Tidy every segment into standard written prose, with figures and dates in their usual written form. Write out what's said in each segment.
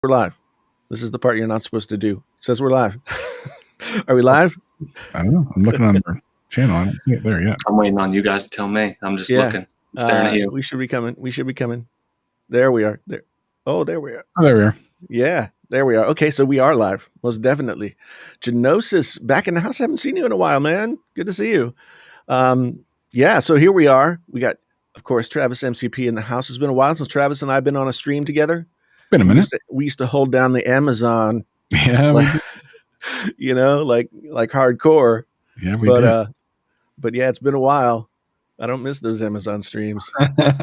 We're live. This is the part you're not supposed to do. It says we're live. Are we live? I don't know. I'm looking on their channel. I don't see it there yet. I'm waiting on you guys to tell me. I'm just looking, staring at you. We should be coming. There we are. There. Oh, there we are. Oh, there we are. Yeah, there we are. Okay, so we are live. Most definitely. Genosis, back in the house. I haven't seen you in a while, man. Good to see you. Yeah, so here we are. We got, of course, Travis MCP in the house. It's been a while since Travis and I have been on a stream together. Been a minute. We used to hold down the Amazon. Yeah, like, you know, like hardcore. Yeah, we did. But yeah, it's been a while. I don't miss those Amazon streams. I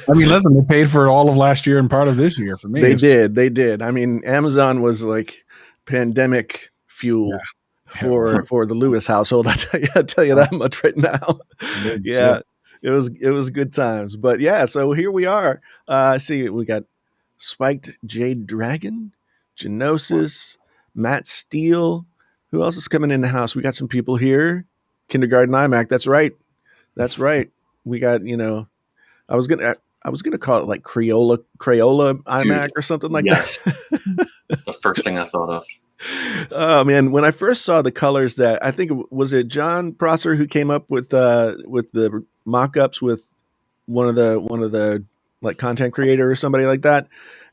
mean, listen, they paid for all of last year and part of this year for me. They did. I mean, Amazon was like pandemic fuel for the Lewis household. I tell you that much right now. Yeah, it was good times. But yeah, so here we are. See, we got Spiked Jade Dragon, Genosis, Matt Steele. Who else is coming in the house? We got some people here. Kindergarten Imac. That's right. We got, I was gonna call it like Crayola Imac or something like that. That's the first thing I thought of. Oh man, when I first saw the colors, that I think it John Prosser who came up with the mock-ups with one of the like content creator or somebody like that,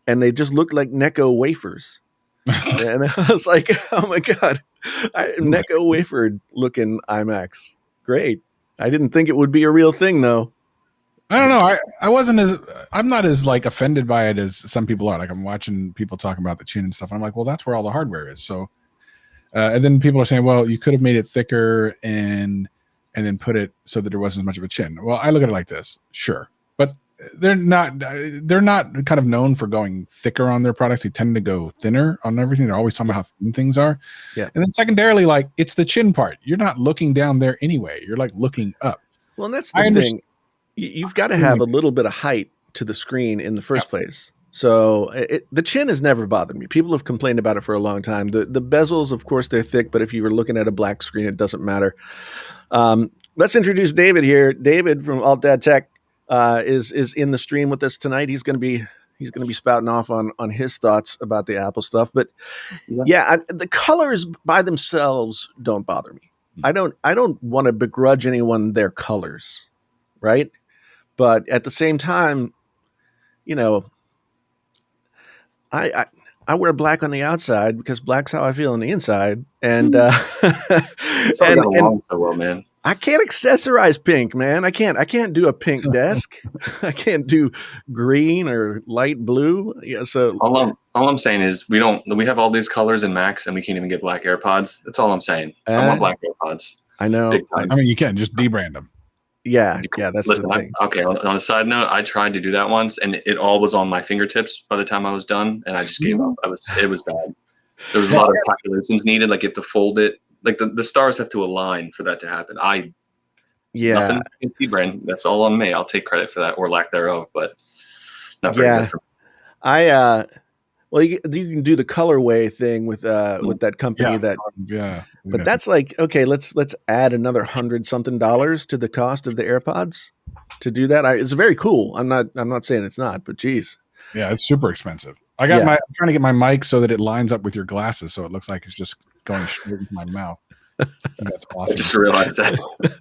and they just looked like Necco wafers. And I was like, oh my god, Necco wafer looking IMAX, great. I didn't think it would be a real thing though. I don't know. I'm not as like offended by it as some people are. Like I'm watching people talking about the chin and stuff. And I'm like, well, that's where all the hardware is. So, and then people are saying, well, you could have made it thicker and then put it so that there wasn't as much of a chin. Well, I look at it like this, sure, but they're not kind of known for going thicker on their products. They tend to go thinner on everything. They're always talking about how thin things are. Yeah. And then secondarily, like it's the chin part. You're not looking down there anyway. You're like looking up. Well, and that's the thing. You've got to have a little bit of height to the screen in the first place. So the chin has never bothered me. People have complained about it for a long time. The bezels, of course, they're thick, but if you were looking at a black screen, it doesn't matter. Let's introduce David here. David from Alt Dad Tech is in the stream with us tonight. He's going to be spouting off on his thoughts about the Appl stuff. But the colors by themselves don't bother me. I don't want to begrudge anyone their colors, right? But at the same time, I wear black on the outside because black's how I feel on the inside, and so well, man. I can't accessorize pink, man. I can't do a pink desk. I can't do green or light blue. Yeah. So all I'm saying is we have all these colors in Macs and we can't even get black AirPods. That's all I'm saying. I want black AirPods. I know. I mean, you can just debrand them. Yeah. That's the thing. On a side note, I tried to do that once, and it all was on my fingertips by the time I was done, and I just gave up. It was bad. There was a lot of calculations needed. Like you have to fold it. Like the stars have to align for that to happen. Nothing in brand. That's all on me. I'll take credit for that or lack thereof, but not very good for me. Well, you can do the colorway thing with that company but that's like, okay, let's add another $100-something to the cost of the AirPods to do that. It's very cool. I'm not saying it's not, but geez. Yeah, it's super expensive. I'm trying to get my mic so that it lines up with your glasses, so it looks like it's just going straight into my mouth. That's awesome. I just realized that.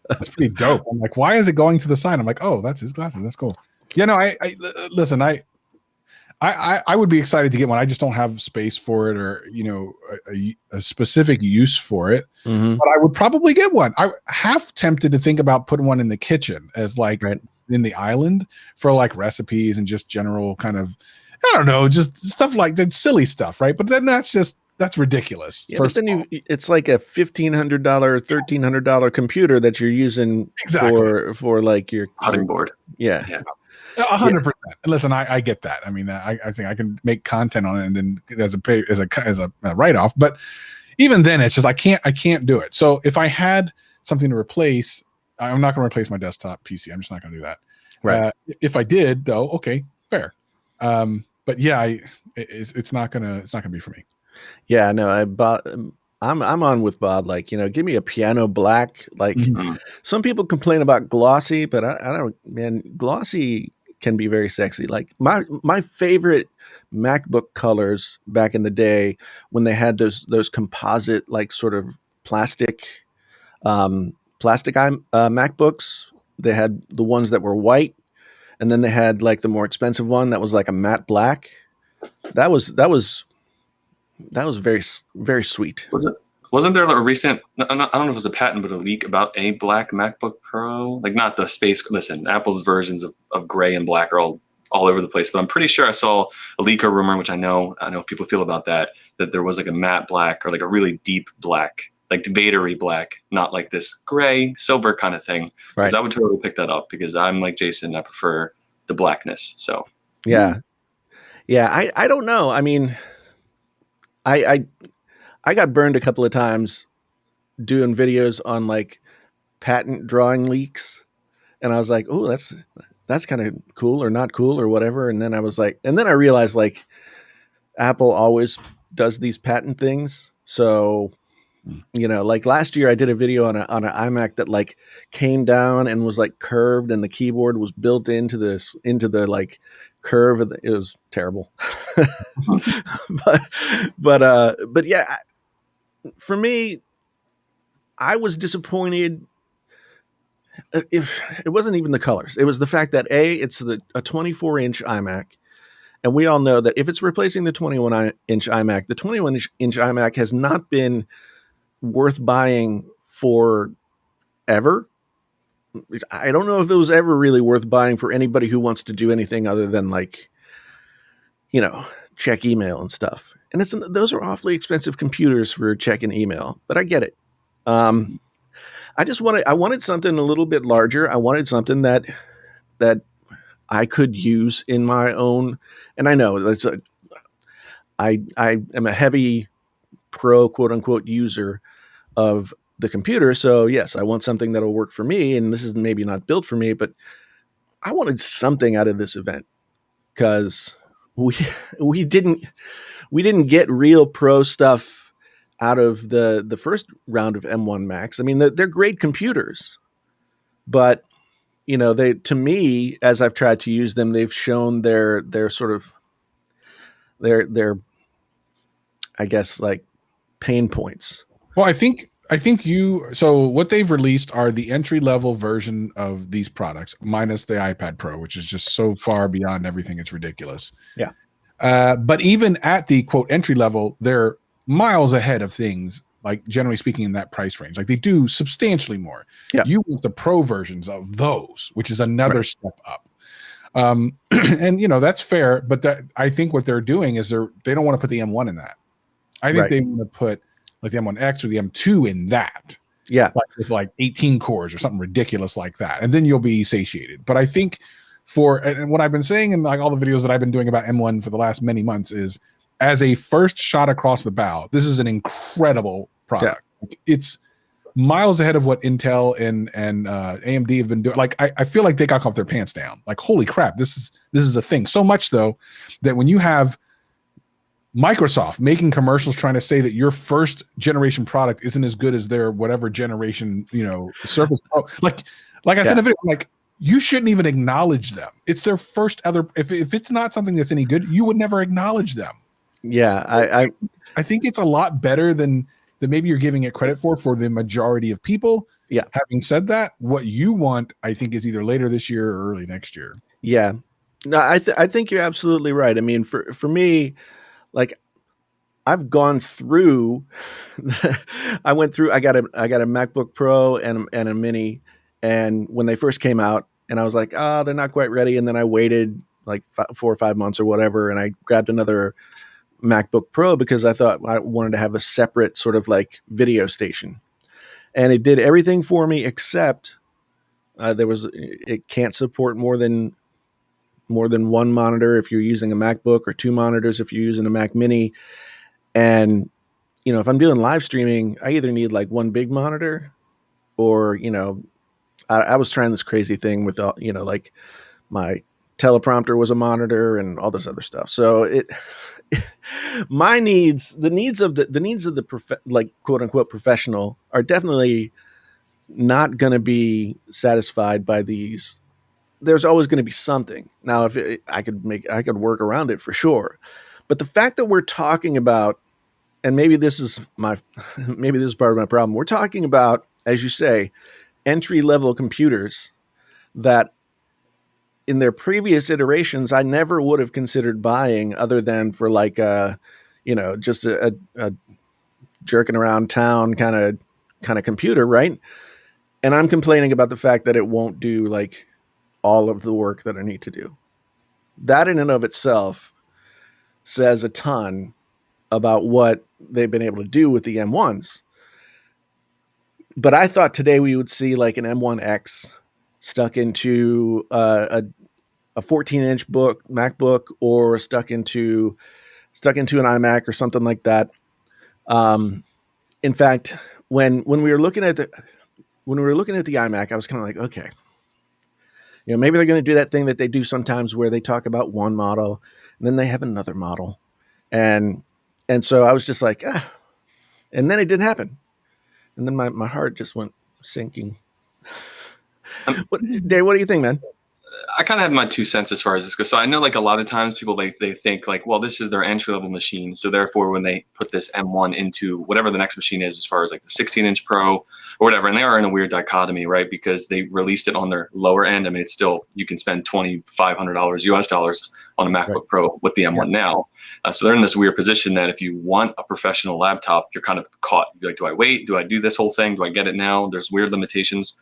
That's pretty dope. I'm like, why is it going to the side? I'm like, oh, that's his glasses. That's cool. Yeah, no, listen, I would be excited to get one. I just don't have space for it, or a specific use for it. Mm-hmm. But I would probably get one. I half tempted to think about putting one in the kitchen as like in the island for like recipes and just general kind of, I don't know, just stuff like that, silly stuff, right? But then that's ridiculous. Yeah, but then it's like a $1,500, $1,300 computer that you're using for like your cutting board. Yeah. 100%. Listen, I get that. I mean, I think I can make content on it and then as a write off. But even then, it's just I can't do it. So if I had something to replace, I'm not going to replace my desktop PC. I'm just not going to do that. Right. If I did, though, okay, fair. But yeah, it's not gonna be for me. Yeah, no, I'm on with Bob. Like, give me a piano black. Like, some people complain about glossy, but I don't. Man, glossy can be very sexy. Like my favorite MacBook colors back in the day when they had those composite like sort of plastic MacBooks. They had the ones that were white, and then they had like the more expensive one that was like a matte black. That was very very sweet. Wasn't there a recent? I don't know if it was a patent, but a leak about a black MacBook Pro, like not the space. Listen, Apple's versions of gray and black are all over the place, but I'm pretty sure I saw a leak or rumor, which I know people feel about that there was like a matte black or like a really deep black, like Vadery black, not like this gray silver kind of thing. Because Right. I would totally pick that up because I'm like Jason, I prefer the blackness. So Yeah. I don't know. I mean, I got burned a couple of times doing videos on like patent drawing leaks, and I was like, oh, that's kind of cool or not cool or whatever. And then I realized like Apple always does these patent things. So, like last year I did a video on an iMac that like came down and was like curved, and the keyboard was built into the like curve of it was terrible. but yeah, for me, I was disappointed. If it wasn't even the colors, it was the fact that it's a 24-inch iMac, and we all know that if it's replacing the 21-inch iMac, the 21-inch iMac has not been worth buying for ever. I don't know if it was ever really worth buying for anybody who wants to do anything other than like, check email and stuff. And those are awfully expensive computers for checking email, but I get it. I wanted something a little bit larger. I wanted something that I could use in my own. And I know I am a heavy pro quote unquote user of the computer. So yes, I want something that'll work for me. And this is maybe not built for me, but I wanted something out of this event because we didn't get real pro stuff out of the first round of M1 Macs. I mean, they're great computers, but to me, as I've tried to use them, they've shown their sort of their I guess like pain points. Well, I think so what they've released are the entry level version of these products minus the iPad Pro, which is just so far beyond everything, it's ridiculous. Yeah. But even at the quote entry level, they're miles ahead of things, like generally speaking, in that price range. Like they do substantially more. Yeah. You want the pro versions of those, which is another step up. And that's fair, but I think what they're doing is they don't want to put the M1 in that. I think they want to put like the M1X or the M2 in that. Yeah. With like 18 cores or something ridiculous like that. And then you'll be satiated. But I think and what I've been saying in like all the videos that I've been doing about M1 for the last many months is, as a first shot across the bow, this is an incredible product. Yeah. It's miles ahead of what Intel and AMD have been doing. Like I feel like they got off their pants down. Like, holy crap, this is a thing. So much though that when you have Microsoft making commercials trying to say that your first generation product isn't as good as their whatever generation, Surface Pro, like I said in the video, like, you shouldn't even acknowledge them. It's their first if it's not something that's any good, you would never acknowledge them. Yeah, I think it's a lot better than maybe you're giving it credit for the majority of people. Yeah. Having said that, what you want, I think, is either later this year or early next year. Yeah. No, I think you're absolutely right. I mean, for me, like, I've gone through. I got a MacBook Pro and a Mini, and when they first came out, and I was like, they're not quite ready. And then I waited like 4 or 5 months or whatever, and I grabbed another MacBook Pro because I thought I wanted to have a separate sort of like video station, and it did everything for me except it can't support more than one monitor if you're using a MacBook, or 2 monitors if you're using a Mac Mini. And if I'm doing live streaming, I either need like one big monitor, or I was trying this crazy thing with like my teleprompter was a monitor and all this other stuff. So the needs of the like quote unquote professional are definitely not going to be satisfied by these there's always going to be something. Now, if I could work around it for sure, but the fact that we're talking about, and maybe this is maybe this is part of my problem. We're talking about, as you say, entry level computers that in their previous iterations I never would have considered buying, other than for like just a jerking around town kind of computer, right? And I'm complaining about the fact that it won't do like all of the work that I need to do. That in and of itself says a ton about what they've been able to do with the M1s. But I thought today we would see like an M1X stuck into a 14-inch MacBook, or stuck into an iMac or something like that. In fact, when we were looking at the iMac, I was kind of like, okay, maybe they're going to do that thing that they do sometimes where they talk about one model and then they have another model. And so I was just like, and then it didn't happen. And then my heart just went sinking. Dave, what do you think, man? I kind of have my 2 cents as far as this goes. So I know like a lot of times people, they think like, well, this is their entry level machine. So therefore when they put this M1 into whatever the next machine is, as far as like the 16-inch Pro or whatever, and they are in a weird dichotomy, right? Because they released it on their lower end. I mean, it's still, you can spend $2,500 US dollars on a MacBook Pro with the M1 now. So they're in this weird position that if you want a professional laptop, you're kind of caught. You're like, do I wait? Do I do this whole thing? Do I get it now? There's weird limitations.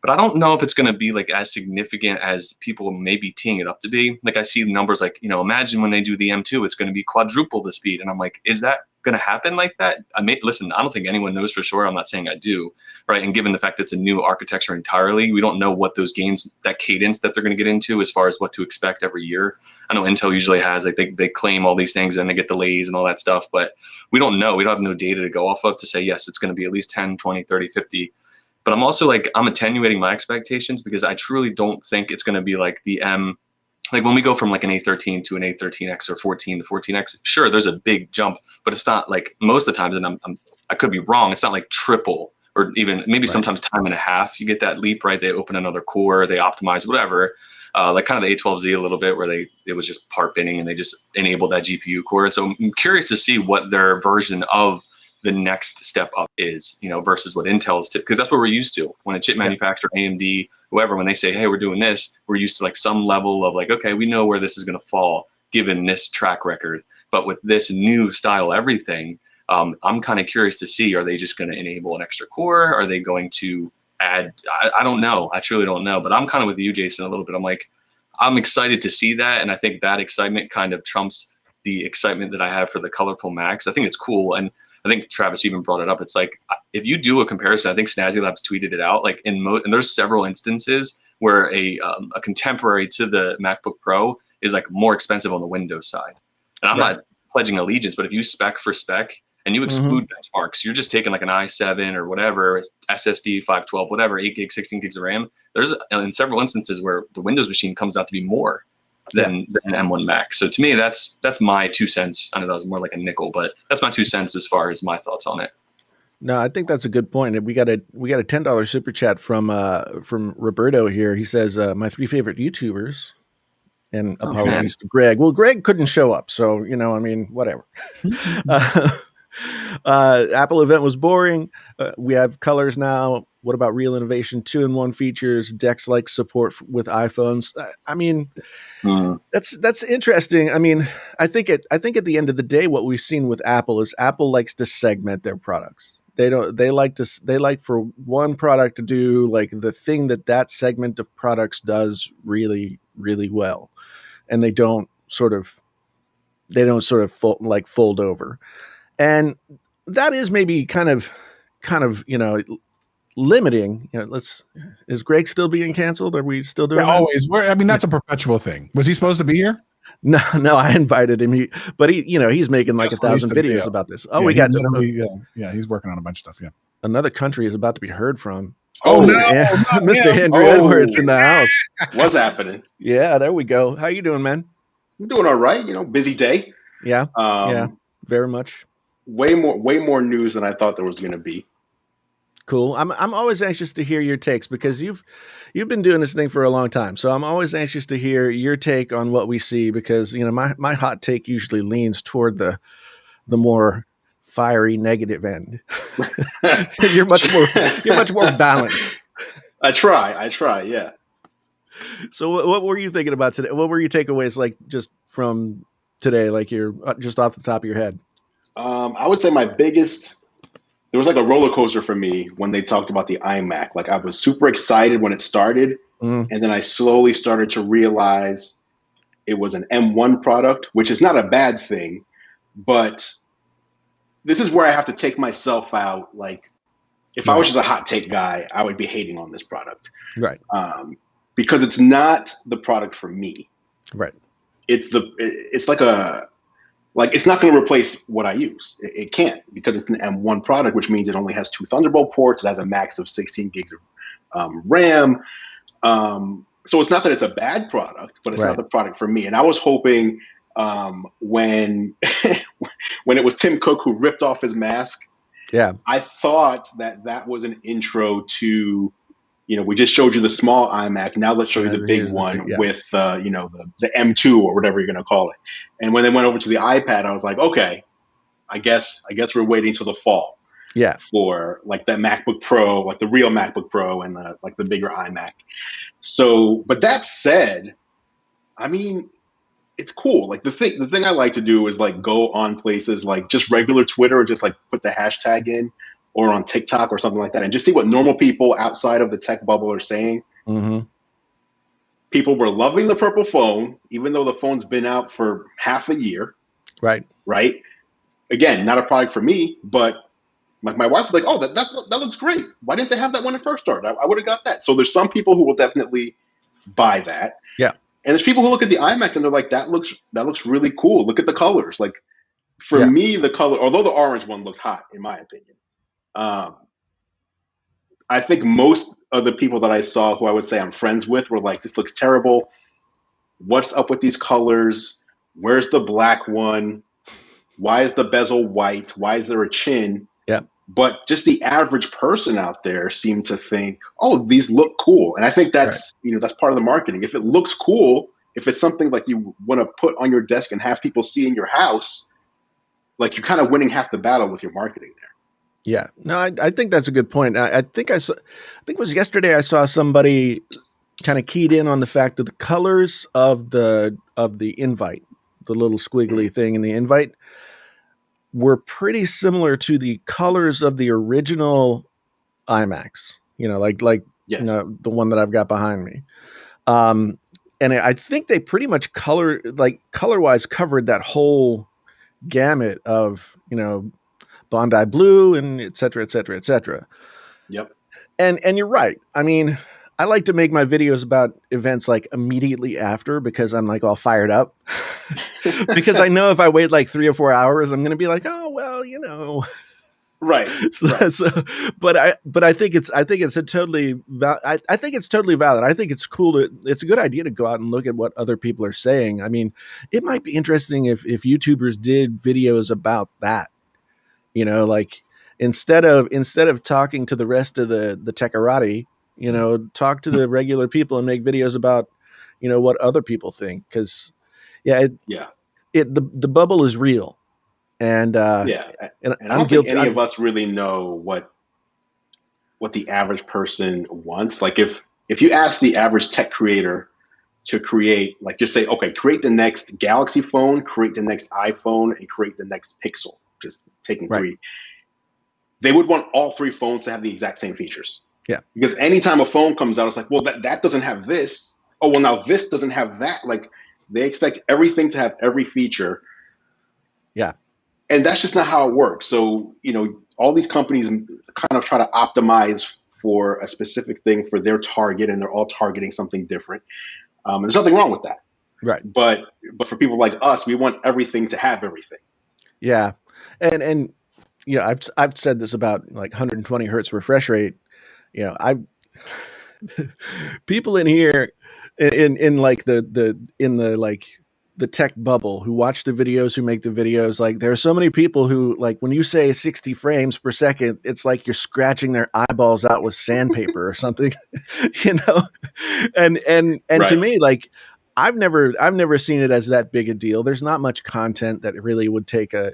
But I don't know if it's going to be like as significant as people may be teeing it up to be. Like I see the numbers like, imagine when they do the M2, it's going to be quadruple the speed. And I'm like, is that going to happen like that? Listen, I don't think anyone knows for sure. I'm not saying I do, right? And given the fact that it's a new architecture entirely, we don't know what those gains, that cadence that they're going to get into as far as what to expect every year. I know Intel usually has, like they claim all these things and they get delays and all that stuff, but we don't know. We don't have no data to go off of to say, yes, it's going to be at least 10, 20, 30, 50. But I'm also like, I'm attenuating my expectations because I truly don't think it's going to be like the like when we go from like an A13 to an A13X or 14 to 14X, sure, there's a big jump, but it's not like most of the times, and I could be wrong, it's not like triple or even maybe sometimes time and a half. You get that leap, right? They open another core, they optimize whatever, like kind of the A12Z a little bit where it was just part binning and they just enabled that GPU core. And so I'm curious to see what their version of the next step up is, versus what Intel's because that's what we're used to. When a chip manufacturer, AMD, whoever, when they say, hey, we're doing this, we're used to like some level of like, okay, we know where this is going to fall given this track record. But with this new style everything, I'm kind of curious to see, are they just going to enable an extra core? Are they going to add, I don't know. I truly don't know. But I'm kind of with you, Jason, a little bit. I'm like, I'm excited to see that. And I think that excitement kind of trumps the excitement that I have for the colorful Macs. I think it's cool. And I think Travis even brought it up. It's like, if you do a comparison, I think Snazzy Labs tweeted it out. Like and there's several instances where a contemporary to the MacBook Pro is like more expensive on the Windows side. And I'm not pledging allegiance, but if you spec for spec and you exclude benchmarks, you're just taking like an i7 or whatever, SSD 512, whatever, 8 gigs, 16 gigs of RAM. There's in several instances where the Windows machine comes out to be more than an M1 Mac. So to me, that's my 2 cents. I know that was more like a nickel, but that's my 2 cents as far as my thoughts on it. No, I think that's a good point. We got a $10 super chat from Roberto here. He says, my 3 favorite YouTubers, and apologies to Greg. Well, Greg couldn't show up, so whatever. Apple event was boring. We have colors now. What about real innovation? 2-in-1 features, DeX-like support with iPhones. That's interesting. I think at the end of the day, what we've seen with Apple is Apple likes to segment their products. They like for one product to do like the thing that segment of products does really, really well, and they don't sort of fold over. And that is maybe kind of limiting. Is Greg still being canceled? Are we still doing that? Always? That's a perpetual thing. Was he supposed to be here? No, I invited him. He's making like 1,000 videos about this. Oh, he's working on a bunch of stuff. Yeah, another country is about to be heard from. Mr. Andrew Edwards in the house. What's happening? Yeah, there we go. How you doing, man? I'm doing all right. Busy day. Yeah. Very much. Way more news than I thought there was going to be. Cool. I'm always anxious to hear your takes because you've been doing this thing for a long time. So I'm always anxious to hear your take on what we see because my hot take usually leans toward the more fiery negative end. you're much more balanced. I try, yeah. So what were you thinking about today? What were your takeaways like just from today, like you're just off the top of your head? I would say there was like a roller coaster for me when they talked about the iMac. Like I was super excited when it started, and then I slowly started to realize it was an M1 product, which is not a bad thing, but this is where I have to take myself out. Like if I was just a hot take guy, I would be hating on this product. Right. Because it's not the product for me. Right. It's it's not going to replace what I use. It can't because it's an M1 product, which means it only has 2 Thunderbolt ports. It has a max of 16 gigs of RAM. So it's not that it's a bad product, but it's not the product for me. And I was hoping when when it was Tim Cook who ripped off his mask, I thought that was an intro to, we just showed you the small iMac. Now let's show you the big one with, the M2 or whatever you're going to call it. And when they went over to the iPad, I was like, okay, I guess we're waiting till the fall. Yeah. For like that MacBook Pro, like the real MacBook Pro and the bigger iMac. So, but that said, I mean, it's cool. Like the thing I like to do is like go on places like just regular Twitter or just like put the hashtag in, or on TikTok or something like that, and just see what normal people outside of the tech bubble are saying. Mm-hmm. People were loving the purple phone, even though the phone's been out for half a year. Right. Right. Again, not a product for me, but like my wife was like, "Oh, that looks great. Why didn't they have that when it first started? I would have got that." So there's some people who will definitely buy that. Yeah. And there's people who look at the iMac and they're like, "That looks really cool. Look at the colors." Like for me, the color, although the orange one looks hot in my opinion. I think most of the people that I saw who I would say I'm friends with were like, this looks terrible. What's up with these colors? Where's the black one? Why is the bezel white? Why is there a chin? Yeah. But just the average person out there seemed to think, oh, these look cool. And I think that's, that's part of the marketing. If it looks cool, if it's something like you want to put on your desk and have people see in your house, like you're kind of winning half the battle with your marketing there. Yeah, no, I think that's a good point. I think it was yesterday I saw somebody kind of keyed in on the fact that the colors of the invite, the little squiggly thing in the invite, were pretty similar to the colors of the original iMacs. Yes. The one that I've got behind me. And I think they pretty much color-wise covered that whole gamut of Bondi blue and et cetera, et cetera, et cetera. Yep. And you're right. I mean, I like to make my videos about events like immediately after because I'm like all fired up because I know if I wait like 3 or 4 hours, I'm going to be like, oh, well, Right. But I think it's totally valid. I think it's cool it's a good idea to go out and look at what other people are saying. I mean, it might be interesting if YouTubers did videos about that. Like instead of talking to the rest of the techarati, talk to the regular people and make videos about, what other people think. Cause the bubble is real. And and I don't think any of us really know what the average person wants. Like if you ask the average tech creator to create, like just say, okay, create the next Galaxy phone, create the next iPhone, and create the next Pixel. Just taking 3. They would want all 3 phones to have the exact same features. Yeah. Because anytime a phone comes out, it's like, well, that doesn't have this. Oh, well, now this doesn't have that. Like they expect everything to have every feature. Yeah. And that's just not how it works. So, all these companies kind of try to optimize for a specific thing for their target, and they're all targeting something different. There's nothing wrong with that. Right. But for people like us, we want everything to have everything. Yeah. And I've said this about like 120 hertz refresh rate. People in here in like the the tech bubble who watch the videos, who make the videos. Like there are so many people who like when you say 60 frames per second, it's like you're scratching their eyeballs out with sandpaper or something, you know? And to me, like I've never seen it as that big a deal. There's not much content that really would take a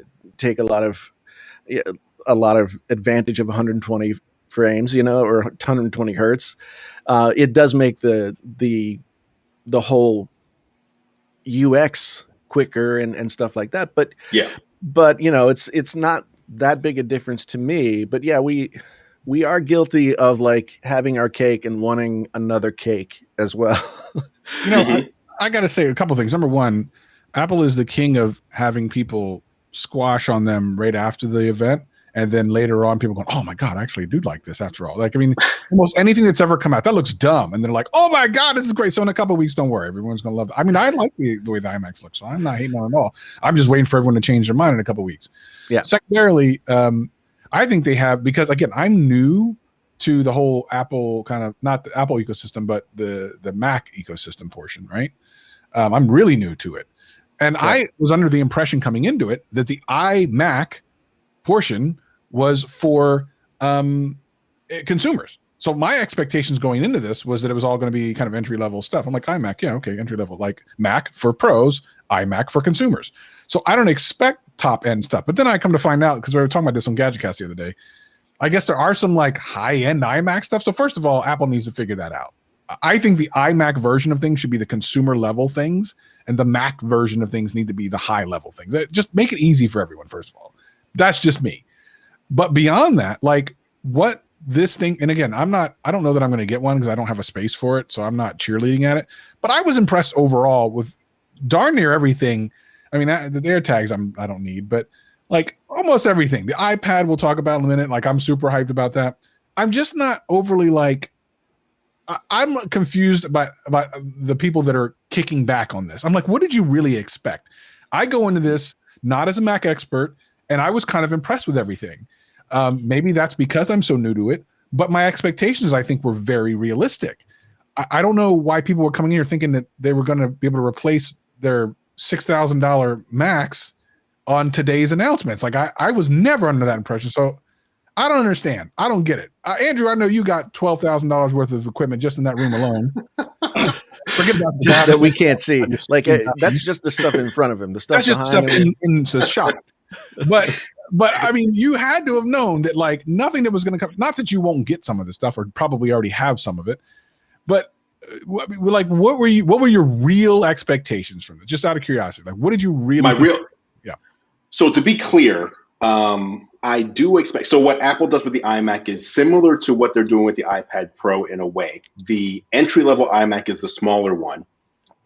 lot of advantage of 120 frames, you know, or 120 hertz. It does make the whole UX quicker and stuff like that. But you know, it's not that big a difference to me. But yeah, we are guilty of like having our cake and wanting another cake as well. You know, I got to say a couple things. Number one, Apple is the king of having people squash on them right after the event. And then later on, people going, "Oh my God, I actually do like this after all." Like, I mean, almost anything that's ever come out that looks dumb, and they're like, "Oh my God, this is great." So in a couple of weeks, don't worry, everyone's gonna love it. I mean, I like the way the iMacs look, so I'm not hating on it at all. I'm just waiting for everyone to change their mind in a couple of weeks. Yeah. Secondarily, I think they have, because again, I'm new to the whole Apple kind of, not the Apple ecosystem, but the Mac ecosystem portion, right? I'm really new to it, and I was under the impression coming into it that the iMac portion was for consumers. So my expectations going into this was that it was all going to be kind of entry level stuff. I'm like, iMac, yeah, okay, entry level, like Mac for pros, iMac for consumers. So I don't expect top end stuff. But then I come to find out, because we were talking about this on Gadgetcast the other day, I guess there are some like high end iMac stuff. So first of all, Apple needs to figure that out. I think the iMac version of things should be the consumer level things, and the Mac version of things need to be the high level things. Just make it easy for everyone, first of all. That's just me. But beyond that, like what this thing, and again, I don't know that I'm going to get one because I don't have a space for it. So I'm not cheerleading at it, but I was impressed overall with darn near everything. I mean, the AirTags I don't need, but like almost everything. The iPad we'll talk about in a minute. Like I'm super hyped about that. I'm just not overly like, I'm confused about the people that are kicking back on this. I'm like, what did you really expect? I go into this not as a Mac expert, and I was kind of impressed with everything. Maybe that's because I'm so new to it, but my expectations, I think, were very realistic. I don't know why people were coming in here thinking that they were going to be able to replace their $6,000 Macs on today's announcements. Like I was never under that impression. So I don't understand. I don't get it. Andrew, I know you got $12,000 worth of equipment just in that room alone. Forget about just that we can't see. Like that's just the stuff in front of him. The stuff that's just behind stuff him. in the shop. But I mean, you had to have known that like nothing that was going to come. Not that you won't get some of the stuff, or probably already have some of it. But like, what were your real expectations from it? Just out of curiosity, like, what did you really? Yeah. So to be clear, I do expect. So what Apple does with the iMac is similar to what they're doing with the iPad Pro in a way. The entry level iMac is the smaller one,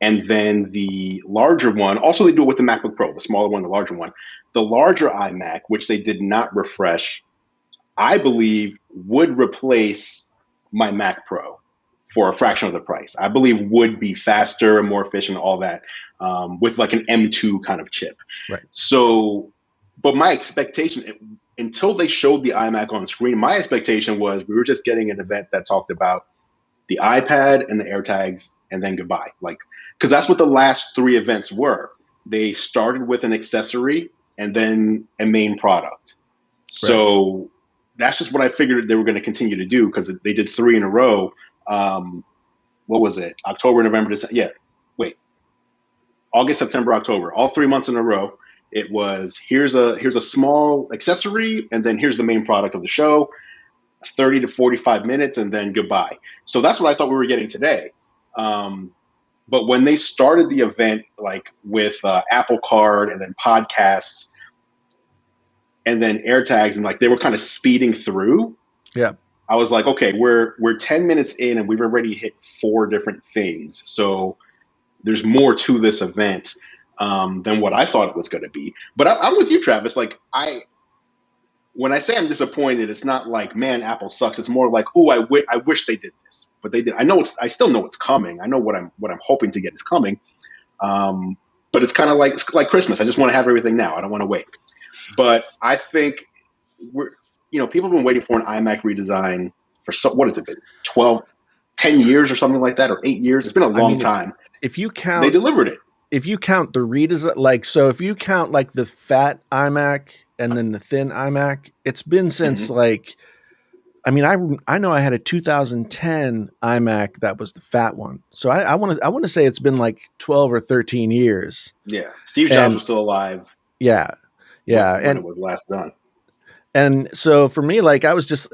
and then the larger one. Also, they do it with the MacBook Pro. The smaller one, the larger one. The larger iMac, which they did not refresh, I believe would replace my Mac Pro for a fraction of the price. I believe would be faster and more efficient, all that, with like an M2 kind of chip. Right. So, but my expectation, until they showed the iMac on screen, my expectation was we were just getting an event that talked about the iPad and the AirTags and then goodbye. Like, because that's what the last three events were. They started with an accessory and then a main product. So that's just what I figured they were going to continue to do, because they did three in a row. What was it? October, November, December. Yeah, wait. August, September, October. All 3 months in a row. It was here's a small accessory, and then here's the main product of the show. 30 to 45 minutes, and then goodbye. So that's what I thought we were getting today. But when they started the event, like with Apple Card and then podcasts and then AirTags, and like they were kind of speeding through. Yeah. I was like, okay, we're 10 minutes in and we've already hit 4 different things. So there's more to this event than what I thought it was going to be. But I'm with you, Travis. Like when I say I'm disappointed, it's not like, man, Apple sucks. It's more like, oh, I wish they did this, but they did. I still know it's coming. I know what I'm hoping to get is coming. But it's kind of like Christmas. I just want to have everything now. I don't want to wait. But I think people have been waiting for an iMac redesign for what has it been? 10 years or something like that, or 8 years. It's been a long time. If you count, they delivered it. if you count the redesign, like, so if you count like the fat iMac and then the thin iMac, it's been since like, I mean, I know I had a 2010 iMac that was the fat one. So I want to say it's been like 12 or 13 years. Yeah. Steve Jobs was still alive. Yeah. Yeah. When it was last done. And so for me, like, I was just,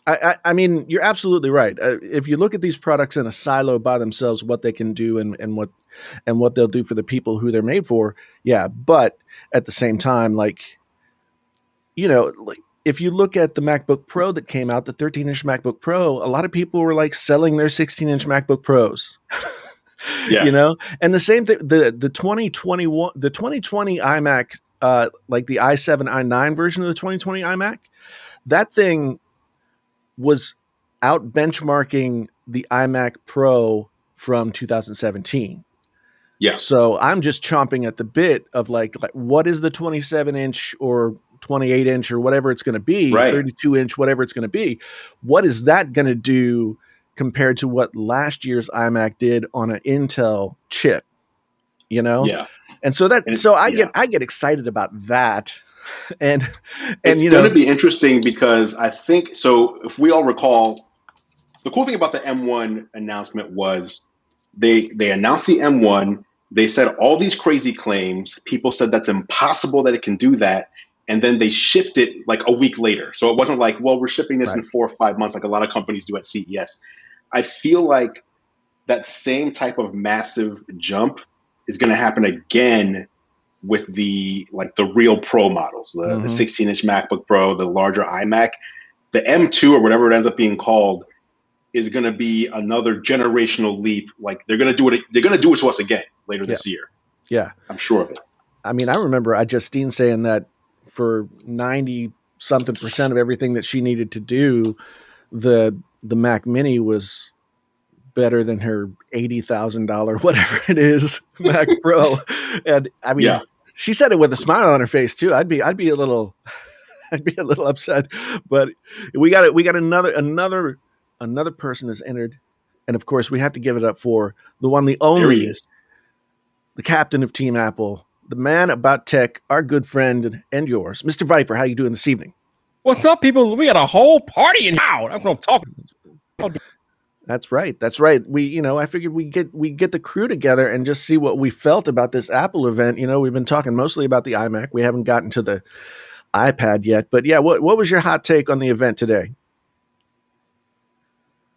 I mean, you're absolutely right. If you look at these products in a silo by themselves, what they can do and what they'll do for the people who they're made for. Yeah. But at the same time, like, you know, like, if you look at the MacBook Pro that came out, the 13-inch MacBook Pro, a lot of people were like selling their 16-inch MacBook Pros. Yeah. You know, and the same thing, the 2020 iMac, like the i7, i9 version of the 2020 iMac, that thing was out benchmarking the iMac Pro from 2017. Yeah. So I'm just chomping at the bit of like what is the 27-inch or 28-inch or whatever it's going to be, Right. 32-inch, whatever it's going to be. What is that going to do compared to what last year's iMac did on an Intel chip? You know? Yeah. And so I get excited about that. And it's going to be interesting because I think, so if we all recall, the cool thing about the M1 announcement was they announced the M1. They said all these crazy claims. People said that's impossible that it can do that. And then they shipped it like a week later. So it wasn't like, well, we're shipping this in 4 or 5 months like a lot of companies do at CES. I feel like that same type of massive jump is going to happen again with the real Pro models, the 16-inch MacBook Pro, the larger iMac. The M2 or whatever it ends up being called is going to be another generational leap. Like they're going to do it. They're going to do it to us again later this year. Yeah. I'm sure of it. I mean, I remember Justine saying that for 90-something% of everything that she needed to do, the Mac Mini was better than her $80,000, whatever it is, Mac Pro. And I mean, she said it with a smile on her face too. I'd be a little upset, but we got another person has entered. And of course we have to give it up for the one, the only, the captain of Team Apple, the man about tech, our good friend and yours, Mr. Viper. How you doing this evening? What's up, people? We got a whole party in now. That's what I'm talking about. That's right. I figured we get the crew together and just see what we felt about this Apple event. You know, we've been talking mostly about the iMac. We haven't gotten to the iPad yet, but yeah, what was your hot take on the event today?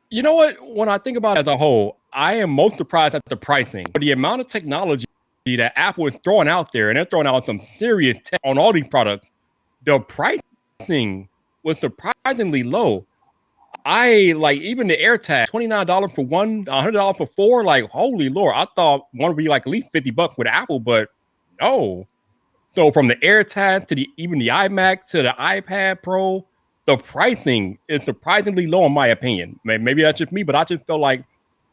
You know what? When I think about it as a whole, I am most surprised at the pricing. For the amount of technology that Apple is throwing out there, and they're throwing out some serious tech on all these products, the pricing was surprisingly low. I like even the AirTag, $29 for one, $100 for four. Like, holy Lord, I thought one would be like at least $50 with Apple, but no. So from the AirTag to even the iMac to the iPad Pro, the pricing is surprisingly low in my opinion. Maybe that's just me, but I just felt like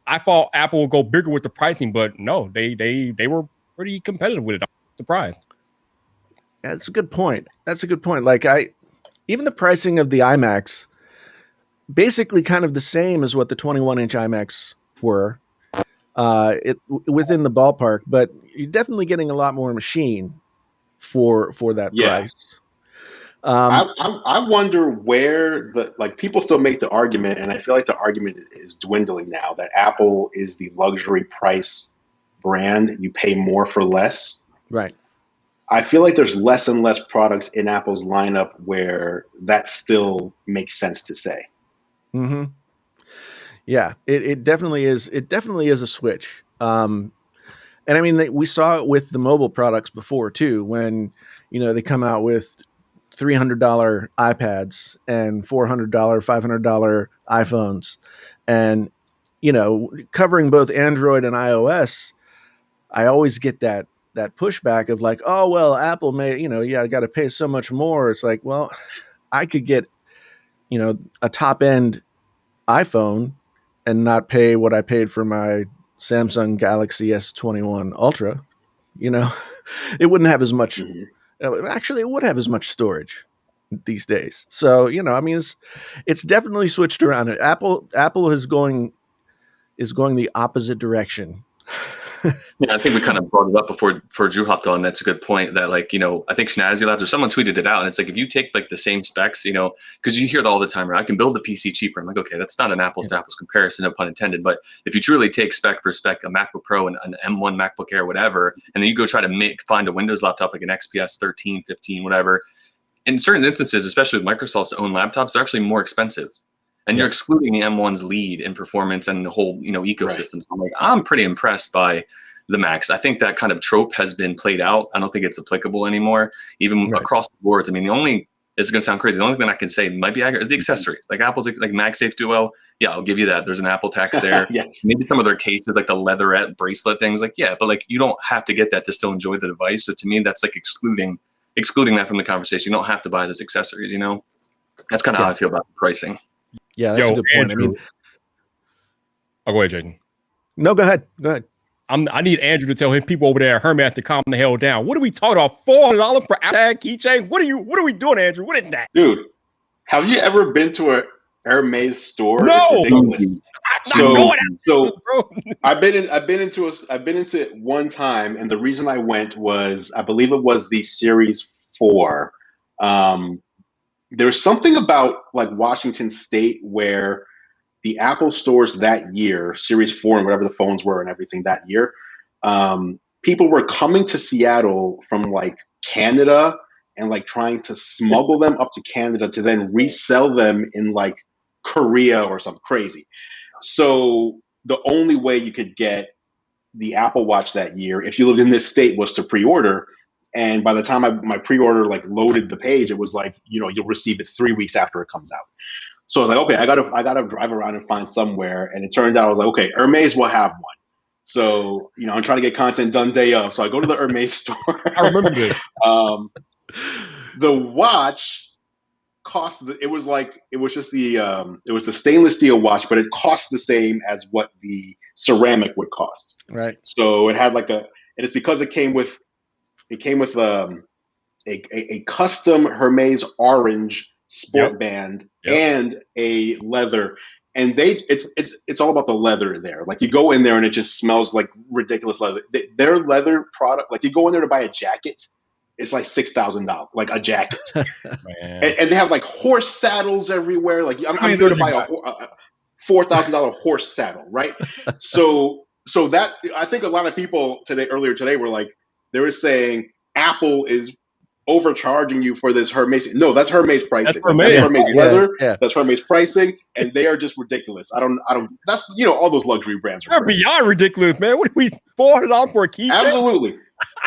I thought Apple would go bigger with the pricing, but no, they were pretty competitive with it. I'm surprised. Yeah, that's a good point. Like even the pricing of the iMacs, basically kind of the same as what the 21-inch iMacs were, within the ballpark, but you're definitely getting a lot more machine for that price. I wonder where people still make the argument, and I feel like the argument is dwindling now, that Apple is the luxury price brand. You pay more for less. Right. I feel like there's less and less products in Apple's lineup where that still makes sense to say. Mm-hmm. Yeah, it definitely is. It definitely is a switch. And I mean, we saw it with the mobile products before too, when, you know, they come out with $300 iPads and $400, $500 iPhones, and, you know, covering both Android and iOS. I always get that pushback of like, oh, well, Apple may, you know, I got to pay so much more. It's like, well, I could get, you know, a top end iPhone and not pay what I paid for my Samsung Galaxy S21 Ultra. You know, it wouldn't have as much. Actually, it would have as much storage these days. So, you know, I mean, it's definitely switched around. Apple is going the opposite direction Yeah, I think we kind of brought it up before Drew hopped on. That's a good point. That like, I think Snazzy Labs or someone tweeted it out, and it's like if you take like the same specs, because you hear that all the time, right? I can build a PC cheaper. I'm like, okay, that's not an apples to apples comparison, no pun intended. But if you truly take spec for spec, a MacBook Pro and an M1 MacBook Air, whatever, and then you go try to find a Windows laptop like an XPS 13, 15, whatever. In certain instances, especially with Microsoft's own laptops, they're actually more expensive. And you're excluding the M1's lead in performance and the whole, ecosystem. Right. So I'm like, I'm pretty impressed by the Macs. I think that kind of trope has been played out. I don't think it's applicable anymore, even across the boards. I mean, this is going to sound crazy. The only thing I can say might be accurate is the accessories. Like Apple's like MagSafe Duo. Yeah, I'll give you that. There's an Apple tax there. Yes. Maybe some of their cases, like the leatherette bracelet things, like, yeah, but like you don't have to get that to still enjoy the device. So to me, that's like excluding that from the conversation. You don't have to buy those accessories, That's kind of how I feel about the pricing. Yeah, that's a good point. Andrew. I'll go ahead, Jason. No, go ahead. I need Andrew to tell him people over there at Hermes to calm the hell down. What are we talking about? $400 per tag keychain? What are we doing, Andrew? What is that? Dude, have you ever been to a Hermes store? No. It's ridiculous. So bro. I've been into it one time, and the reason I went was I believe it was the Series 4. There's something about like Washington State where the Apple stores that year, Series 4 and whatever the phones were and everything that year, people were coming to Seattle from like Canada and like trying to smuggle them up to Canada to then resell them in like Korea or something crazy. So the only way you could get the Apple Watch that year, if you lived in this state, was to pre-order. And by the time my pre-order like loaded the page, it was like, you'll receive it 3 weeks after it comes out. So I was like, okay, I gotta drive around and find somewhere. And it turned out I was like, okay, Hermes will have one. So, I'm trying to get content done day of. So I go to the Hermes store. I remember this. The watch cost, it was the stainless steel watch, but it cost the same as what the ceramic would cost. Right. So it had and it's because it came with a custom Hermes orange sport band and a leather, and it's all about the leather there. Like you go in there and it just smells like ridiculous leather. Their leather product, like you go in there to buy a jacket, it's like $6,000, like a jacket. and they have like horse saddles everywhere. Like I'm here to buy a $4,000 horse saddle, right? So that I think a lot of people earlier today were like, they were saying Apple is overcharging you for this Hermes. No, that's Hermes pricing. That's Hermes leather. Yeah. That's Hermes pricing, and they are just ridiculous. I don't. That's all those luxury brands. They're beyond ridiculous, man. What are we $400 for a keychain? Absolutely, and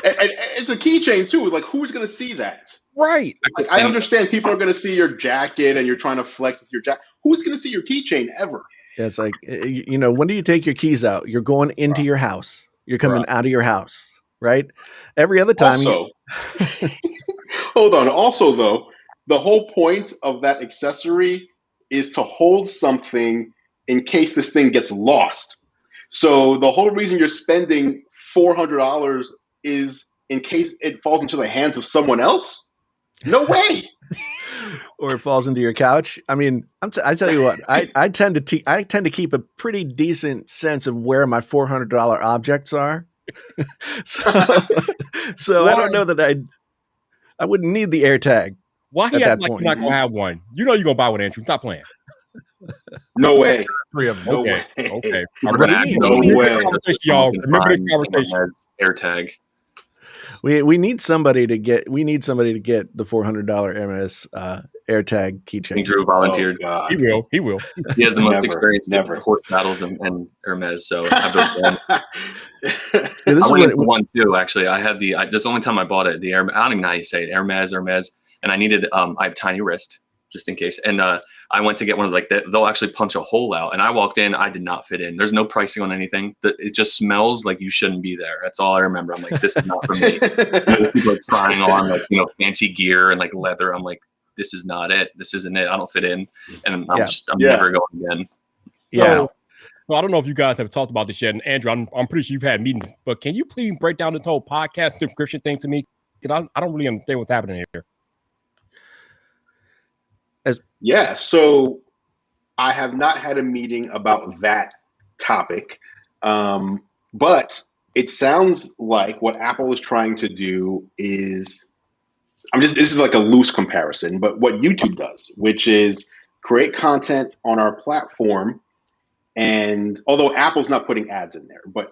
it's a keychain too. Like who's going to see that? Right. Like, I understand people are going to see your jacket and you're trying to flex with your jacket. Who's going to see your keychain ever? Yeah, it's like when do you take your keys out? You're going into your house. You're coming out of your house. Right. Every other time. Hold on. Also, though, the whole point of that accessory is to hold something in case this thing gets lost. So the whole reason you're spending $400 is in case it falls into the hands of someone else. No way. Or it falls into your couch. I mean, I tell you what, I tend to keep a pretty decent sense of where my $400 objects are. so I don't know that I wouldn't need the AirTag. Why he act like you're not gonna have one? You're gonna buy one, Andrew. Stop playing. No way. Three of them. Okay. No way. Y'all remember the conversation. AirTag. We need somebody to get the $400 Hermes AirTag keychain. I think Drew volunteered. Oh, he will. He has the most experience with horse saddles and Hermes, so I vote for him. I went into one too. Actually, I had this is the only time I bought it. The Hermes, I don't even know how you say it. Hermes, and I needed. I have tiny wrist just in case, and I went to get one of they'll actually punch a hole out, and I walked in. I did not fit in. There's no pricing on anything. It just smells like you shouldn't be there. That's all I remember. I'm like, this is not for me. People are trying on fancy gear and like leather. I'm like, this is not it. This isn't it. I don't fit in, and I'm never going again. Yeah. So I don't know if you guys have talked about this yet, and Andrew, I'm pretty sure you've had meetings, but can you please break down this whole podcast subscription thing to me? Because I don't really understand what's happening here. Yeah, so I have not had a meeting about that topic, but it sounds like what Apple is trying to do is, this is like a loose comparison, but what YouTube does, which is create content on our platform. And although Apple's not putting ads in there, but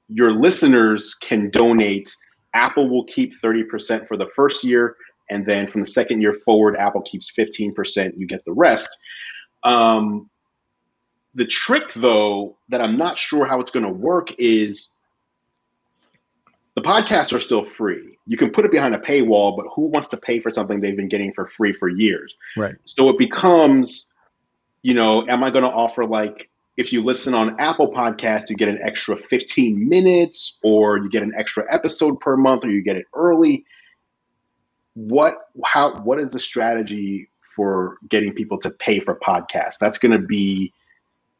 your listeners can donate. Apple will keep 30% for the first year. And then from the second year forward, Apple keeps 15%. You get the rest. The trick, though, that I'm not sure how it's going to work is the podcasts are still free. You can put it behind a paywall, but who wants to pay for something they've been getting for free for years? Right. So it becomes, am I going to offer, like, if you listen on Apple Podcasts, you get an extra 15 minutes, or you get an extra episode per month, or you get it early. What is the strategy for getting people to pay for podcasts? That's going to be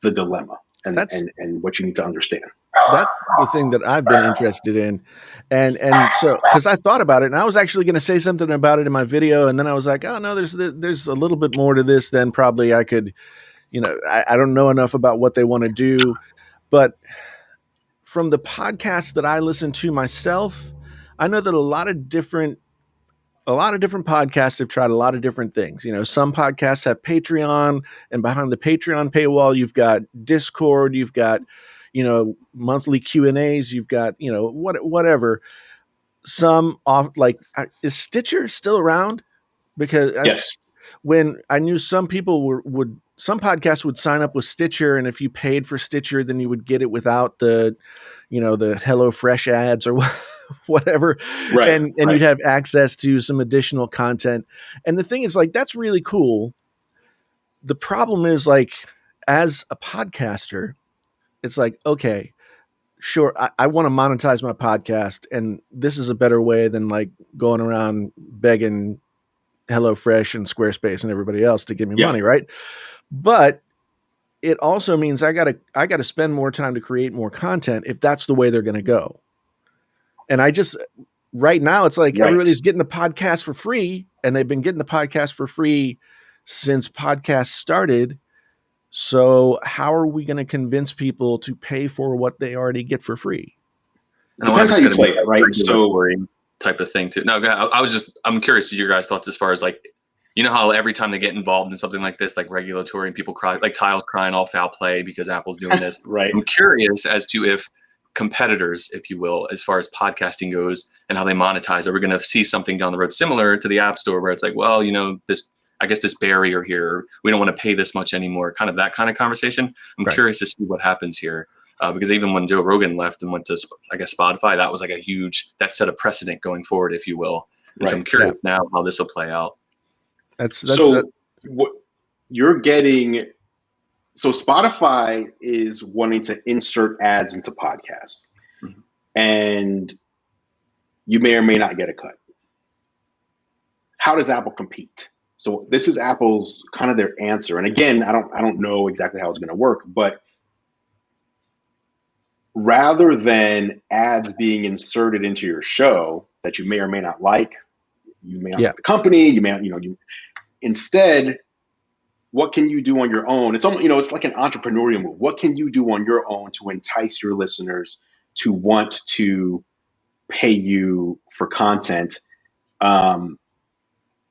the dilemma, and what you need to understand. That's the thing that I've been interested in. And so, because I thought about it, and I was actually going to say something about it in my video, and then I was like, oh no, there's a little bit more to this than probably I could, I don't know enough about what they want to do. But from the podcasts that I listen to myself, I know that a lot of different podcasts have tried a lot of different things. Some podcasts have Patreon, and behind the Patreon paywall, you've got Discord, you've got, monthly Q&As, you've got, whatever. Some off, like, is Stitcher still around? Because yes, when I knew some people some podcasts would sign up with Stitcher, and if you paid for Stitcher, then you would get it without the, the HelloFresh ads or whatever. Right, and you'd have access to some additional content. And the thing is, like, that's really cool. The problem is, like, as a podcaster, it's like, okay, sure, I want to monetize my podcast, and this is a better way than, like, going around begging HelloFresh and Squarespace and everybody else to give me money, right? But it also means I gotta spend more time to create more content if that's the way they're going to go. And right now, it's like everybody's getting the podcast for free, and they've been getting the podcast for free since podcasts started. So how are we going to convince people to pay for what they already get for free? Depends how you play it, right? So type of thing too. No, I'm curious to your guys' thoughts as far as, like, how every time they get involved in something like this, like regulatory, and people cry, like Tile's crying all foul play because Apple's doing this. Right. I'm curious as to if competitors, if you will, as far as podcasting goes and how they monetize, are we going to see something down the road similar to the App Store where it's like, well, this barrier here, we don't want to pay this much anymore, kind of that kind of conversation. I'm curious to see what happens here. Because even when Joe Rogan left and went to, I guess, Spotify, that was like that set a precedent going forward, if you will. And so I'm curious now how this will play out. What you're getting. So Spotify is wanting to insert ads into podcasts, and you may or may not get a cut. How does Apple compete? So this is Apple's kind of their answer. And again, I don't know exactly how it's going to work, but rather than ads being inserted into your show that you may or may not like, you may not like the company, you may not, instead, what can you do on your own? It's almost, it's like an entrepreneurial move. What can you do on your own to entice your listeners to want to pay you for content?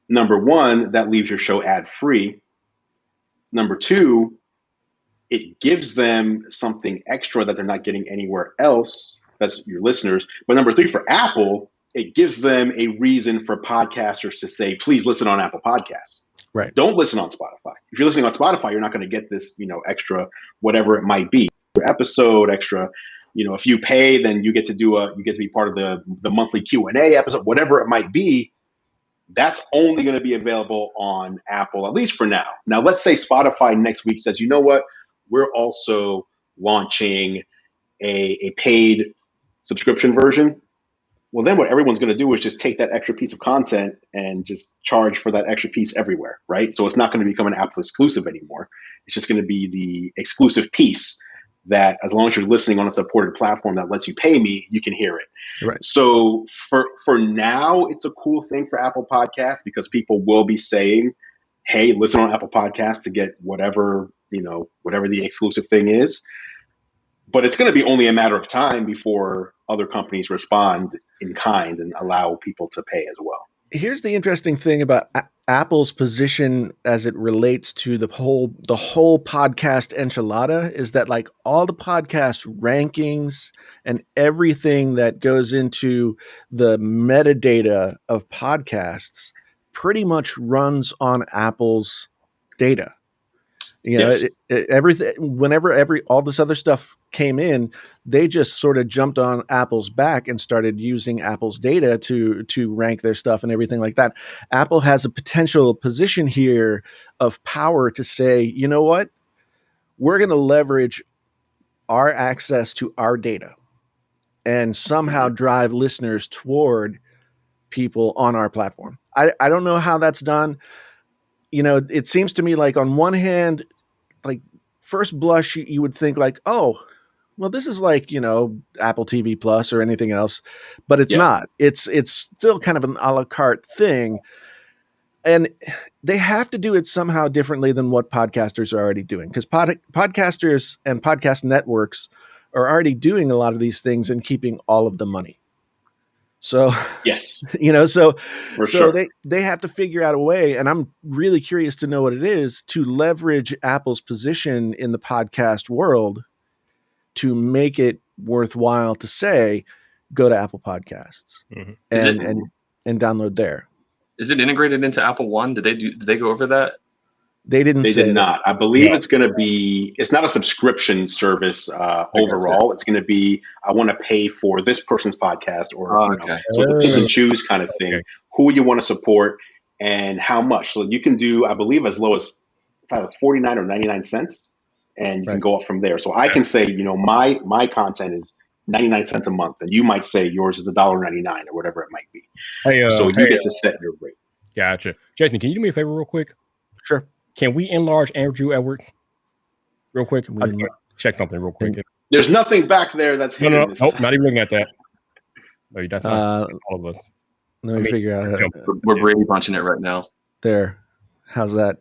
Number one, that leaves your show ad free. Number two, it gives them something extra that they're not getting anywhere else. That's your listeners. But number three, for Apple, it gives them a reason for podcasters to say, please listen on Apple Podcasts. Right. Don't listen on Spotify. If you're listening on Spotify, you're not going to get this, extra, whatever it might be, episode extra. If you pay, then you get to be part of the monthly Q&A episode, whatever it might be. That's only going to be available on Apple, at least for now. Now, let's say Spotify next week says, you know what? We're also launching a paid subscription version. Well, then what everyone's going to do is just take that extra piece of content and just charge for that extra piece everywhere, right? So it's not going to become an Apple exclusive anymore. It's just going to be the exclusive piece that, as long as you're listening on a supported platform that lets you pay me, you can hear it. Right. So for now, it's a cool thing for Apple Podcasts because people will be saying, hey, listen on Apple Podcasts to get whatever the exclusive thing is. But it's going to be only a matter of time before other companies respond in kind and allow people to pay as well. Here's the interesting thing about Apple's position as it relates to the whole podcast enchilada is that like all the podcast rankings and everything that goes into the metadata of podcasts pretty much runs on Apple's data. You know, everything. Whenever all this other stuff came in, they just sort of jumped on Apple's back and started using Apple's data to rank their stuff and everything like that. Apple has a potential position here of power to say, you know what, we're going to leverage our access to our data and somehow drive listeners toward people on our platform. I don't know how that's done. You know, it seems to me like on one hand, like first blush, you would think like, oh, well, this is like, you know, Apple TV Plus or anything else, but it's not. It's still kind of an a la carte thing. And they have to do it somehow differently than what podcasters are already doing, because podcasters and podcast networks are already doing a lot of these things and keeping all of the money. So, yes, you know, so sure. they have to figure out a way, and I'm really curious to know what it is, to leverage Apple's position in the podcast world to make it worthwhile to say, go to Apple Podcasts and download there. Is it integrated into Apple One? Did they go over that? They didn't. They did not. I believe it's going to be. It's not a subscription service overall. It's going to be. I want to pay for this person's podcast, or you know, so it's a pick and choose kind of thing. Who you want to support and how much. So you can do, I believe, as low as it's either 49 or 99 cents, and you can go up from there. So I can say, you know, my content is 99 cents a month, and you might say yours is $1.99 or whatever it might be. So you get to set your rate. Gotcha. Jason, can you do me a favor real quick? Sure. Can we enlarge Andrew Edward real quick? Check something real quick. There's nothing back there that's hidden. Nope, not even looking at that. No, that's not all of us. Let me figure out. We're Brady bunching it right now. There. How's that?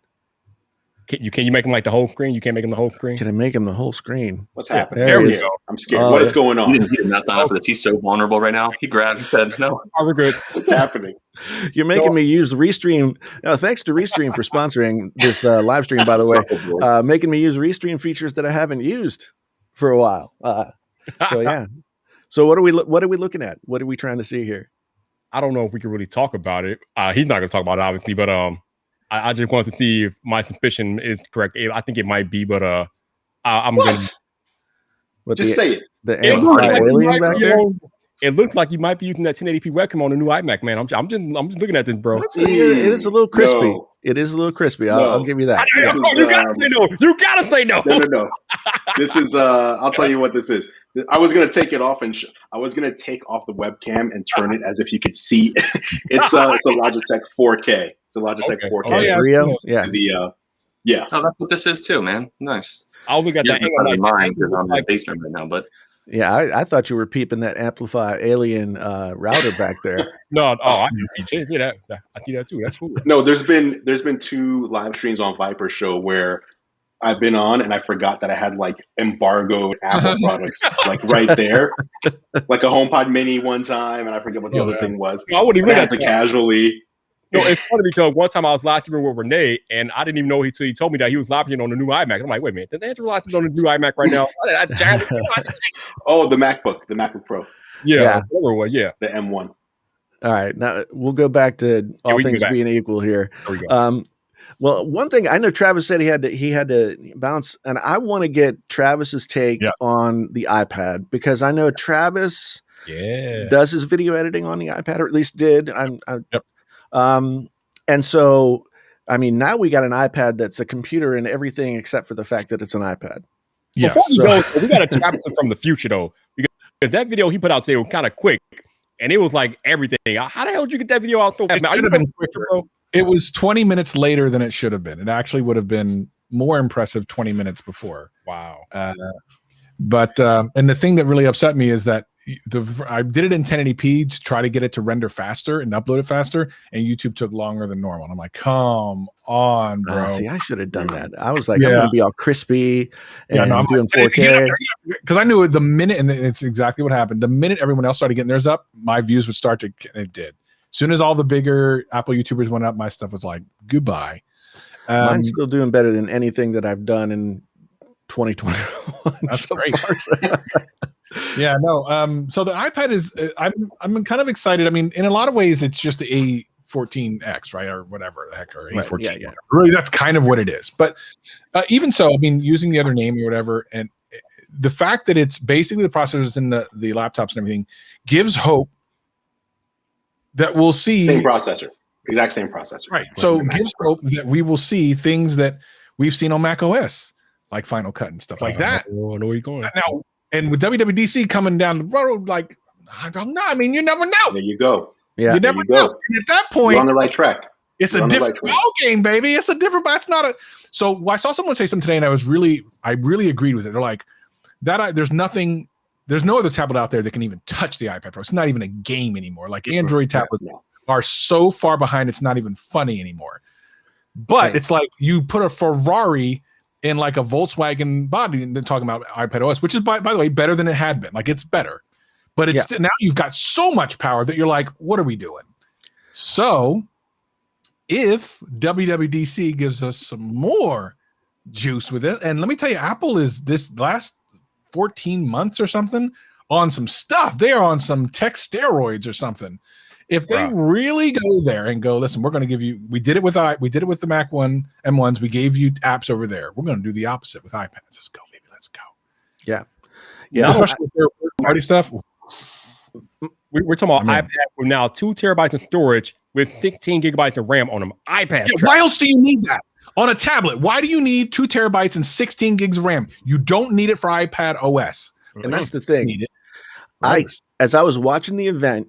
Can you make him like the whole screen? You can't make him the whole screen? Can I make him the whole screen? What's happening? There we go. I'm scared. What is going on? He did not sign up for this. He's so vulnerable right now. He grabbed and said, no. Oh, we're good. What's happening? You're making me use Restream. Thanks to Restream for sponsoring this live stream, by the way. Making me use Restream features that I haven't used for a while. So, yeah. So what are we looking at? What are we trying to see here? I don't know if we can really talk about it. He's not going to talk about it, obviously, but I just wanted to see if my suspicion is correct. I think it might be, but I'm going to just say it. The alien back there. It looks like you might be using that 1080p webcam on the new iMac, man. I'm just looking at this, bro. It is a little crispy. No. It is a little crispy. I'll give you that. You gotta say no. You gotta say no. No. This is. I'll tell you what this is. I was gonna take it off and I was gonna take off the webcam and turn it as if you could see. It's a Logitech 4K. It's a Logitech 4K. Oh, yeah. Yeah. Oh, that's what this is too, man. Nice. I'll look at that. Like mine because I'm in the basement right now, but. Yeah, I thought you were peeping that Amplify Alien router back there. I see that. I see that too. That's cool. No, there's been 2 live streams on Viper Show where I've been on and I forgot that I had like embargoed Apple products like right there, like a HomePod Mini one time, and I forget what the other thing was. I wouldn't even have to casually. No, it's funny because one time I was live streaming with Renee, and I didn't even know he told me that he was live streaming on the new iMac. I'm like, wait a minute, does Andrew live stream on the new iMac right now? Oh, the MacBook Pro. Yeah. The M1. All right, now we'll go back to all things being equal here. There we go. Well, one thing I know Travis said he had to bounce, and I want to get Travis's take on the iPad, because I know Travis does his video editing on the iPad, or at least did. And so, I mean, now we got an iPad that's a computer and everything except for the fact that it's an iPad. Yeah. We got a Travis from the future though, because that video he put out today was kind of quick, and it was like everything. How the hell did you get that video out so fast? It should have been quicker, bro. It was 20 minutes later than it should have been. It actually would have been more impressive 20 minutes before. Wow. But and the thing that really upset me is that I did it in 1080p to try to get it to render faster and upload it faster, and YouTube took longer than normal. And I'm like, come on, bro. See, I should have done that. I was like, I'm going to be all crispy and I'm doing 4K. Because I knew the minute, and it's exactly what happened. The minute everyone else started getting theirs up, my views would start to, and it did. As soon as all the bigger Apple YouTubers went up, my stuff was like, goodbye. Mine's still doing better than anything that I've done in 2021. That's so great. Yeah, no. So the iPad is, I'm kind of excited. I mean, in a lot of ways, it's just the A14X, right, or whatever the heck, or A14. Right, yeah. Really, that's kind of what it is. But even so, I mean, using the other name or whatever, and the fact that it's basically the processors in the laptops and everything gives hope that we'll see same processor, exact same processor. Right. So it gives hope that we will see things that we've seen on Mac OS, like Final Cut and stuff like that. I know where you're going. Now, and with WWDC coming down the road, like, I don't know. I mean, you never know. There you go. Yeah, you never know. And at that point, you're on the right track. It's a different ball game, baby. It's a different. It's not a. So I saw someone say something today, and I really agreed with it. They're like, there's no other tablet out there that can even touch the iPad Pro. It's not even a game anymore. Like Android tablets are so far behind, it's not even funny anymore. But it's like you put a Ferrari in like a Volkswagen body, and then talking about iPad OS, which is by the way better than it had been. Like it's better, but it's now you've got so much power that you're like, what are we doing? So if WWDC gives us some more juice with it, and let me tell you, Apple is this last 14 months or something on some stuff. They are on some tech steroids or something. If they really go there and go, listen, we're going to give you, we did it with the Mac M1s. We gave you apps over there. We're going to do the opposite with iPads. Let's go, baby. Let's go. Yeah. Especially with their party stuff. We're talking about iPad with now 2 terabytes of storage with 16 gigabytes of RAM on them. iPad. Yeah, why else do you need that on a tablet? Why do you need 2 terabytes and 16 gigs of RAM? You don't need it for iPad OS. And that's the thing. As I was watching the event,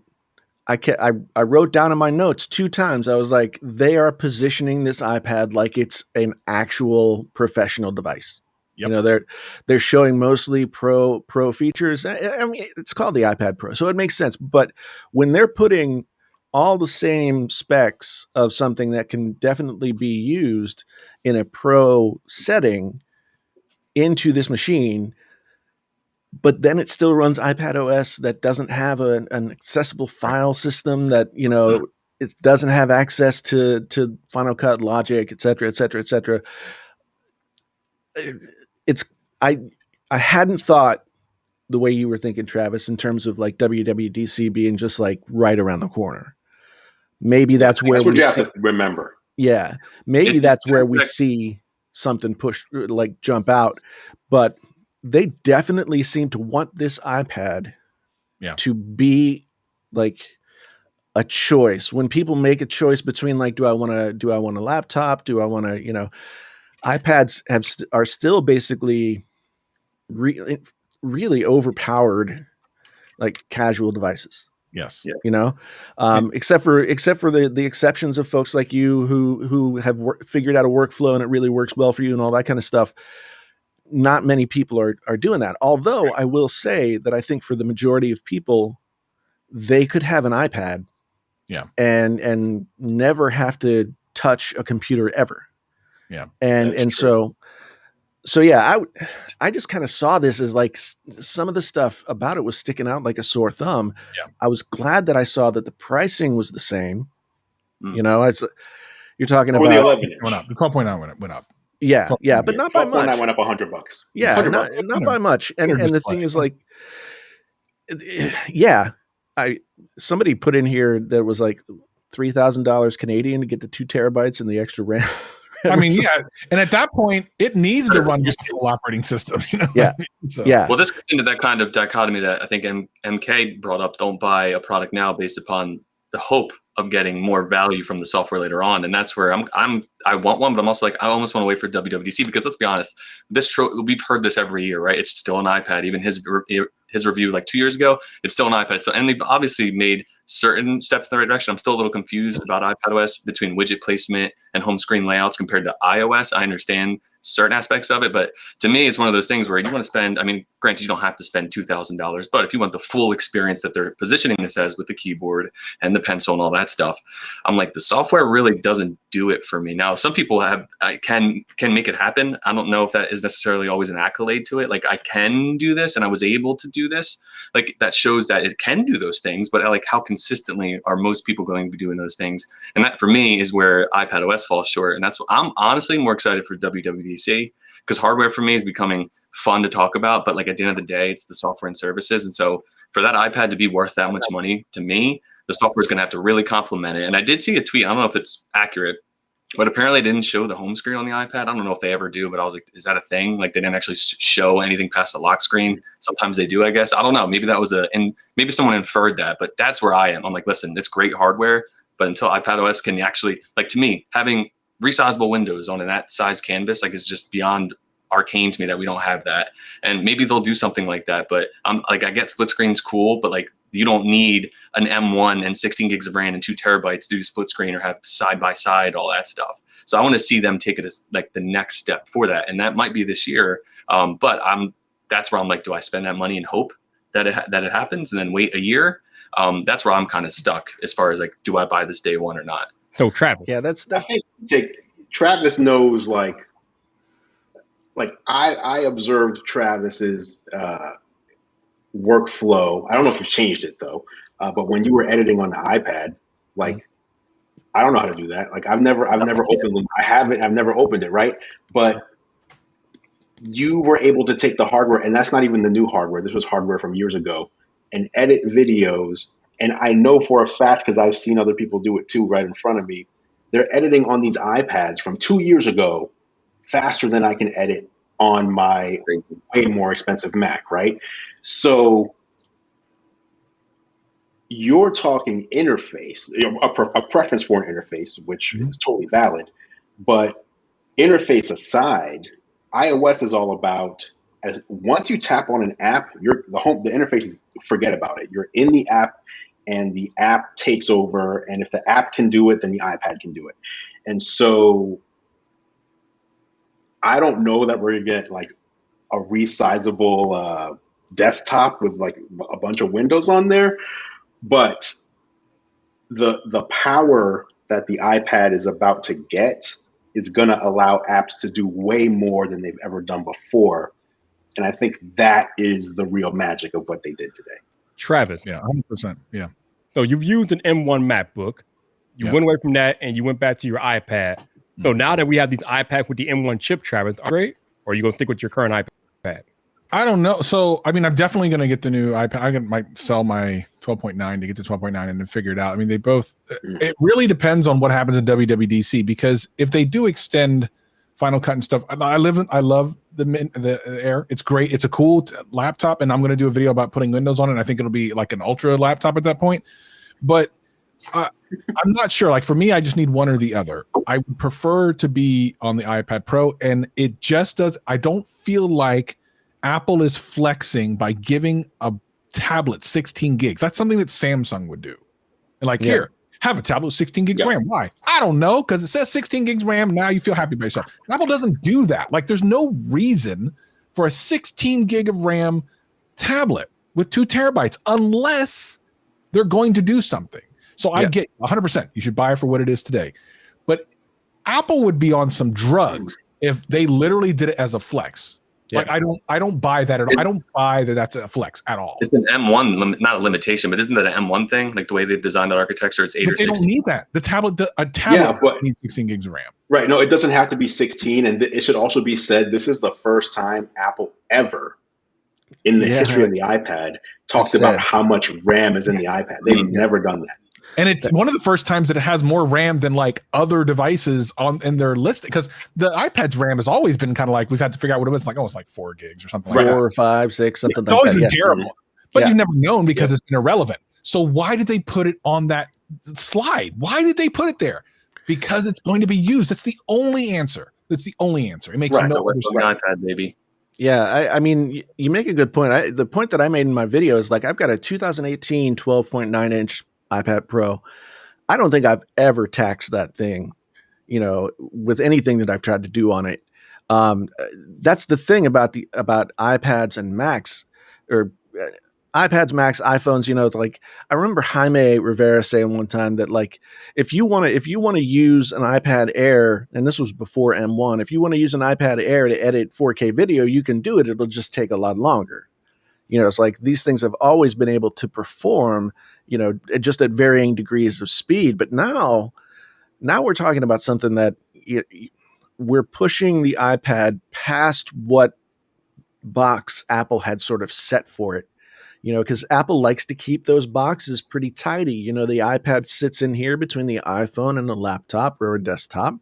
I wrote down in my notes 2 times. I was like, they are positioning this iPad like it's an actual professional device. Yep. You know, they're showing mostly pro features. I mean, it's called the iPad Pro, so it makes sense. But when they're putting all the same specs of something that can definitely be used in a pro setting into this machine, but then it still runs iPad OS that doesn't have an accessible file system, that, you know, it doesn't have access to Final Cut, Logic, et cetera, et cetera, et cetera. I hadn't thought the way you were thinking, Travis, in terms of like WWDC being just like right around the corner. Maybe that's where we you have to remember. Yeah, maybe that's where we see something push, like jump out, but they definitely seem to want this iPad to be like a choice. When people make a choice between like, do I want a laptop? Do I want to, you know, iPads are still basically really overpowered, like casual devices. Yes. You know, except for the exceptions of folks like you who have figured out a workflow and it really works well for you and all that kind of stuff. Not many people are doing that. Although I will say that I think for the majority of people, they could have an iPad and never have to touch a computer ever. Yeah. And so yeah, I just kind of saw this as like some of the stuff about it was sticking out like a sore thumb. Yeah. I was glad that I saw that the pricing was the same. You know, you're talking about the 11 inch. Went up. The 12.9 went up. Yeah, but not by much. I went up $100. Yeah, not by much. And the thing is, like, somebody put in here that was like $3,000 Canadian to get the 2 terabytes and the extra RAM. I mean, and at that point, it needs to run just the full operating system. You know? Yeah, Well, this gets into that kind of dichotomy that I think MK brought up. Don't buy a product now based upon the hope of getting more value from the software later on, and that's where I want one, but I'm also like, I almost want to wait for WWDC, because let's be honest, we've heard this every year, right? It's still an iPad. Even his review like 2 years ago, it's still an iPad. So, and they've obviously made certain steps in the right direction. I'm still a little confused about iPadOS between widget placement and home screen layouts compared to iOS. I understand certain aspects of it, but to me, it's one of those things where you want to spend, I mean, granted, you don't have to spend $2,000, but if you want the full experience that they're positioning this as with the keyboard and the pencil and all that stuff, I'm like, the software really doesn't do it for me. Now, some people can make it happen. I don't know if that is necessarily always an accolade to it. Like, I can do this and I was able to do this. Like, that shows that it can do those things, but like, how consistently are most people going to be doing those things? And that for me is where iPad OS falls short. And that's what I'm honestly more excited for WWDC, because hardware for me is becoming fun to talk about, but like at the end of the day, it's the software and services. And so for that iPad to be worth that much money to me, the software is going to have to really complement it. And I did see a tweet, I don't know if it's accurate, but apparently they didn't show the home screen on the iPad. I don't know if they ever do, but I was like, is that a thing? Like, they didn't actually show anything past the lock screen. Sometimes they do, I guess. I don't know. Maybe that was and maybe someone inferred that, but that's where I am. I'm like, listen, it's great hardware, but until iPad OS can actually, like, to me, having resizable windows on that size canvas, like, is just beyond arcane to me that we don't have that. And maybe they'll do something like that, but I'm like, I get split screen's cool, but like, you don't need an M1 and 16 gigs of RAM and 2 terabytes to do split screen or have side by side, all that stuff. So I want to see them take it as like the next step for that. And that might be this year. But that's where I'm like, do I spend that money and hope that it happens and then wait a year? That's where I'm kind of stuck as far as like, do I buy this day one or not? So Travis. Yeah, that's I think Travis knows, like I observed Travis's workflow. I don't know if you've changed it though, but when you were editing on the iPad, like, I don't know how to do that. Like, I've never opened it. I've never opened it, right? But you were able to take the hardware, and that's not even the new hardware. This was hardware from years ago, and edit videos. And I know for a fact, because I've seen other people do it too right in front of me, they're editing on these iPads from 2 years ago faster than I can edit on my way more expensive Mac, right? So you're talking interface, a preference for an interface, which is totally valid. But interface aside, iOS is all about, as once you tap on an app, the interface is, forget about it. You're in the app, and the app takes over. And if the app can do it, then the iPad can do it. And so I don't know that we're gonna get like a resizable desktop with like a bunch of windows on there, but the power that the iPad is about to get is going to allow apps to do way more than they've ever done before. And I think that is the real magic of what they did today. Travis. Yeah, 100%. Yeah. So you've used an M1 MacBook. You went away from that and you went back to your iPad. So now that we have these iPads with the M1 chip, Travis, great? Or are you going to stick with your current iPad? I don't know. So, I mean, I'm definitely going to get the new iPad. I might sell my 12.9 to get to 12.9 and then figure it out. I mean, they both, it really depends on what happens in WWDC, because if they do extend Final Cut and stuff, I love the Air. It's great. It's a cool laptop, and I'm going to do a video about putting Windows on it. I think it'll be like an ultra laptop at that point. But I'm not sure. Like, for me, I just need one or the other. I would prefer to be on the iPad Pro, and it just does. I don't feel like Apple is flexing by giving a tablet 16 gigs. That's something that Samsung would do. And like, here, have a tablet with 16 gigs RAM. Why? I don't know, because it says 16 gigs RAM. Now you feel happy by yourself. Apple doesn't do that. Like, there's no reason for a 16 gig of RAM tablet with 2 terabytes unless they're going to do something. So I get 100%. You should buy it for what it is today. But Apple would be on some drugs if they literally did it as a flex. Yeah. Like, I don't buy that at all. I don't buy that that's a flex at all. It's an M1, not a limitation, but isn't that an M1 thing? Like, the way they've designed that architecture, it's 8 or 16. They don't need that. A tablet needs 16 gigs of RAM. Right. No, it doesn't have to be 16. And it should also be said, this is the first time Apple ever in the history of the iPad talked about how much RAM is in the iPad. They've never done that. And it's one of the first times that it has more RAM than like other devices in their list, because the iPad's RAM has always been kind of like, we've had to figure out what it was like. Oh, it's like 4 gigs or something like that. 4 or 5, 6, something like that. It's always been terrible, but you've never known because it's been irrelevant. So why did they put it on that slide? Why did they put it there? Because it's going to be used. That's the only answer. That's the only answer. It makes no other sense. iPad, maybe. Yeah, I mean, you make a good point. The point that I made in my video is like, I've got a 2018 12.9 inch iPad Pro. I don't think I've ever taxed that thing, with anything that I've tried to do on it. That's the thing about iPads and Macs, or iPads, Macs, iPhones. You know, like I remember Jaime Rivera saying one time that like if you want to use an iPad Air, and this was before M1, if you want to use an iPad Air to edit 4K video, you can do it. It'll just take a lot longer. You know, it's like these things have always been able to perform, you know, just at varying degrees of speed. But now we're talking about something that we're pushing the iPad past what box Apple had sort of set for it. You know, because Apple likes to keep those boxes pretty tidy. You know, the iPad sits in here between the iPhone and a laptop or a desktop.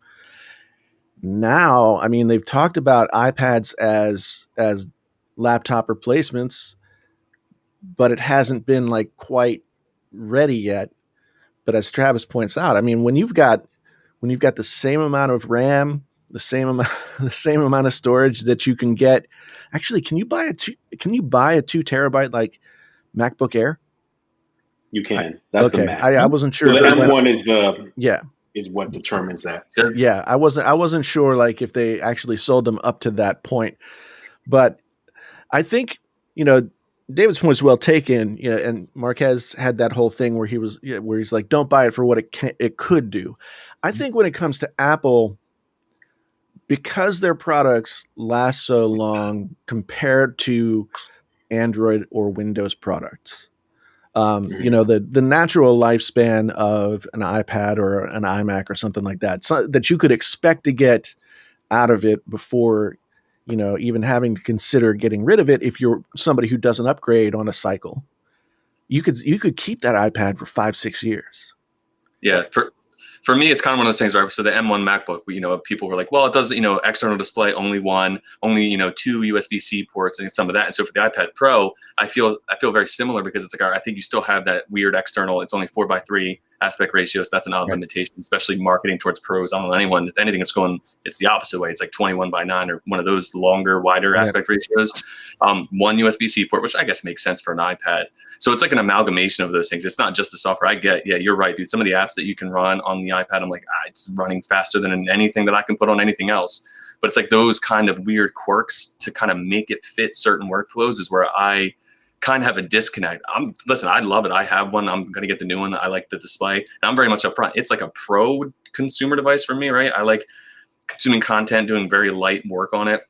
Now, I mean, they've talked about iPads as laptop replacements, but it hasn't been like quite ready yet. But as Travis points out, I mean, when you've got the same amount of RAM, the same amount of storage that you can get, actually, can you buy a 2 terabyte like MacBook Air? You can. That's the max. I wasn't sure. Well, the M1 is what determines that. Yeah, I wasn't sure like if they actually sold them up to that point, but I think, you know, David's point is well taken. You know, and Marquez had that whole thing where he's like, don't buy it for what it could do. I think when it comes to Apple, because their products last so long compared to Android or Windows products, you know, the natural lifespan of an iPad or an iMac or something like that, so that you could expect to get out of it before, you know, even having to consider getting rid of it. If you're somebody who doesn't upgrade on a cycle, you could keep that iPad for 5-6 years. Yeah. For me, it's kind of one of those things, right? So the M1 MacBook, you know, people were like, well, it does, you know, external display, only 2 USB-C ports and some of that. And so for the iPad Pro, I feel very similar, because it's like, I think you still have that weird external, it's only 4:3 aspect ratio. So that's an odd limitation, especially marketing towards pros. I don't know anyone, if anything, it's the opposite way. It's like 21:9 or one of those longer, wider aspect ratios. One USB-C port, which I guess makes sense for an iPad. So it's like an amalgamation of those things. It's not just the software. I get, yeah, you're right, dude. Some of the apps that you can run on the iPad, I'm like, it's running faster than anything that I can put on anything else. But it's like those kind of weird quirks to kind of make it fit certain workflows is where I kind of have a disconnect. Listen, I love it. I have one. I'm going to get the new one. I like the display. And I'm very much upfront. It's like a pro consumer device for me, right? I like consuming content, doing very light work on it.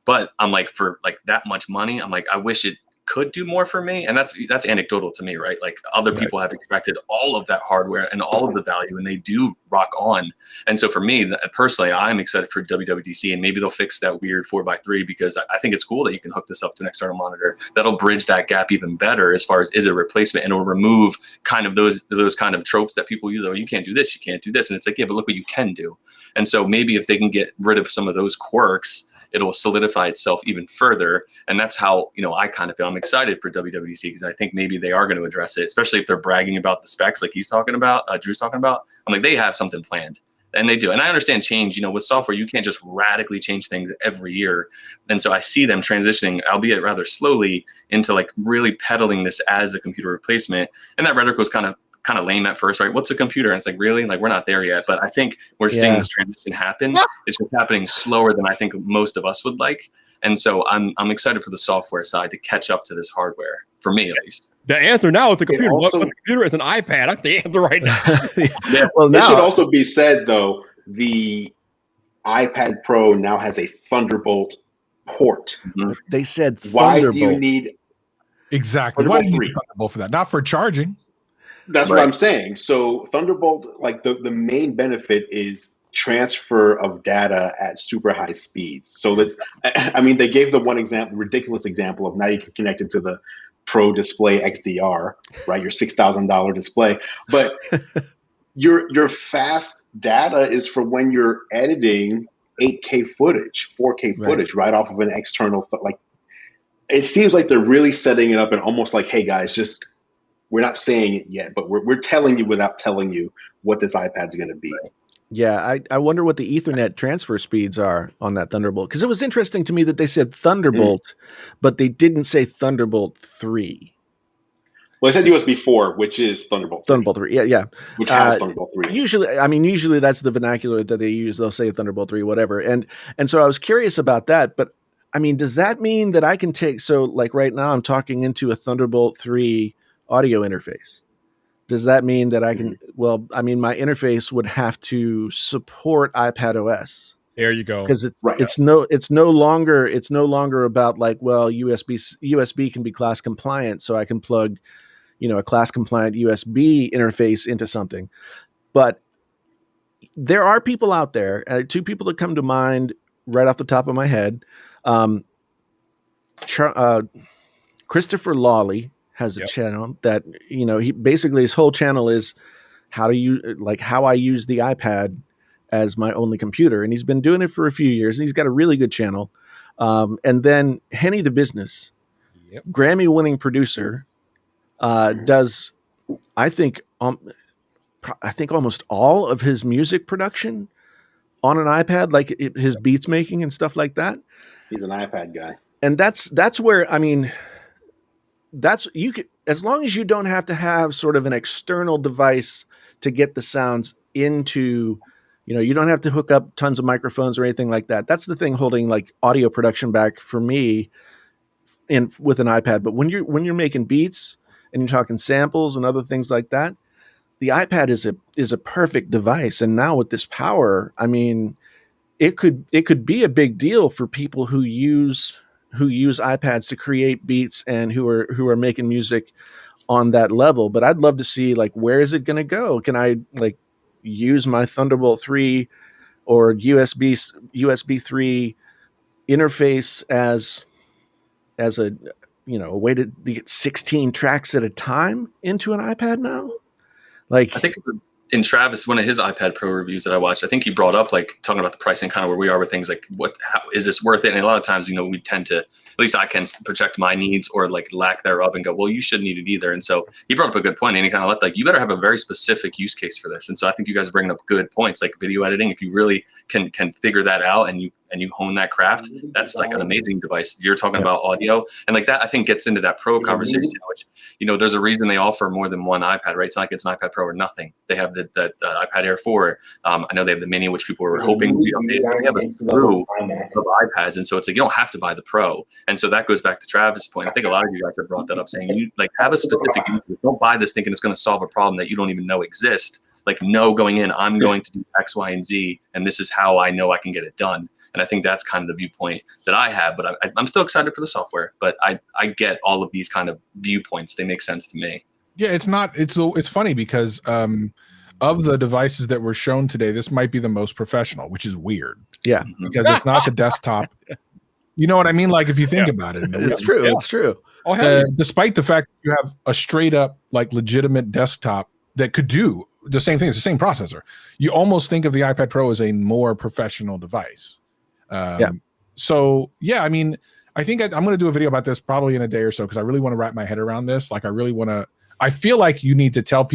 But I'm like, for like that much money, I'm like, I wish it could do more for me. And that's anecdotal to me, right? Like other people have expected all of that hardware and all of the value, and they do rock on. And so for me personally, I'm excited for WWDC, and maybe they'll fix that weird 4:3, because I think it's cool that you can hook this up to an external monitor. That'll bridge that gap even better as far as is it a replacement, and it'll remove kind of those kind of tropes that people use. Oh, you can't do this, you can't do this. And it's like, yeah, but look what you can do. And so maybe if they can get rid of some of those quirks, it'll solidify itself even further. And that's how, you know, I kind of feel. I'm excited for WWDC, because I think maybe they are going to address it, especially if they're bragging about the specs like he's talking about, Drew's talking about. I'm like, they have something planned, and they do. And I understand change, you know, with software, you can't just radically change things every year. And so I see them transitioning, albeit rather slowly, into like really peddling this as a computer replacement. And that rhetoric was kind of lame at first, right? What's a computer? And it's like, really? Like, we're not there yet. But I think we're seeing this transition happen. It's just happening slower than I think most of us would like. And so I'm excited for the software side to catch up to this hardware, for me at least. The answer now is the computer. The computer is an iPad. That's the answer right now. Well, now, it should also be said, though, the iPad Pro now has a Thunderbolt port. Mm-hmm. They said Thunderbolt. Why do you need exactly? Why do you need Thunderbolt for that? Not for charging. That's what I'm saying. So Thunderbolt, like the main benefit is transfer of data at super high speeds. So they gave the one ridiculous example of now you can connect it to the Pro Display XDR, right? Your $6,000 display. But your fast data is for when you're editing 8K footage, 4K footage, right off of an external. Like, it seems like they're really setting it up and almost like, hey guys, we're not saying it yet, but we're telling you without telling you what this iPad's going to be. Yeah, I wonder what the Ethernet transfer speeds are on that Thunderbolt, because it was interesting to me that they said Thunderbolt, but they didn't say Thunderbolt 3. Well, I said USB 4, which is Thunderbolt 3. Thunderbolt 3. Yeah. Which has Thunderbolt 3. Usually that's the vernacular that they use. They'll say Thunderbolt 3, whatever. And so I was curious about that. But I mean, does that mean that I can take, so like right now I'm talking into a Thunderbolt 3 audio interface. Does that mean that I can, well, I mean, my interface would have to support iPad OS. There you go. Because it's no longer about like, well, USB can be class compliant, so I can plug, a class compliant USB interface into something. But there are people out there, two people that come to mind right off the top of my head. Christopher Lawley has a channel that, he basically, his whole channel is how I use the iPad as my only computer. And he's been doing it for a few years, and he's got a really good channel. And then Henny the Business, Grammy winning producer, does, I think almost all of his music production on an iPad, like his beats making and stuff like that. He's an iPad guy. And that's where, I mean, you could, as long as you don't have to have sort of an external device to get the sounds into, you don't have to hook up tons of microphones or anything like that. That's the thing holding like audio production back for me with an iPad. But when you're making beats and you're talking samples and other things like that, the iPad is a perfect device. And now with this power, I mean, it could be a big deal for people who use iPads to create beats and who are making music on that level. But I'd love to see, like, where is it going to go? Can I like use my Thunderbolt 3 or USB 3 interface as a a way to get 16 tracks at a time into an iPad now? Like, I think it was in Travis, one of his iPad Pro reviews that I watched, I think he brought up like talking about the pricing, kind of where we are with things like how is this worth it? And a lot of times, we tend to, at least I can project my needs or like lack thereof and go, well, you shouldn't need it either. And so he brought up a good point, and he kind of left like, you better have a very specific use case for this. And so I think you guys are bringing up good points, like video editing. If you really can figure that out and you hone that craft, that's like an amazing device. You're talking about audio, and like that, I think gets into that pro conversation, which, there's a reason they offer more than one iPad, right? It's not like it's an iPad Pro or nothing. They have the iPad Air 4. I know they have the Mini, which people were hoping would be updated. They have a slew of iPads, and so it's like you don't have to buy the Pro. And so that goes back to Travis' point. I think a lot of you guys have brought that up, saying you like have a specific use case. Don't buy this thinking it's going to solve a problem that you don't even know exists. Like, no, going in, I'm going to do X, Y, and Z, and this is how I know I can get it done. And I think that's kind of the viewpoint that I have, but I'm still excited for the software. But I get all of these kind of viewpoints; they make sense to me. Yeah, it's funny because of the devices that were shown today, this might be the most professional, which is weird. Yeah, because it's not the desktop. You know what I mean? Like, if you think about it, it's true. Yeah. It's true. Despite the fact that you have a straight up, like, legitimate desktop that could do the same thing. It's the same processor. You almost think of the iPad Pro as a more professional device. So yeah, I mean, I think I'm going to do a video about this probably in a day or so, because I really want to wrap my head around this. Like, I feel like you need to tell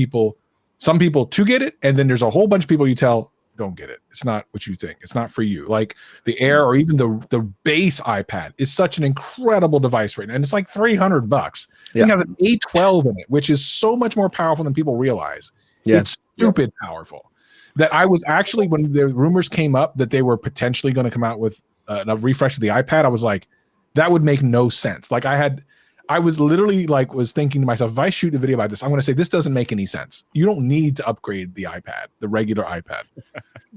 some people to get it, and then there's a whole bunch of people you tell don't get it. It's not what you think. It's not for you. Like the Air or even the base iPad is such an incredible device right now, and it's like $300. It has an A12 in it, which is so much more powerful than people realize. It's stupid powerful. That I was actually, when the rumors came up that they were potentially going to come out with a refresh of the iPad, I was like, that would make no sense. Like, I was literally like, was thinking to myself, if I shoot a video about this, I'm going to say, this doesn't make any sense. You don't need to upgrade the iPad, the regular iPad.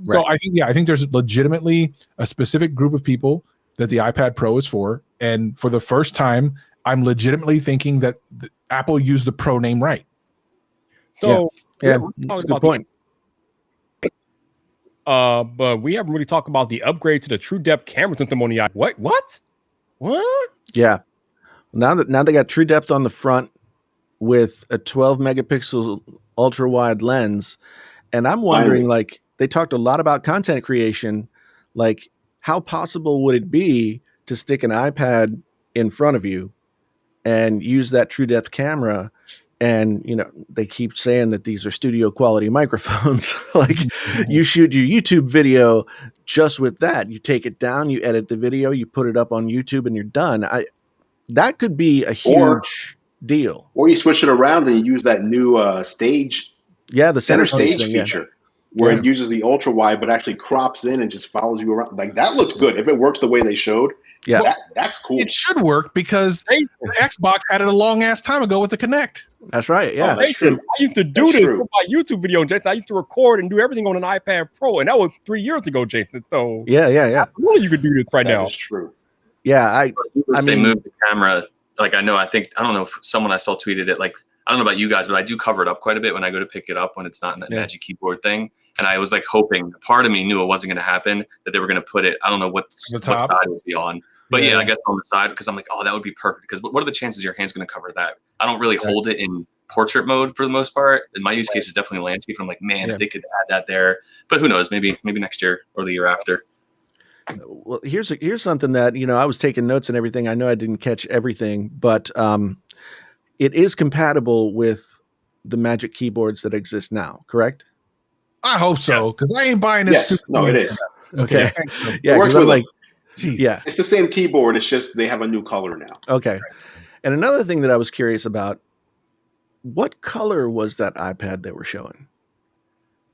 Right. So I think there's legitimately a specific group of people that the iPad Pro is for. And for the first time, I'm legitimately thinking that Apple used the Pro name right. So that's a good point. But we haven't really talked about the upgrade to the True Depth camera system on the iPad. What? Yeah. Now they got True Depth on the front with a 12 megapixel ultra wide lens, and I'm wondering, like, they talked a lot about content creation. Like, how possible would it be to stick an iPad in front of you and use that True Depth camera? And, they keep saying that these are studio quality microphones. Like, you shoot your YouTube video just with that. You take it down, you edit the video, you put it up on YouTube, and you're done. That could be a huge deal. Or you switch it around and you use that new stage. Yeah, the center stage thing, feature where it uses the ultra wide but actually crops in and just follows you around. Like that looks good. If it works the way they showed, that's cool. It should work because the Xbox had it a long ass time ago with the Kinect. That's right. Yeah, that's true. I used to do this with my YouTube video, Jason. I used to record and do everything on an iPad Pro, and that was 3 years ago, Jason. So yeah. I know you could do this right now. That's true. Yeah, I mean, they moved the camera. Like I don't know if someone I saw tweeted it. Like I don't know about you guys, but I do cover it up quite a bit when I go to pick it up when it's not in that Magic Keyboard thing. And I was like hoping, part of me knew it wasn't going to happen, that they were going to put it. I don't know what side it would be on. But yeah, I guess on the side, because I'm like, oh, that would be perfect. Because what are the chances your hand's going to cover that? I don't really hold it in portrait mode for the most part. And my use case is definitely landscape. I'm like, man, if they could add that there. But who knows? Maybe next year or the year after. Well, here's something that, I was taking notes and everything. I know I didn't catch everything, but it is compatible with the Magic keyboards that exist now, correct? I hope so, because I ain't buying this. Yes, no, it is. Okay. Yeah, because I'm like, yeah, it's the same keyboard. It's just they have a new color now. Okay. And another thing that I was curious about, what color was that iPad they were showing?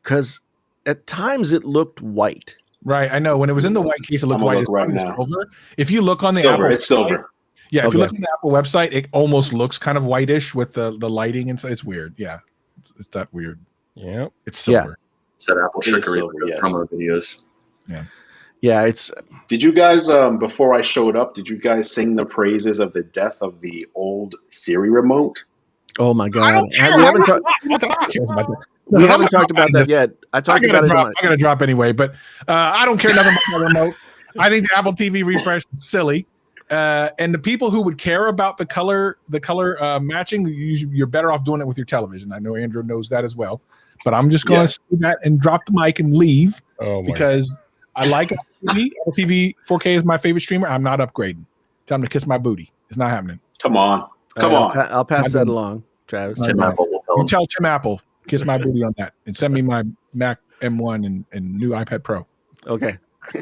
Because at times it looked white. Right, I know. When it was in the white case, it looked white. It's right now. Silver. If you look on the Apple, it's silver. Yeah, if you look on the Apple website, it almost looks kind of whitish with the lighting and stuff. It's weird. Yeah, it's that weird. Yeah, it's silver. It's that Apple trickery promo videos. Yeah. It's. Did you guys before I showed up? Did you guys sing the praises of the death of the old Siri remote? Oh my God! We haven't talked about that yet. I gotta drop anyway, but I don't care nothing about the remote. I think the Apple TV refresh is silly. And the people who would care about the color matching, you're better off doing it with your television. I know Andrew knows that as well, but I'm just going to say that and drop the mic and leave because I like Apple TV. Apple TV 4K is my favorite streamer. I'm not upgrading. Tell them to kiss my booty. It's not happening. Come on. I'll pass that along, Travis. Tim Apple will tell him. Tell Tim Apple, kiss my booty on that, and send me my Mac M1 and new iPad Pro. Okay,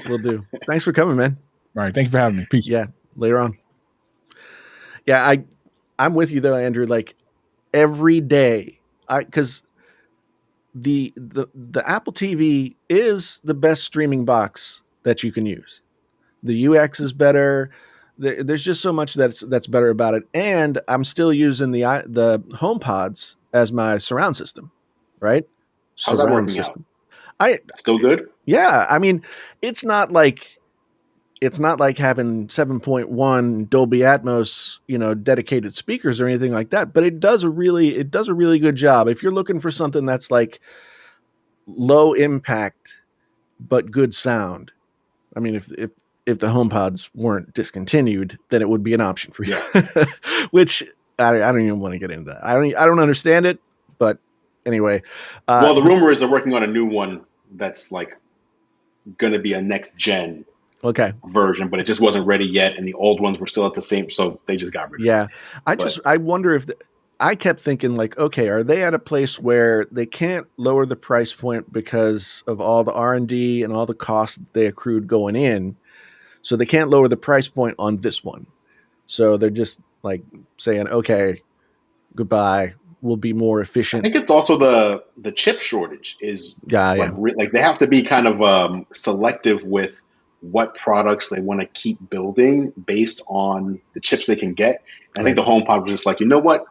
will do. Thanks for coming, man. All right, thank you for having me. Peace. Yeah, later on. Yeah, I'm with you though, Andrew. Like every day, because the Apple TV is the best streaming box that you can use. The UX is better. There's just so much that's better about it, and I'm still using the HomePods as my surround system, right? How's that working out? Still good? Yeah, I mean, it's not like having 7.1 Dolby Atmos, dedicated speakers or anything like that, but it does a really good job. If you're looking for something that's like low impact but good sound, I mean, if the HomePods weren't discontinued, then it would be an option for you. Which I don't even want to get into that. I don't understand it, but anyway. Well, the rumor is they're working on a new one that's like going to be a next gen version, but it just wasn't ready yet, and the old ones were still at the same, so they just got rid of it. Yeah, I wonder if I kept thinking like, okay, are they at a place where they can't lower the price point because of all the R&D and all the costs they accrued going in? So they can't lower the price point on this one. So they're just like saying, okay, goodbye. We'll be more efficient. I think it's also the chip shortage is like they have to be kind of selective with what products they want to keep building based on the chips they can get. I think the HomePod was just like, you know what?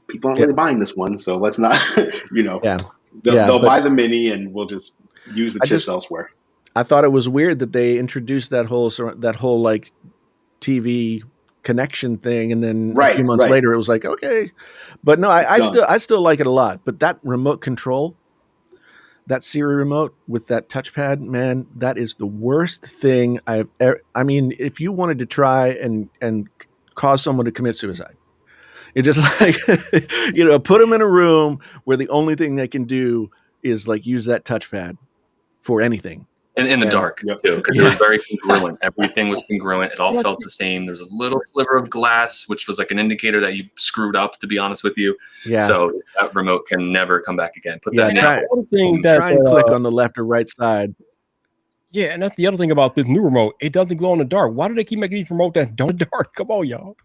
People aren't really buying this one, so let's not, they'll buy the mini and we'll just use the chips elsewhere. I thought it was weird that they introduced that whole like TV connection thing, and then a few months later it was like, okay, but no, I still like it a lot. But that remote control, that Siri remote with that touchpad, man, that is the worst thing I've ever. I mean, if you wanted to try and cause someone to commit suicide, you're just like, put them in a room where the only thing they can do is like use that touchpad for anything. And in the dark, too, because it was very congruent. Everything was congruent. It all felt the same. There was a little sliver of glass, which was like an indicator that you screwed up, to be honest with you. Yeah. So that remote can never come back again. Put that try and click on the left or right side. Yeah, and that's the other thing about this new remote. It doesn't glow in the dark. Why do they keep making these remotes that don't dark? Come on, y'all.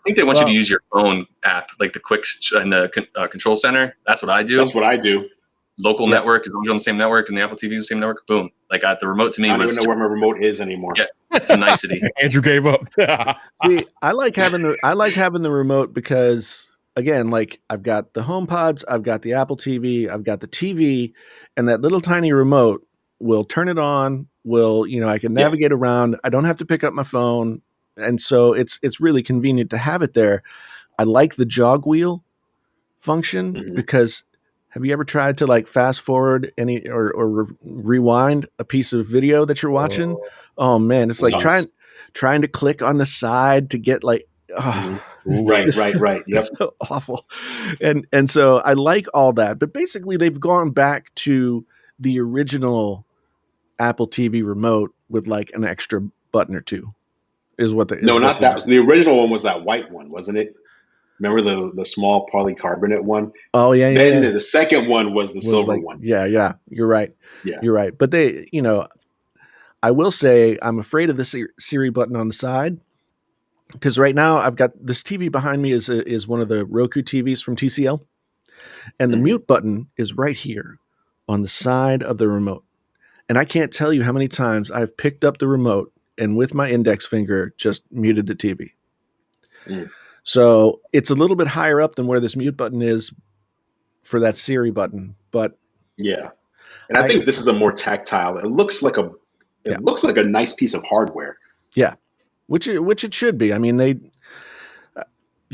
think they want you to use your phone app, like the quick and the control center. That's what I do. That's what I do. Local network, as long as you're on the same network, and the Apple TV is the same network. Boom! Like the remote to me I don't even know where my remote is anymore. Yeah, it's a nicety. Andrew gave up. See, I like having the remote because, again, like I've got the HomePods, I've got the Apple TV, I've got the TV, and that little tiny remote will turn it on. I can navigate around. I don't have to pick up my phone, and so it's really convenient to have it there. I like the jog wheel function because. Have you ever tried to like fast forward any or rewind a piece of video that you're watching? Oh man, it's like trying to click on the side to get like right. Yep. It's so awful. And so I like all that, but basically they've gone back to the original Apple TV remote with like an extra button or two. Not that. The original one was that white one, wasn't it? Remember the small polycarbonate one? Oh yeah. Then the second one was the silver one. Yeah. You're right. Yeah, you're right. But they, I will say I'm afraid of the Siri button on the side because right now I've got this TV behind me is one of the Roku TVs from TCL, and the mute button is right here on the side of the remote, and I can't tell you how many times I've picked up the remote and with my index finger just muted the TV. So it's a little bit higher up than where this mute button is for that Siri button, but yeah. And I think this is a more tactile. It looks like a nice piece of hardware. Yeah, which it should be. I mean,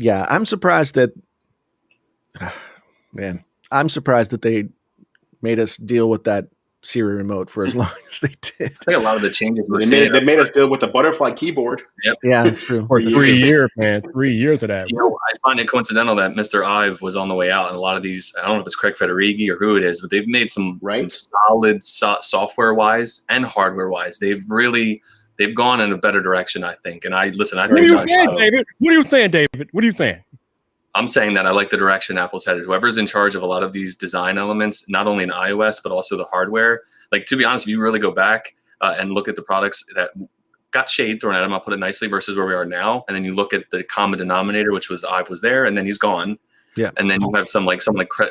I'm surprised that, I'm surprised that they made us deal with that Siri remote for as long as they did. I think a lot of the changes they made us deal with the butterfly keyboard. Yep. Yeah, that's true. For 3 years, man. 3 years of that. I find it coincidental that Mr. Ive was on the way out, and a lot of these, I don't know if it's Craig Federighi or who it is, but they've made some solid software-wise and hardware-wise. They've gone in a better direction, I think. And I think What are you saying, David? What are you saying? I'm saying that I like the direction Apple's headed. Whoever's in charge of a lot of these design elements, not only in iOS, but also the hardware. Like, to be honest, if you really go back and look at the products that got shade thrown at them, I'll put it nicely, versus where we are now. And then you look at the common denominator, which was Ive was there, and then he's gone. Yeah. And then you have someone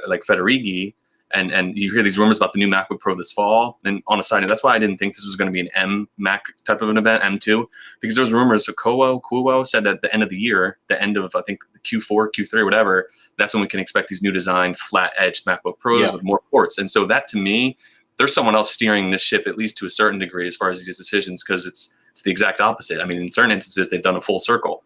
like Federighi, and you hear these rumors about the new MacBook Pro this fall. And on a side note, that's why I didn't think this was going to be an M Mac type of an event, M2, because there was rumors. So Kuo said that at the end of the year, the end of, I think, Q4, Q3, whatever, that's when we can expect these new design flat-edged MacBook Pros with more ports. And so that, to me, there's someone else steering this ship, at least to a certain degree, as far as these decisions, because it's the exact opposite. I mean, in certain instances, they've done a full circle.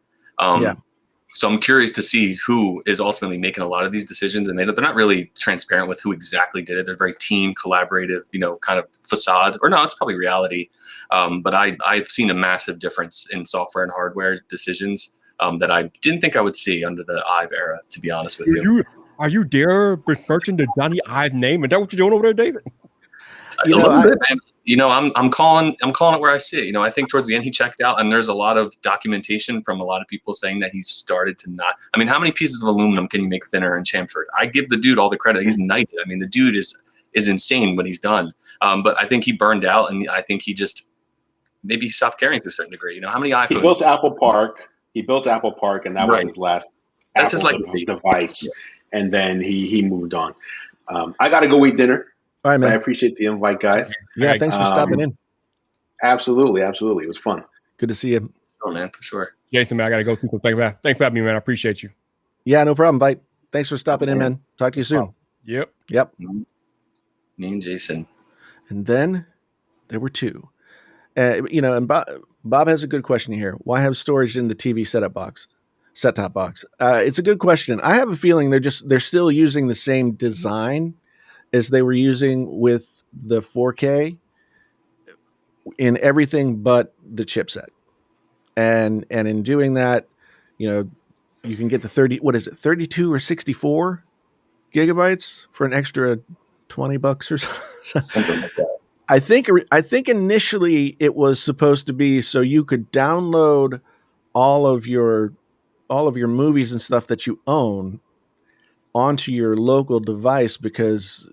So I'm curious to see who is ultimately making a lot of these decisions, and they're not really transparent with who exactly did it. They're very team collaborative, kind of facade, or no, it's probably reality. But I've seen a massive difference in software and hardware decisions that I didn't think I would see under the Ive era, to be honest with you. Are you dare researching the Johnny Ive name? Is that what you're doing over there, David? I'm calling it where I see it. I think towards the end he checked out, and there's a lot of documentation from a lot of people saying that he's started to not. I mean, how many pieces of aluminum can you make thinner in chamfered? I give the dude all the credit. He's knighted. I mean, the dude is insane what he's done. But I think he burned out, and I think he just maybe stopped caring to a certain degree. How many iPhones? He built Apple Park, and that was his last device. Yeah. And then he moved on. I got to go eat dinner. All right, man. I appreciate the invite, guys. Yeah, thanks for stopping in. Absolutely. It was fun. Good to see you. Oh, man, for sure. Jason, man, I got to go. Thanks for having me, man. I appreciate you. Yeah, no problem, Bite. Thanks for stopping in, man. Talk to you soon. Oh, yep. Me and Jason. And then there were two. And Bob has a good question here. Why have storage in the TV set-top box? It's a good question. I have a feeling they're still using the same design as they were using with the 4K in everything but the chipset. And in doing that, you can get the 32 or 64 gigabytes for an extra $20 or something like that. I think initially it was supposed to be so you could download all of your movies and stuff that you own onto your local device, because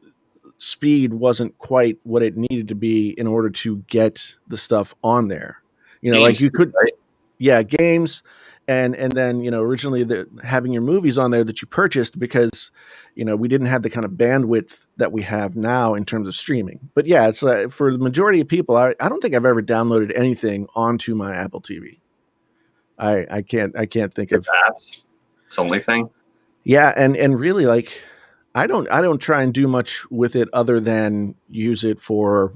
speed wasn't quite what it needed to be in order to get the stuff on there. Games, like you could, right? Yeah, games. and then originally having your movies on there that you purchased because we didn't have the kind of bandwidth that we have now in terms of streaming. But yeah, it's for the majority of people, I don't think I've ever downloaded anything onto my Apple TV. I can't think of apps. It's the only thing. Yeah, and really, like, I don't try and do much with it other than use it for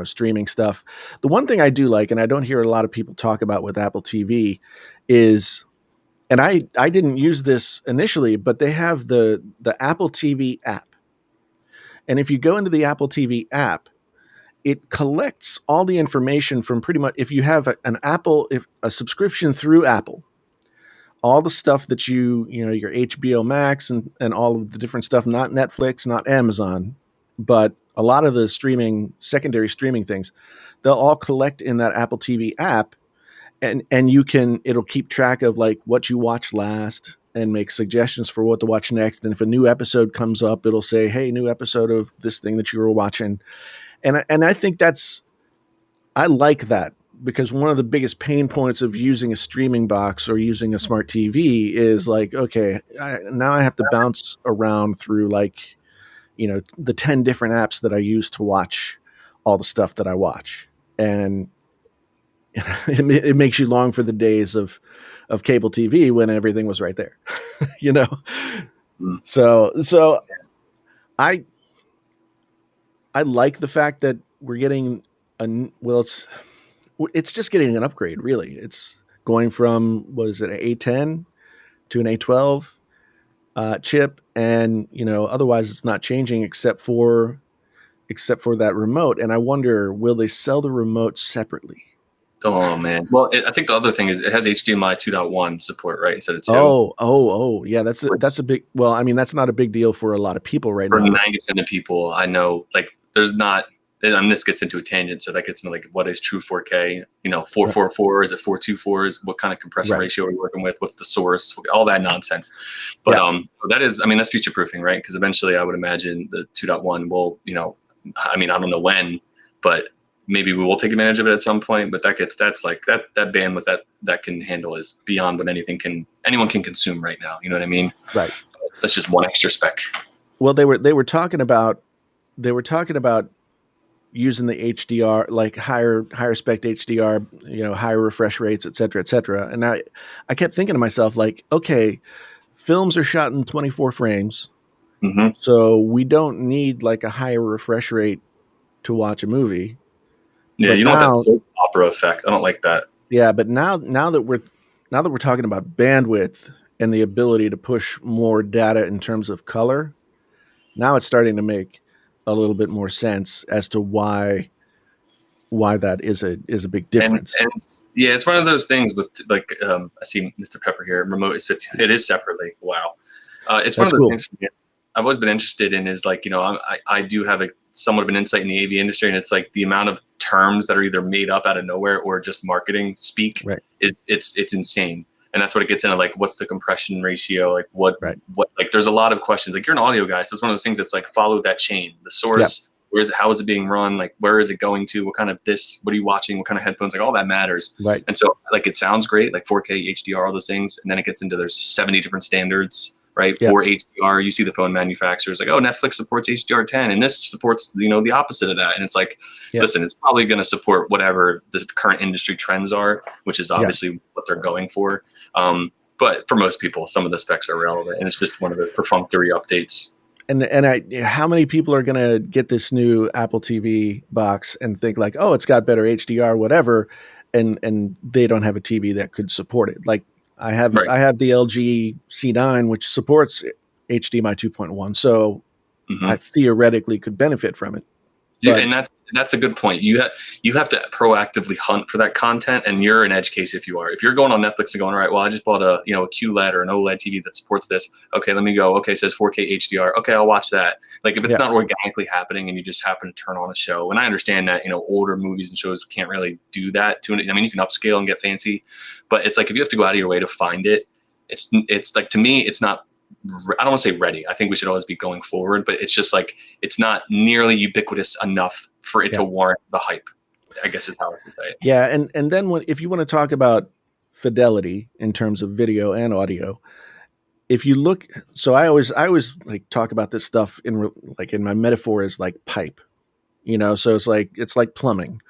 streaming stuff. The one thing I do like, and I don't hear a lot of people talk about with Apple TV, is, and I didn't use this initially, but they have the Apple TV app. And if you go into the Apple TV app, it collects all the information from pretty much, if you have a subscription through Apple, all the stuff that your HBO Max and all of the different stuff, not Netflix, not Amazon, but a lot of the secondary streaming things, they'll all collect in that Apple TV app, and it'll keep track of like what you watched last and make suggestions for what to watch next. And if a new episode comes up, it'll say, hey, new episode of this thing that you were watching. And I think I like that, because one of the biggest pain points of using a streaming box or using a smart TV is like, okay, now I have to bounce around through like, the 10 different apps that I use to watch all the stuff that I watch. And it makes you long for the days of cable TV when everything was right there, So I like the fact that we're getting it's just getting an upgrade, really. It's going from, what is it, an A10 to an A12 chip, and otherwise it's not changing except for that remote. And I wonder, will they sell the remote separately? Oh man. Well, I think the other thing is it has HDMI 2.1 support, right, instead of 2. Oh, yeah. That's a big. Well, I mean, that's not a big deal for a lot of people right now. For 90% of people, I know, like, there's not. And this gets into a tangent, so that gets into like what is true 4K? 444, is it 424? Is what kind of compression ratio are you working with? What's the source? All that nonsense. But that is, I mean, that's future proofing, right? Because eventually, I would imagine the 2.1 will, I mean, I don't know when, but maybe we will take advantage of it at some point. But that's like that bandwidth that can handle is beyond what anyone can consume right now. You know what I mean? Right. That's just one extra spec. Well, they were talking about using the HDR, like higher spec HDR, higher refresh rates, et cetera. And I kept thinking to myself, like, okay, films are shot in 24 frames. Mm-hmm. So we don't need like a higher refresh rate to watch a movie. Yeah. But you don't want that soap opera effect. I don't like that. Yeah. But now that we're talking about bandwidth and the ability to push more data in terms of color, now it's starting to make a little bit more sense as to why that is a big difference. And it's one of those things with like, I see Mr. Pepper here. Remote is 15. It is separately. Wow. It's one of those things for me. I've always been interested in is like, I do have somewhat of an insight in the AV industry, and it's like the amount of terms that are either made up out of nowhere or just marketing speak it's insane. And that's what it gets into, like, what's the compression ratio? Like what, like, there's a lot of questions. Like, you're an audio guy, so it's one of those things that's like, follow that chain. The source, where is it? How is it being run? Like, where is it going to? What kind of what are you watching? What kind of headphones? Like, all that matters. Right. And so, like, it sounds great, like 4K, HDR, all those things. And then it gets into there's 70 different standards, right? For HDR, you see the phone manufacturers like, oh, Netflix supports HDR10, and this supports, the opposite of that. And it's like, listen, it's probably going to support whatever the current industry trends are, which is obviously what they're going for. But for most people, some of the specs are relevant, and it's just one of those perfunctory updates. And how many people are going to get this new Apple TV box and think like, oh, it's got better HDR, whatever, and they don't have a TV that could support it? Like, I have the LG C9, which supports HDMI 2.1, so I theoretically could benefit from it. Yeah, and that's a good point. You have to proactively hunt for that content, and you're an edge case if you are. If you're going on Netflix and going, all right, well, I just bought a QLED or an OLED TV that supports this. Okay, let me go. Okay, it says 4K HDR. Okay, I'll watch that. Like, if it's not organically happening and you just happen to turn on a show, and I understand that older movies and shows can't really do that. I mean, you can upscale and get fancy, but it's like if you have to go out of your way to find it, it's like, to me, it's not. I don't want to say ready. I think we should always be going forward, but it's just like, it's not nearly ubiquitous enough for it to warrant the hype, I guess is how I should say it. Yeah. And then if you want to talk about fidelity in terms of video and audio. If you look, so I always like talk about this stuff in my metaphor is like pipe, so it's like plumbing.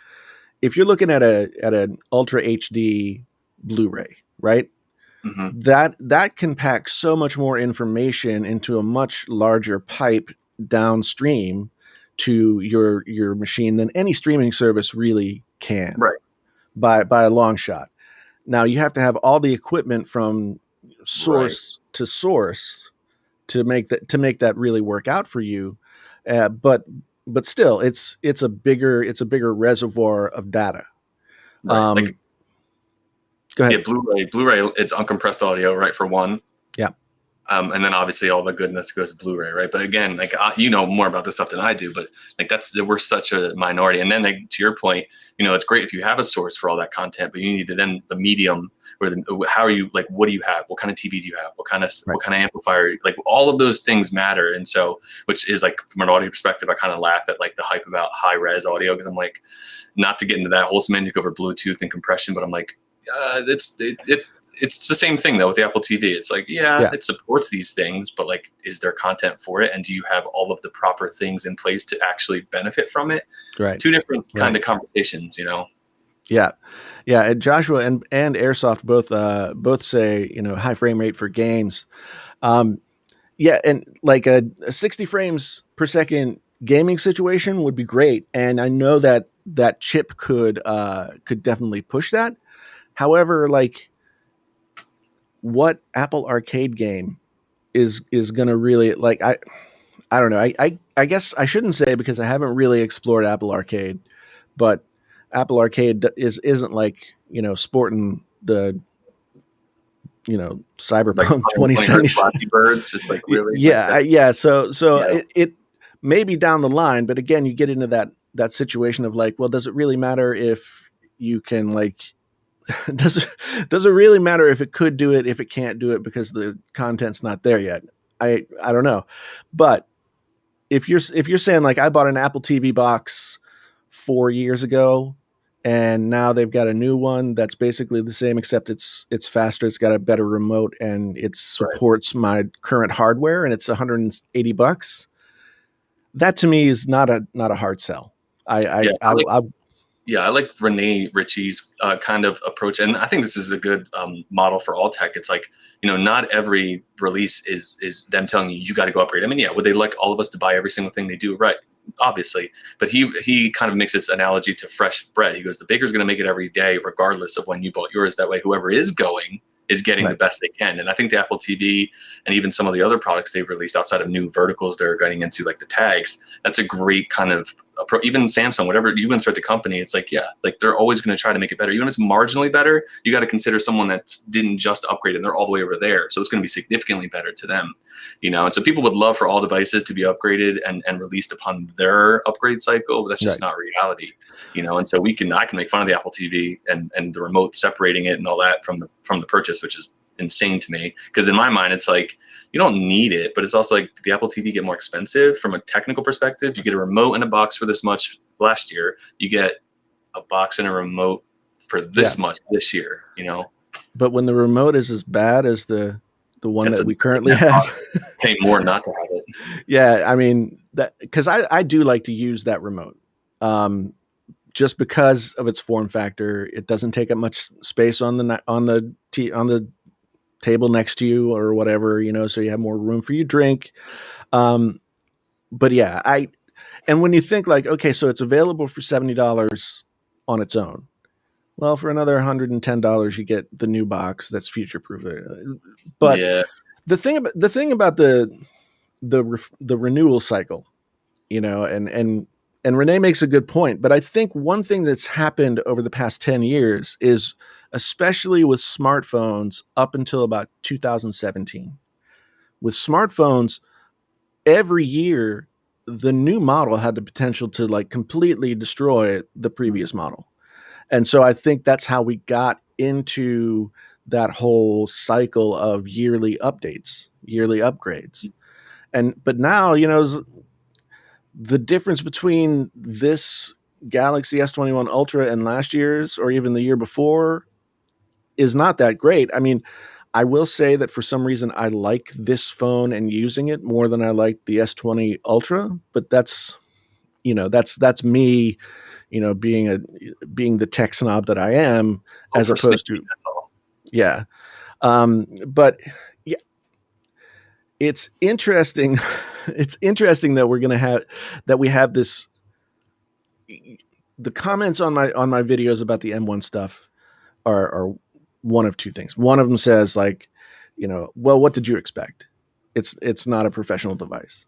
If you're looking at an ultra HD Blu-ray, right? Mm-hmm. That can pack so much more information into a much larger pipe downstream to your machine than any streaming service really can, right? By a long shot. Now you have to have all the equipment from source to source to make that really work out for you, but still, it's a bigger reservoir of data. Right. Go ahead. Yeah, Blu-ray, it's uncompressed audio, right? For one. Yeah. And then obviously all the goodness goes to Blu-ray, right? But again, like you know more about this stuff than I do, but like we're such a minority. And then to your point, it's great if you have a source for all that content, but you need to then the medium or how are you, like, what do you have? What kind of TV do you have? What kind of amplifier? Like all of those things matter. And so, which is like from an audio perspective, I kind of laugh at like the hype about high res audio because I'm like, not to get into that whole semantic over Bluetooth and compression, but I'm like, it's the same thing though with the Apple TV. It's like, it supports these things, but like, is there content for it? And do you have all of the proper things in place to actually benefit from it? Right. Two different kind of conversations, Yeah. Yeah. And Joshua and Airsoft both say, high frame rate for games. Yeah. And like a 60 frames per second gaming situation would be great. And I know that chip could definitely push that. However, like, what Apple Arcade game is going to really, like, I don't know. I guess I shouldn't say because I haven't really explored Apple Arcade, but Apple Arcade isn't like, sporting the, Cyberpunk like 2077 birds. It's like really, yeah. So it may be down the line, but again, you get into that situation of like, well, does it really matter if you can, like, does it really matter if it could do it if it can't do it because the content's not there yet? I don't know. But if you're saying like, I bought an Apple TV box 4 years ago and now they've got a new one that's basically the same except it's faster, it's got a better remote, and it supports my current hardware, and it's $180, that to me is not a hard sell. I like Renee Ritchie's kind of approach. And I think this is a good model for all tech. It's like, not every release is them telling you got to go upgrade. I mean, would they like all of us to buy every single thing they do? Right. Obviously. But he kind of makes this analogy to fresh bread. He goes, the baker's going to make it every day, regardless of when you bought yours. That way, whoever is going is getting the best they can. And I think the Apple TV and even some of the other products they've released outside of new verticals they're getting into, like the tags, that's a great kind of approach. Even Samsung, whatever you insert the company, it's like, like they're always going to try to make it better. Even if it's marginally better, you got to consider someone that didn't just upgrade and they're all the way over there. So it's going to be significantly better to them, and so people would love for all devices to be upgraded and released upon their upgrade cycle, but that's just not reality, and so I can make fun of the Apple TV and the remote separating it and all that from the purchase, which is insane to me, because in my mind it's like you don't need it, but it's also like, did the Apple TV get more expensive from a technical perspective? You get a remote and a box for this much last year, you get a box and a remote for this much this year, but when the remote is as bad as the one that we currently have, pay more not to have it. Yeah, I mean, that because I do like to use that remote, just because of its form factor. It doesn't take up much space on the table next to you or whatever, so you have more room for your drink. But yeah, and when you think like, okay, so it's available for $70 on its own. Well, for another $110, you get the new box that's future proof. But the thing about the renewal cycle, and Renee makes a good point. But I think one thing that's happened over the past 10 years is, especially with smartphones up until about 2017, with smartphones, every year the new model had the potential to like completely destroy the previous model. And so I think that's how we got into that whole cycle of yearly updates, yearly upgrades. But now, the difference between this Galaxy S21 Ultra and last year's, or even the year before, is not that great. I mean, I will say that for some reason I like this phone and using it more than I like the S20 Ultra, but that's me, being the tech snob that I am, as opposed to, that's all. yeah. But yeah, it's interesting. It's interesting that we have this. The comments on my videos about the M1 stuff are one of two things. One of them says like, well, what did you expect? It's not a professional device.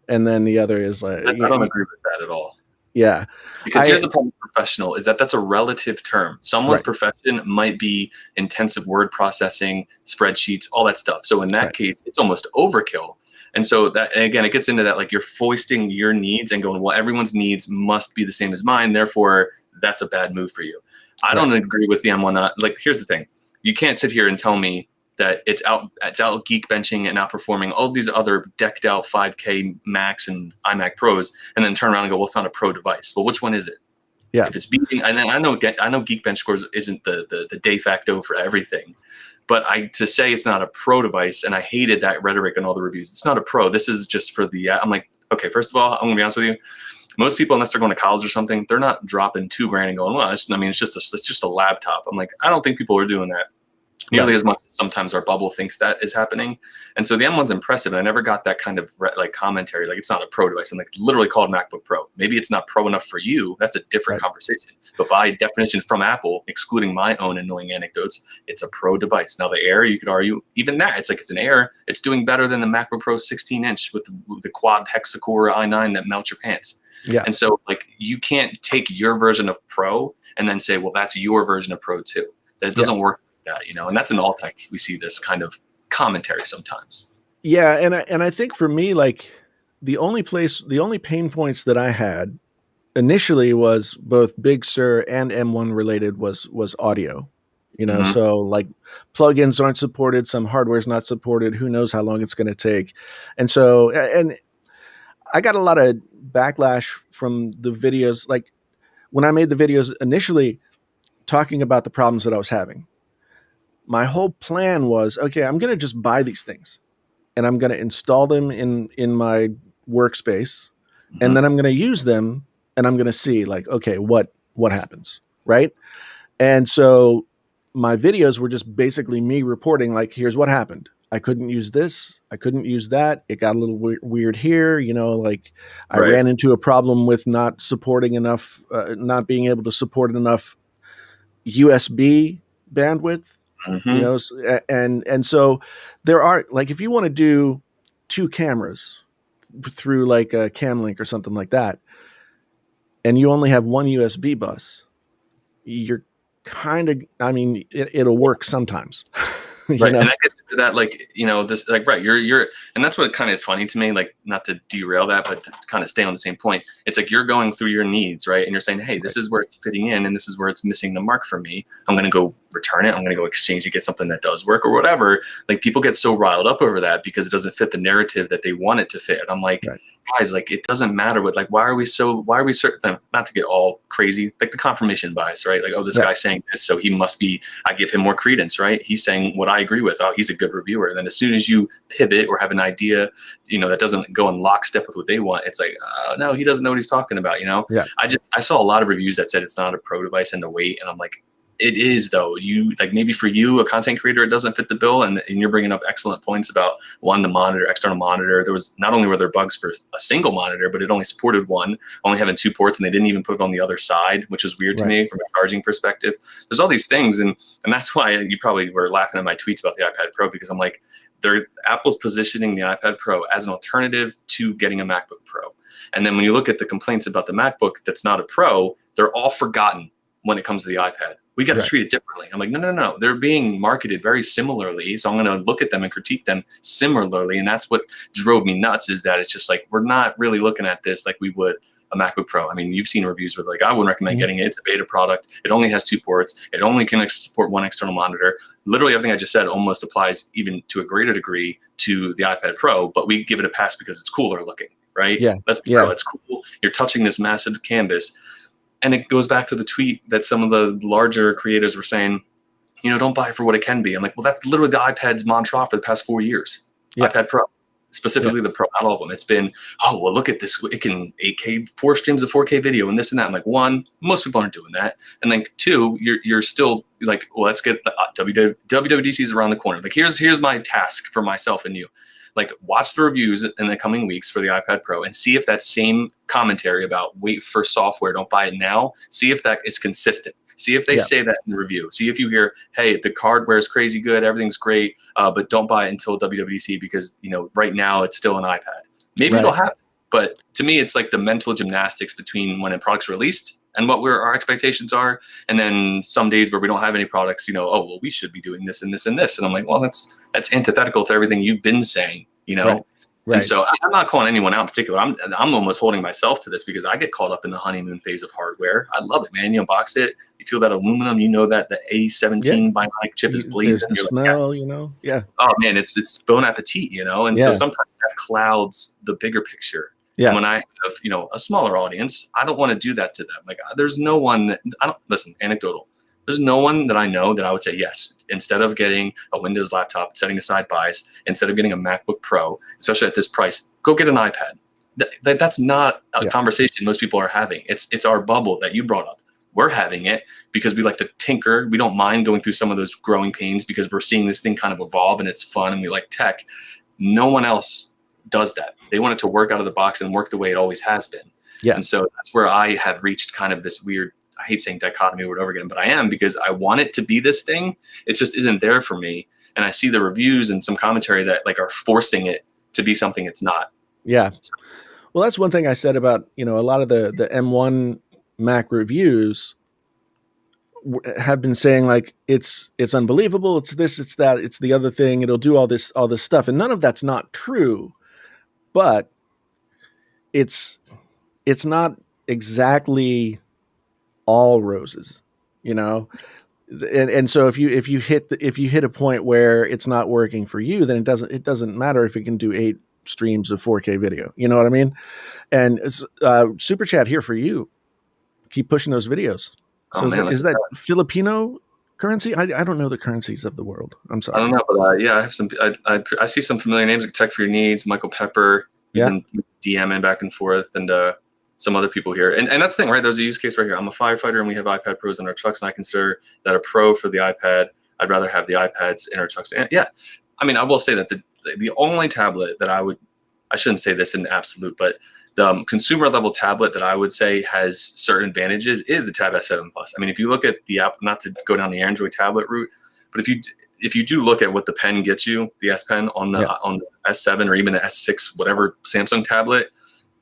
And then the other is like, I don't agree with that at all. Yeah. Because here's the problem with professional is that's a relative term. Someone's Right. profession might be intensive word processing, spreadsheets, all that stuff. So in that Right. case, it's almost overkill. And so that, and again, it gets into that, like you're foisting your needs and going, well, everyone's needs must be the same as mine. Therefore, that's a bad move for you. I don't agree with the M1. Like, here's the thing. You can't sit here and tell me that it's out geek benching and outperforming all these other decked out 5K Macs and iMac Pros, and then turn around and go, well, it's not a pro device. Well, which one is it? Yeah. If it's beating, and then I know Geekbench scores isn't the de facto for everything, but to say it's not a pro device, and I hated that rhetoric in all the reviews. It's not a pro. This is just for the. I'm like, okay. First of all, I'm gonna be honest with you. Most people, unless they're going to college or something, they're not dropping $2,000 and going, well, it's just a laptop. I'm like, I don't think people are doing that nearly as much as sometimes our bubble thinks that is happening. And so the M1's impressive. And I never got that kind of like commentary, like it's not a pro device. I'm like literally called MacBook Pro. Maybe it's not pro enough for you. That's a different conversation. But by definition from Apple, excluding my own annoying anecdotes, it's a pro device. Now the Air, you could argue even that it's an Air. It's doing better than the MacBook Pro 16-inch with the quad hexa-core i9 that melts your pants. Yeah. And so like you can't take your version of Pro and then say, well, that's your version of Pro too. That doesn't work. That, and that's in all tech. We see this kind of commentary sometimes. Yeah, and I think for me, like the only pain points that I had initially was both Big Sur and M1 related was audio. So like plugins aren't supported, some hardware's not supported. Who knows how long it's going to take? And so, and I got a lot of backlash from the videos. Like when I made the videos initially talking about the problems that I was having. My whole plan was, okay, I'm going to just buy these things and I'm going to install them in my workspace and then I'm going to use them and I'm going to see like, okay, what happens. Right. And so my videos were just basically me reporting like, here's what happened. I couldn't use this. I couldn't use that. It got a little weird here. Like I ran into a problem with not supporting enough, not being able to support enough USB bandwidth. And so there are like, if you want to do 2 cameras through like a Cam Link or something like that, and you only have one USB bus, you're kind of, it'll work sometimes. Right. And that gets into that, like, this, like, right. You're, and that's what kind of is funny to me, like, not to derail that, but to kind of stay on the same point. It's like, you're going through your needs, right? And you're saying, hey, this is where it's fitting in and this is where it's missing the mark for me. I'm going to go return it. I'm going to go exchange it, get something that does work or whatever. Like people get so riled up over that because it doesn't fit the narrative that they want it to fit. I'm like, guys, like, it doesn't matter what, like, why are we certain, not to get all crazy, like the confirmation bias, right? Like, oh, this guy's saying this, so he must be, I give him more credence, right? He's saying what I agree with. Oh, he's a good reviewer. And then as soon as you pivot or have an idea, that doesn't go in lockstep with what they want, it's like, no, he doesn't know what he's talking about, Yeah. I saw a lot of reviews that said it's not a pro device and the weight, and I'm like, it is though. You like maybe for you, a content creator, it doesn't fit the bill, and you're bringing up excellent points about the monitor, external monitor. There was not only were there bugs for a single monitor, but it only supported one, only having 2 ports, and they didn't even put it on the other side, which was weird to me from a charging perspective. There's all these things, and that's why you probably were laughing at my tweets about the iPad Pro, because I'm like, Apple's positioning the iPad Pro as an alternative to getting a MacBook Pro. And then when you look at the complaints about the MacBook that's not a Pro, they're all forgotten when it comes to the iPad. We got to treat it differently. I'm like, no. They're being marketed very similarly. So I'm going to look at them and critique them similarly. And that's what drove me nuts, is that it's just like, we're not really looking at this like we would a MacBook Pro. I mean, you've seen reviews with like, I wouldn't recommend getting it. It's a beta product. It only has 2 ports. It only can support 1 external monitor. Literally everything I just said almost applies even to a greater degree to the iPad Pro, but we give it a pass because it's cooler looking, right? Yeah. Let's be real. It's cool. You're touching this massive canvas. And it goes back to the tweet that some of the larger creators were saying, don't buy it for what it can be. I'm like, well, that's literally the iPad's mantra for the past 4 years. Yeah. iPad Pro, specifically the Pro, not all of them. It's been, oh, well, look at this. It can 8K, 4 streams of 4K video and this and that. I'm like, one, most people aren't doing that. And then two, you're still like, well, let's get the WWDC's around the corner. Like, here's my task for myself and you. Like, watch the reviews in the coming weeks for the iPad Pro and see if that same commentary about wait for software, don't buy it now, see if that is consistent. See if they say that in the review. See if you hear, hey, the hardware is crazy good, everything's great, but don't buy it until WWDC because right now it's still an iPad. Maybe it'll happen, but to me, it's like the mental gymnastics between when a product's released and what our expectations are, and then some days where we don't have any products. Oh, well, we should be doing this and this and this, and I'm like, well, that's antithetical to everything you've been saying. Right. And so I'm not calling anyone out in particular. I'm almost holding myself to this because I get caught up in the honeymoon phase of hardware. I love it, man. You unbox it, you feel that aluminum, that the A17 Bionic chip is blazing. There's the smell, like, yes. Yeah. Oh man, it's bon appetit, and so sometimes that clouds the bigger picture. Yeah. And when I have, a smaller audience, I don't want to do that to them. Like, there's no one that listen, anecdotal. There's no one that I know that I would say, yes, instead of getting a Windows laptop, setting aside buys, instead of getting a MacBook Pro, especially at this price, go get an iPad. That's not a conversation most people are having. It's our bubble that you brought up. We're having it because we like to tinker. We don't mind going through some of those growing pains because we're seeing this thing kind of evolve and it's fun and we like tech. No one else does that. They want it to work out of the box and work the way it always has been. Yeah. And so that's where I have reached kind of this weird, I hate saying dichotomy over and over again, but I am, because I want it to be this thing. It just isn't there for me. And I see the reviews and some commentary that like are forcing it to be something it's not. Yeah. Well, that's one thing I said about, a lot of the M1 Mac reviews have been saying like, it's unbelievable. It's this, it's that, it's the other thing. It'll do all this stuff. And none of that's not true, but it's not exactly all roses, and so if you hit a point where it's not working for you, then it doesn't matter if it can do 8 streams of 4K video. You know what I mean? And it's super chat here for you. Keep pushing those videos. So is that Filipino currency? I don't know the currencies of the world. I'm sorry. I don't know, but I have some. I see some familiar names like Tech for Your Needs, Michael Pepper. We've been DMing back and forth, and some other people here. And that's the thing, right? There's a use case right here. I'm a firefighter and we have iPad Pros in our trucks, and I consider that a pro for the iPad. I'd rather have the iPads in our trucks. And yeah, I mean, I will say that the only tablet that I shouldn't say this in the absolute, but the consumer level tablet that I would say has certain advantages is the Tab S7 Plus. I mean, if you look at the app, not to go down the Android tablet route, but if you do look at what the pen gets you, the S Pen on the S7 or even the S6, whatever Samsung tablet,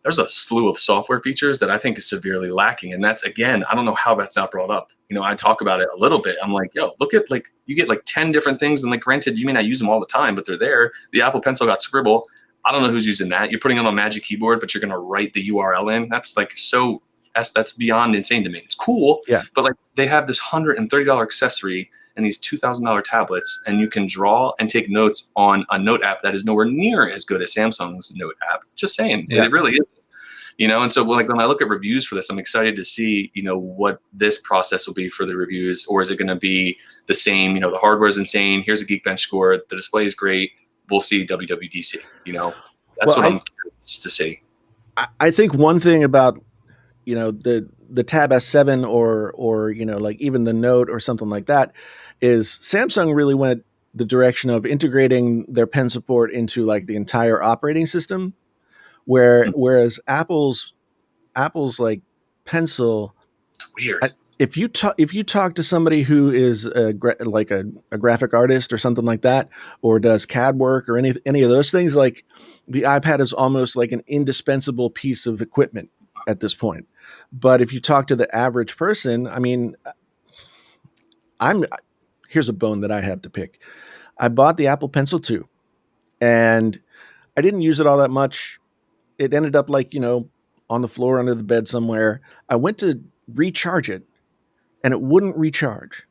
there's a slew of software features that I think is severely lacking. And that's, again, I don't know how that's not brought up. I talk about it a little bit. I'm like, yo, look at you get 10 different things. And granted, you may not use them all the time, but they're there. The Apple Pencil got Scribble. I don't know who's using that. You're putting it on a Magic Keyboard, but you're going to write the URL in. That's that's beyond insane to me. It's cool. Yeah. But they have this $130 accessory and these $2,000 tablets, and you can draw and take notes on a note app that is nowhere near as good as Samsung's note app. Just saying, it really is. And so when I look at reviews for this, I'm excited to see, what this process will be for the reviews, or is it going to be the same? The hardware is insane. Here's a Geekbench score. The display is great. We'll see WWDC. That's what I'm curious to see. I think one thing about, the Tab S7 or even the Note or something like that is Samsung really went the direction of integrating their pen support into the entire operating system. Whereas Apple's Pencil, it's weird. If you talk to somebody who is a graphic artist or something like that, or does CAD work or any of those things, the iPad is almost like an indispensable piece of equipment at this point. But if you talk to the average person, I mean, here's a bone that I have to pick. I bought the Apple Pencil 2, and I didn't use it all that much. It ended up on the floor under the bed somewhere. I went to recharge it and it wouldn't recharge.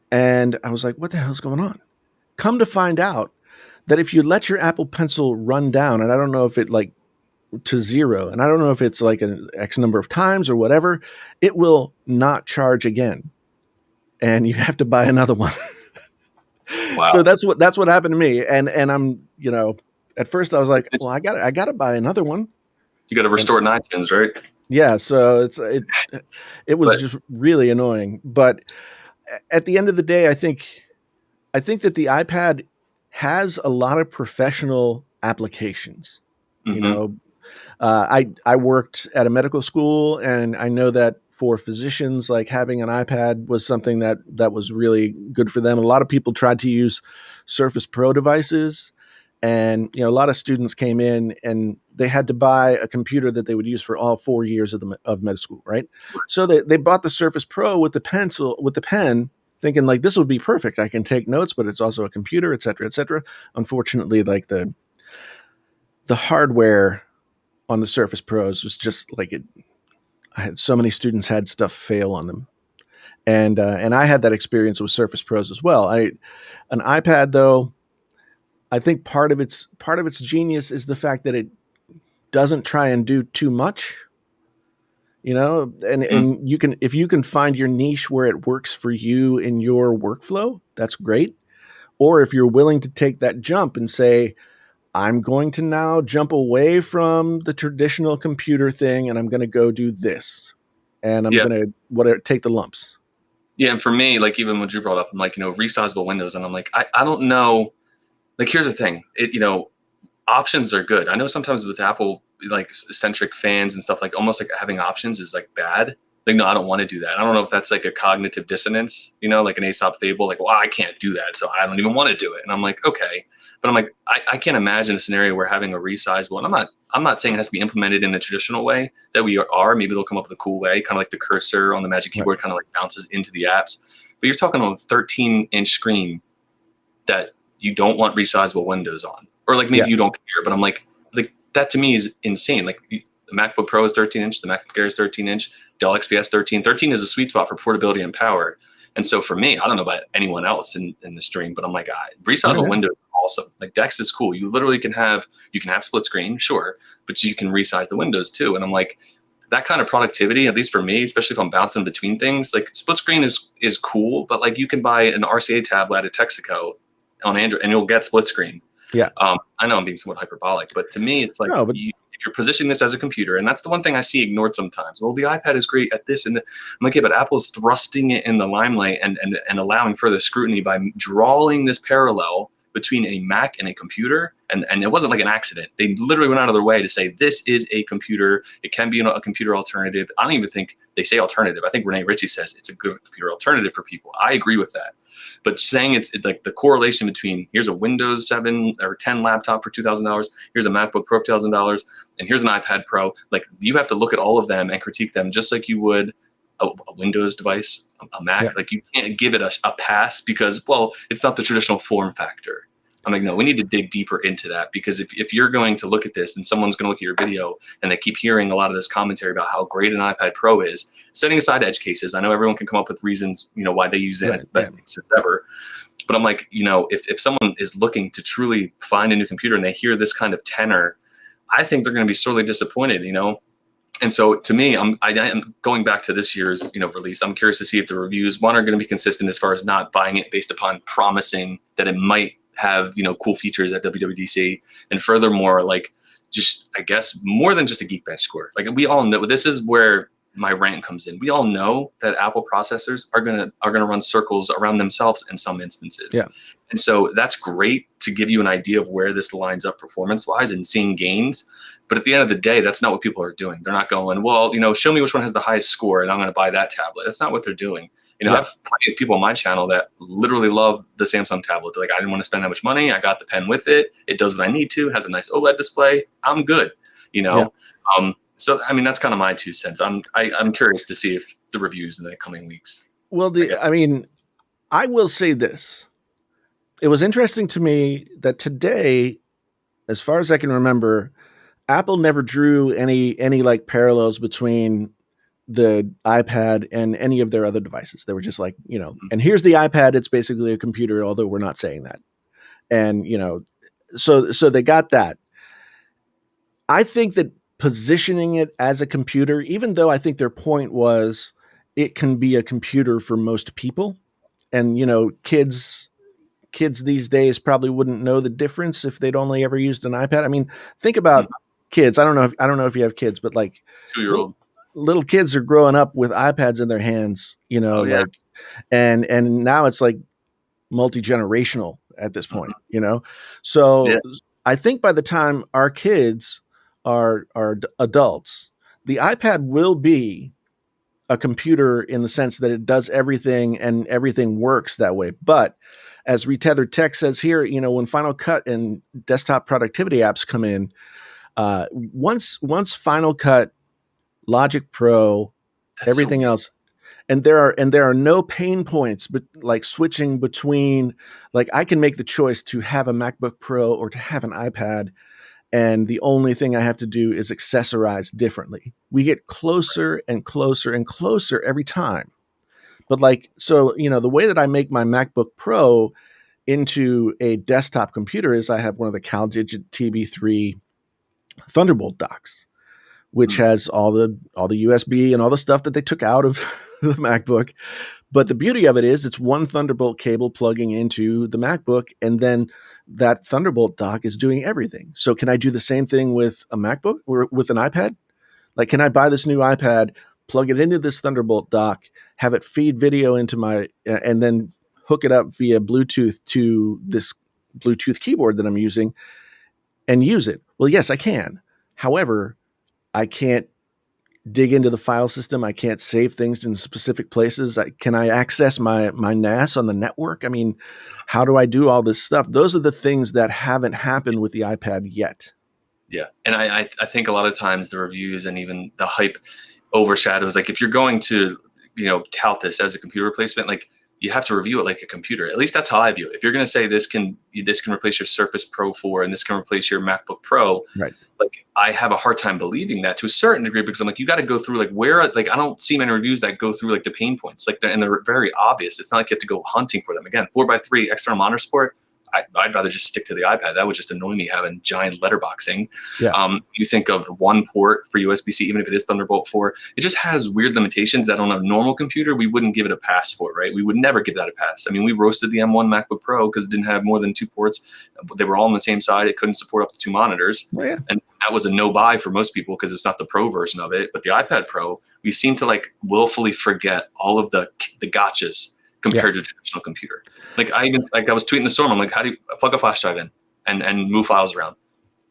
And I was like, what the hell's going on? Come to find out that if you let your Apple Pencil run down, and I don't know if it to 0, and I don't know if it's an X number of times or whatever, it will not charge again. and you have to buy another one. Wow. So that's what happened to me. And I'm, at first I was like, well, I gotta buy another one. You got to restore it in iTunes, right? Yeah. So it was just really annoying. But at the end of the day, I think that the iPad has a lot of professional applications. Mm-hmm. I worked at a medical school, and I know that for physicians, like having an iPad was something that was really good for them. A lot of people tried to use Surface Pro devices, and a lot of students came in and they had to buy a computer that they would use for all 4 years of med school, right? So they bought the Surface Pro with the pen, thinking like this would be perfect. I can take notes, but it's also a computer, et cetera, et cetera. Unfortunately, like the hardware on the Surface Pros was just like it. I had so many students had stuff fail on them, and I had that experience with Surface Pros as well. An iPad, though, I think part of its genius is the fact that it doesn't try and do too much, and you can, if you can find your niche where it works for you in your workflow, that's great. Or if you're willing to take that jump and say, I'm going to now jump away from the traditional computer thing, and I'm going to go do this, and I'm going to take the lumps. Yeah, and for me, like even when Drew brought up, I'm like, resizable windows, and I'm like, I don't know. Like, here's the thing, options are good. I know sometimes with Apple, like centric fans and stuff, like almost like having options is like bad. Like, no, I don't want to do that. I don't know if that's like a cognitive dissonance, like an Aesop fable, like, well, I can't do that, so I don't even want to do it. And I'm like, okay. But I'm like, I can't imagine a scenario where having a resizable, and I'm not saying it has to be implemented in the traditional way that we are. Maybe they'll come up with a cool way, kind of like the cursor on the Magic Keyboard kind of like bounces into the apps. But you're talking on a 13-inch screen that you don't want resizable windows on. Or like maybe you don't care, but I'm like that to me is insane. Like the MacBook Pro is 13-inch, the MacBook Air is 13-inch, Dell XPS 13. 13 is a sweet spot for portability and power. And so for me, I don't know about anyone else in the stream, but I'm like, resizable windows are awesome. Like Dex is cool. You literally can have split screen, sure, but you can resize the windows too. And I'm like, that kind of productivity, at least for me, especially if I'm bouncing between things, like split screen is cool, but like you can buy an RCA tablet at Texaco on Android and you'll get split screen. Yeah. I know I'm being somewhat hyperbolic, but to me, it's like if you're positioning this as a computer, and that's the one thing I see ignored sometimes. Well, the iPad is great at this, and I'm like, yeah, but Apple's thrusting it in the limelight and allowing further scrutiny by drawing this parallel between a Mac and a computer, and it wasn't like an accident. They literally went out of their way to say this is a computer. It can be a computer alternative. I don't even think they say alternative. I think Renee Ritchie says it's a good computer alternative for people. I agree with that. But saying it's like the correlation between here's a Windows 7 or 10 laptop for $2,000, here's a MacBook Pro for $2,000, and here's an iPad Pro, like you have to look at all of them and critique them just like you would a Windows device, a Mac. Yeah. Like you can't give it a pass because, well, it's not the traditional form factor. I'm like, no, we need to dig deeper into that, because if you're going to look at this and someone's going to look at your video and they keep hearing a lot of this commentary about how great an iPad Pro is, setting aside edge cases, I know everyone can come up with reasons, why they use it. Right. It's the best thing since ever. But I'm like, if someone is looking to truly find a new computer and they hear this kind of tenor, I think they're going to be sorely disappointed, And so to me, I'm going back to this year's, release. I'm curious to see if the reviews, one, are going to be consistent as far as not buying it based upon promising that it might have, cool features at WWDC. And furthermore, like just, I guess, more than just a Geekbench score. Like we all know, this is where my rant comes in. We all know that Apple processors are gonna run circles around themselves in some instances. Yeah. And so that's great to give you an idea of where this lines up performance-wise and seeing gains. But at the end of the day, that's not what people are doing. They're not going, well, show me which one has the highest score and I'm going to buy that tablet. That's not what they're doing. I have plenty of people on my channel that literally love the Samsung tablet. They're like, I didn't want to spend that much money. I got the pen with it. It does what I need to. Has a nice OLED display. I'm good. So, I mean, that's kind of my 2 cents. I'm curious to see if the reviews in the coming weeks. Well, I will say this. It was interesting to me that today, as far as I can remember, Apple never drew any like parallels between the iPad and any of their other devices. They were just like, and here's the iPad. It's basically a computer, although we're not saying that. And, so they got that. I think that positioning it as a computer, even though I think their point was it can be a computer for most people, you know, kids these days probably wouldn't know the difference if they'd only ever used an iPad. I mean, think about kids. I don't know if you have kids, but like 2-year-old. Little kids are growing up with iPads in their hands, you know, like, and now it's like multi-generational at this point, you know? So I think by the time our kids are adults, the iPad will be a computer in the sense that it does everything and everything works that way. But as Retethered Tech says here, you know, when Final Cut and desktop productivity apps come in, once Final Cut, Logic Pro, everything else, and there are no pain points, but like switching between, like I can make the choice to have a MacBook Pro or to have an iPad, and the only thing I have to do is accessorize differently. We get closer and closer and closer every time. But like, so, you know, the way that I make my MacBook Pro into a desktop computer is I have one of the CalDigit TB3 Thunderbolt docks, which has all the USB and all the stuff that they took out of the MacBook. But the beauty of it is it's one Thunderbolt cable plugging into the MacBook, and then that Thunderbolt dock is doing everything. So can I do the same thing with a MacBook or with an iPad? Like, can I buy this new iPad, plug it into this Thunderbolt dock, have it feed video into my, and then hook it up via Bluetooth to this Bluetooth keyboard that I'm using and use it? Well, yes, I can. However, I can't dig into the file system. I can't save things in specific places. Can I access my NAS on the network? I mean, how do I do all this stuff? Those are the things that haven't happened with the iPad yet. Yeah. And I think a lot of times the reviews and even the hype overshadows, like if you're going to, you know, tout this as a computer replacement, like you have to review it like a computer. At least that's how I view it. If you're going to say this can replace your Surface Pro 4 and this can replace your MacBook Pro, right? Like I have a hard time believing that to a certain degree, because I'm like, you got to go through like where, like I don't see many reviews that go through like the pain points, like and they're very obvious. It's not like you have to go hunting for them. Again, 4x3 external monitor support, I'd rather just stick to the iPad. That would just annoy me having giant letterboxing. Yeah. You think of one port for USB-C, even if it is Thunderbolt 4, it just has weird limitations that on a normal computer, we wouldn't give it a pass for, right? We would never give that a pass. I mean, we roasted the M1 MacBook Pro because it didn't have more than 2 ports. They were all on the same side. It couldn't support up to 2 monitors. Oh, yeah. And that was a no buy for most people because it's not the Pro version of it. But the iPad Pro, we seem to like willfully forget all of the gotchas compared to a traditional computer. Like I was tweeting the storm. I'm like, how do you plug a flash drive in and move files around?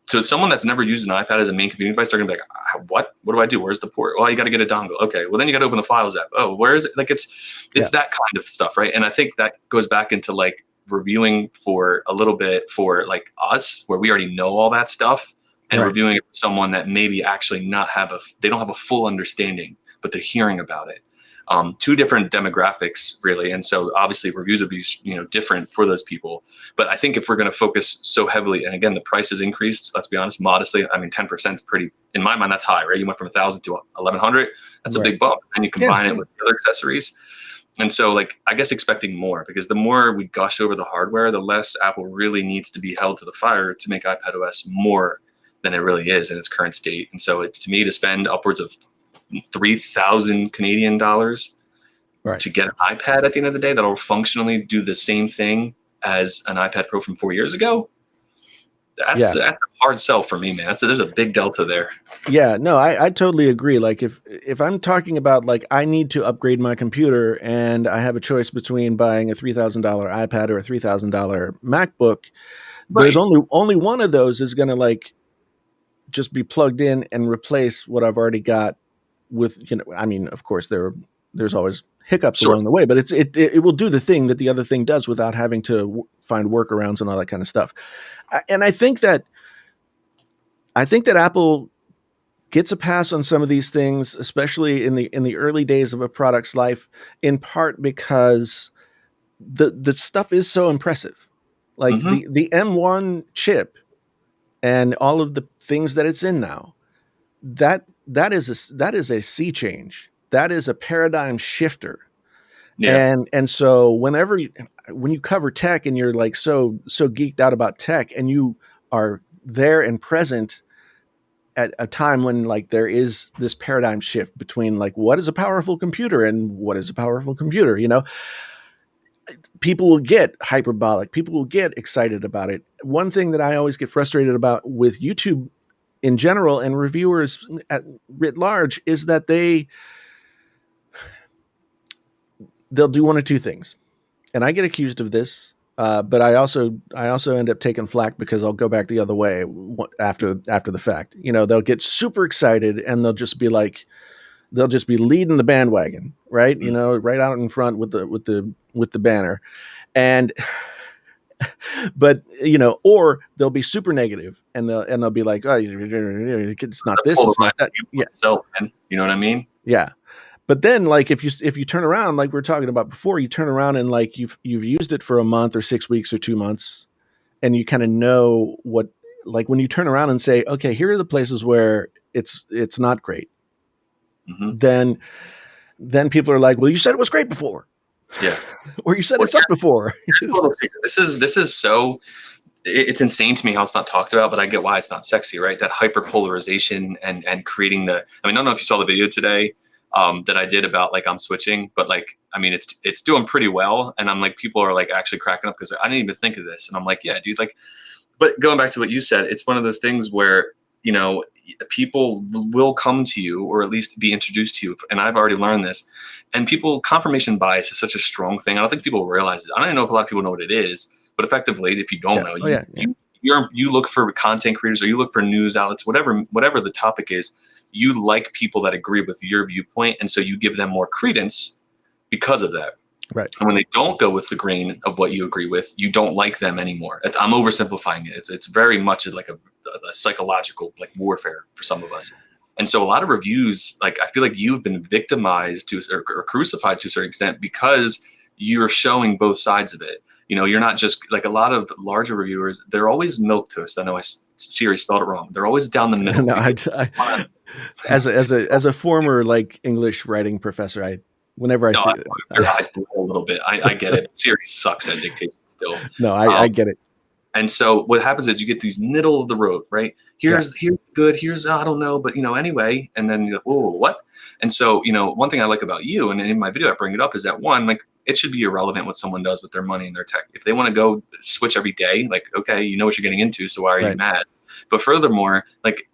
So someone that's never used an iPad as a main computing device, they're gonna be like, what do I do? Where's the port? Well, you got to get a dongle. Okay, well then you got to open the Files app. Oh, where is it? Like it's that kind of stuff, right? And I think that goes back into like reviewing for a little bit for like us, where we already know all that stuff, and reviewing it for someone that maybe actually they don't have a full understanding, but they're hearing about it. Two different demographics really, and so obviously reviews would be different for those people. But I think if we're going to focus so heavily, and again the price has increased, let's be honest, modestly. I mean, 10% is pretty, in my mind, that's high, right? You went from 1,000 to 1,100. That's a big bump, and you combine it with the other accessories. And so, like, I guess expecting more, because the more we gush over the hardware, the less Apple really needs to be held to the fire to make iPadOS more than it really is in its current state. And so, to me, to spend upwards of 3,000 Canadian dollars to get an iPad at the end of the day that'll functionally do the same thing as an iPad Pro from 4 years ago, that's a hard sell for me, man. There's a big delta there. Yeah, no, I totally agree. Like if I'm talking about like I need to upgrade my computer and I have a choice between buying a $3,000 iPad or a $3,000 MacBook, there's only one of those is going to like just be plugged in and replace what I've already got. With, I mean, of course there's always hiccups along the way, but it will do the thing that the other thing does without having to find workarounds and all that kind of stuff. And I think that Apple gets a pass on some of these things, especially in the early days of a product's life, in part because the stuff is so impressive. Like the M1 chip and all of the things that it's in now, that is a sea change. That is a paradigm shifter. Yeah. And so when you cover tech and you're like so geeked out about tech and you are there and present at a time when like there is this paradigm shift between like what is a powerful computer and what is a powerful computer, people will get hyperbolic. People will get excited about it. One thing that I always get frustrated about with YouTube in general and reviewers writ large is that they'll do one of two things. And I get accused of this, but I also end up taking flack because I'll go back the other way after the fact. You know, they'll get super excited and they'll just be leading the bandwagon, right? You know, right out in front with the banner. And but you know, or they'll be super negative and they'll be like, oh, it's not this, it's not that. Yeah. So, you know what I mean? Yeah. But then, like, if you turn around, like we were talking about before, you turn around and like you've used it for a month or 6 weeks or 2 months, and you kind of know what, like when you turn around and say, okay, here are the places where it's not great. Then people are like, well, you said it was great before. Yeah. Or you said it sucked before. Here's a little secret. This is so, it's insane to me how it's not talked about, but I get why it's not sexy, right? That hyperpolarization and creating I don't know if you saw the video today that I did about like I'm switching, but like, I mean, it's doing pretty well. And I'm like, people are like actually cracking up because I didn't even think of this. And I'm like, yeah, dude, like, but going back to what you said, it's one of those things where, you know, people will come to you or at least be introduced to you. And I've already learned this. And confirmation bias is such a strong thing. I don't think people realize it. I don't know if a lot of people know what it is, but effectively, if you don't know, you look for content creators or you look for news outlets, whatever the topic is, you like people that agree with your viewpoint. And so you give them more credence because of that. Right. And when they don't go with the grain of what you agree with, you don't like them anymore. I'm oversimplifying it. It's very much like a psychological like warfare for some of us. And so a lot of reviews, like I feel like you've been victimized or crucified to a certain extent because you're showing both sides of it. You know, you're not just like a lot of larger reviewers, they're always milquetoast. I know Siri spelled it wrong. They're always down the middle. No, as a former like English writing professor, whenever I see it, your eyes blow a little bit. I get it. Siri sucks at dictation still. No, I get it. And so what happens is you get these middle of the road, right? Here's good, here's I don't know, but you know, anyway, and then you're like, whoa, what? And so, you know, one thing I like about you, and in my video I bring it up, is that one, like it should be irrelevant what someone does with their money and their tech. If they want to go switch every day, like, okay, you know what you're getting into, so why are you mad? But furthermore, like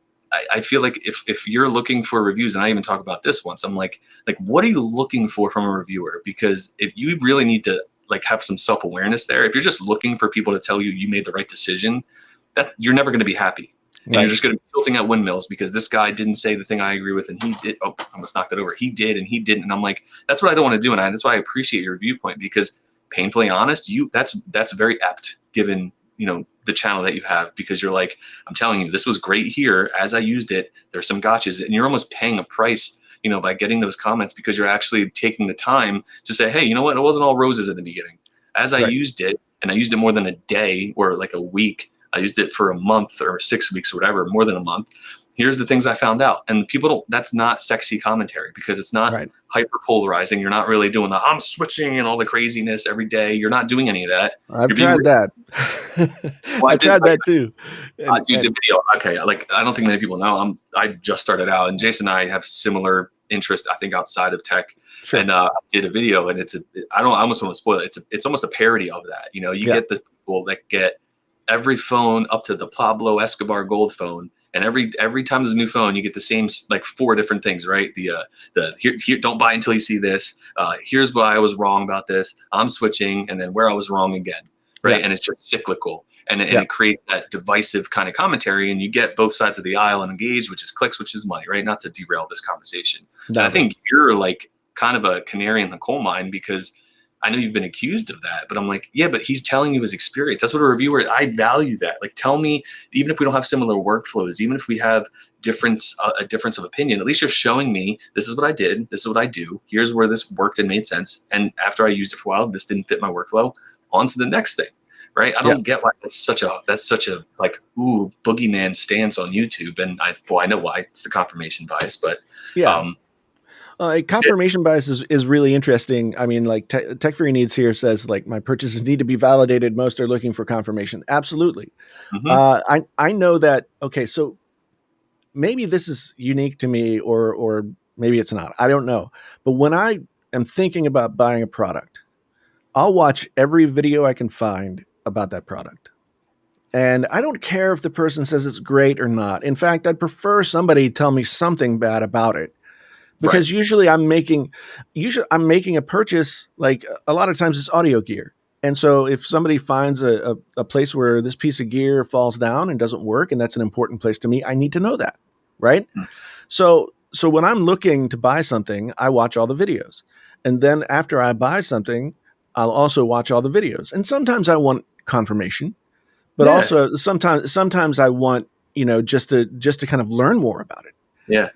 I feel like if you're looking for reviews, and I even talk about this once, I'm like, what are you looking for from a reviewer? Because if you really need to like have some self-awareness there, if you're just looking for people to tell you made the right decision, that you're never going to be happy. And you're just going to be tilting at windmills because this guy didn't say the thing I agree with, and he did. Oh, I almost knocked it over. He did, and he didn't. And I'm like, that's what I don't want to do. And that's why I appreciate your viewpoint, because painfully honest, that's very apt given, you know, the channel that you have, because you're like, I'm telling you, this was great here. As I used it, there's some gotchas, and you're almost paying a price, you know, by getting those comments, because you're actually taking the time to say, hey, you know what? It wasn't all roses at the beginning. As I used it, and I used it more than a day or like a week, I used it for a month or 6 weeks or whatever, more than a month. Here's the things I found out. And people that's not sexy commentary, because it's not hyper polarizing. You're not really doing the I'm switching and all the craziness every day. You're not doing any of that. I've tried that. Well, I tried that too. Dude, the video. Okay. Like, I don't think many people know. I just started out, and Jason and I have similar interest, I think, outside of tech. Sure. And I did a video, and I almost want to spoil it. It's almost a parody of that. You know, you get the people that get every phone up to the Pablo Escobar gold phone, and every time there's a new phone, you get the same like 4 different things, right? Here don't buy until you see this. Here's why I was wrong about this. I'm switching, and then where I was wrong again, right? Yeah. And it's just cyclical, and it creates that divisive kind of commentary, and you get both sides of the aisle and engaged, which is clicks, which is money, right? Not to derail this conversation. I think you're like kind of a canary in the coal mine, because I know you've been accused of that, but I'm like, yeah, but he's telling you his experience. That's what a reviewer, I value that. Like, tell me, even if we don't have similar workflows, even if we have a difference of opinion, at least you're showing me, this is what I did. This is what I do. Here's where this worked and made sense. And after I used it for a while, this didn't fit my workflow. On to the next thing, right? I don't get why that's such a like, ooh, boogeyman stance on YouTube. And I know why. It's the confirmation bias, but confirmation bias is really interesting. I mean, like Tech Free Needs here says, like, my purchases need to be validated. Most are looking for confirmation. Absolutely. Mm-hmm. I know that. Okay, so maybe this is unique to me, or maybe it's not. I don't know. But when I am thinking about buying a product, I'll watch every video I can find about that product. And I don't care if the person says it's great or not. In fact, I'd prefer somebody tell me something bad about it. Because usually I'm making a purchase, like a lot of times it's audio gear. And so if somebody finds a place where this piece of gear falls down and doesn't work, and that's an important place to me, I need to know that, right? So when I'm looking to buy something, I watch all the videos. And then after I buy something, I'll also watch all the videos. And sometimes I want confirmation, but also sometimes I want, just to kind of learn more about it. Yeah.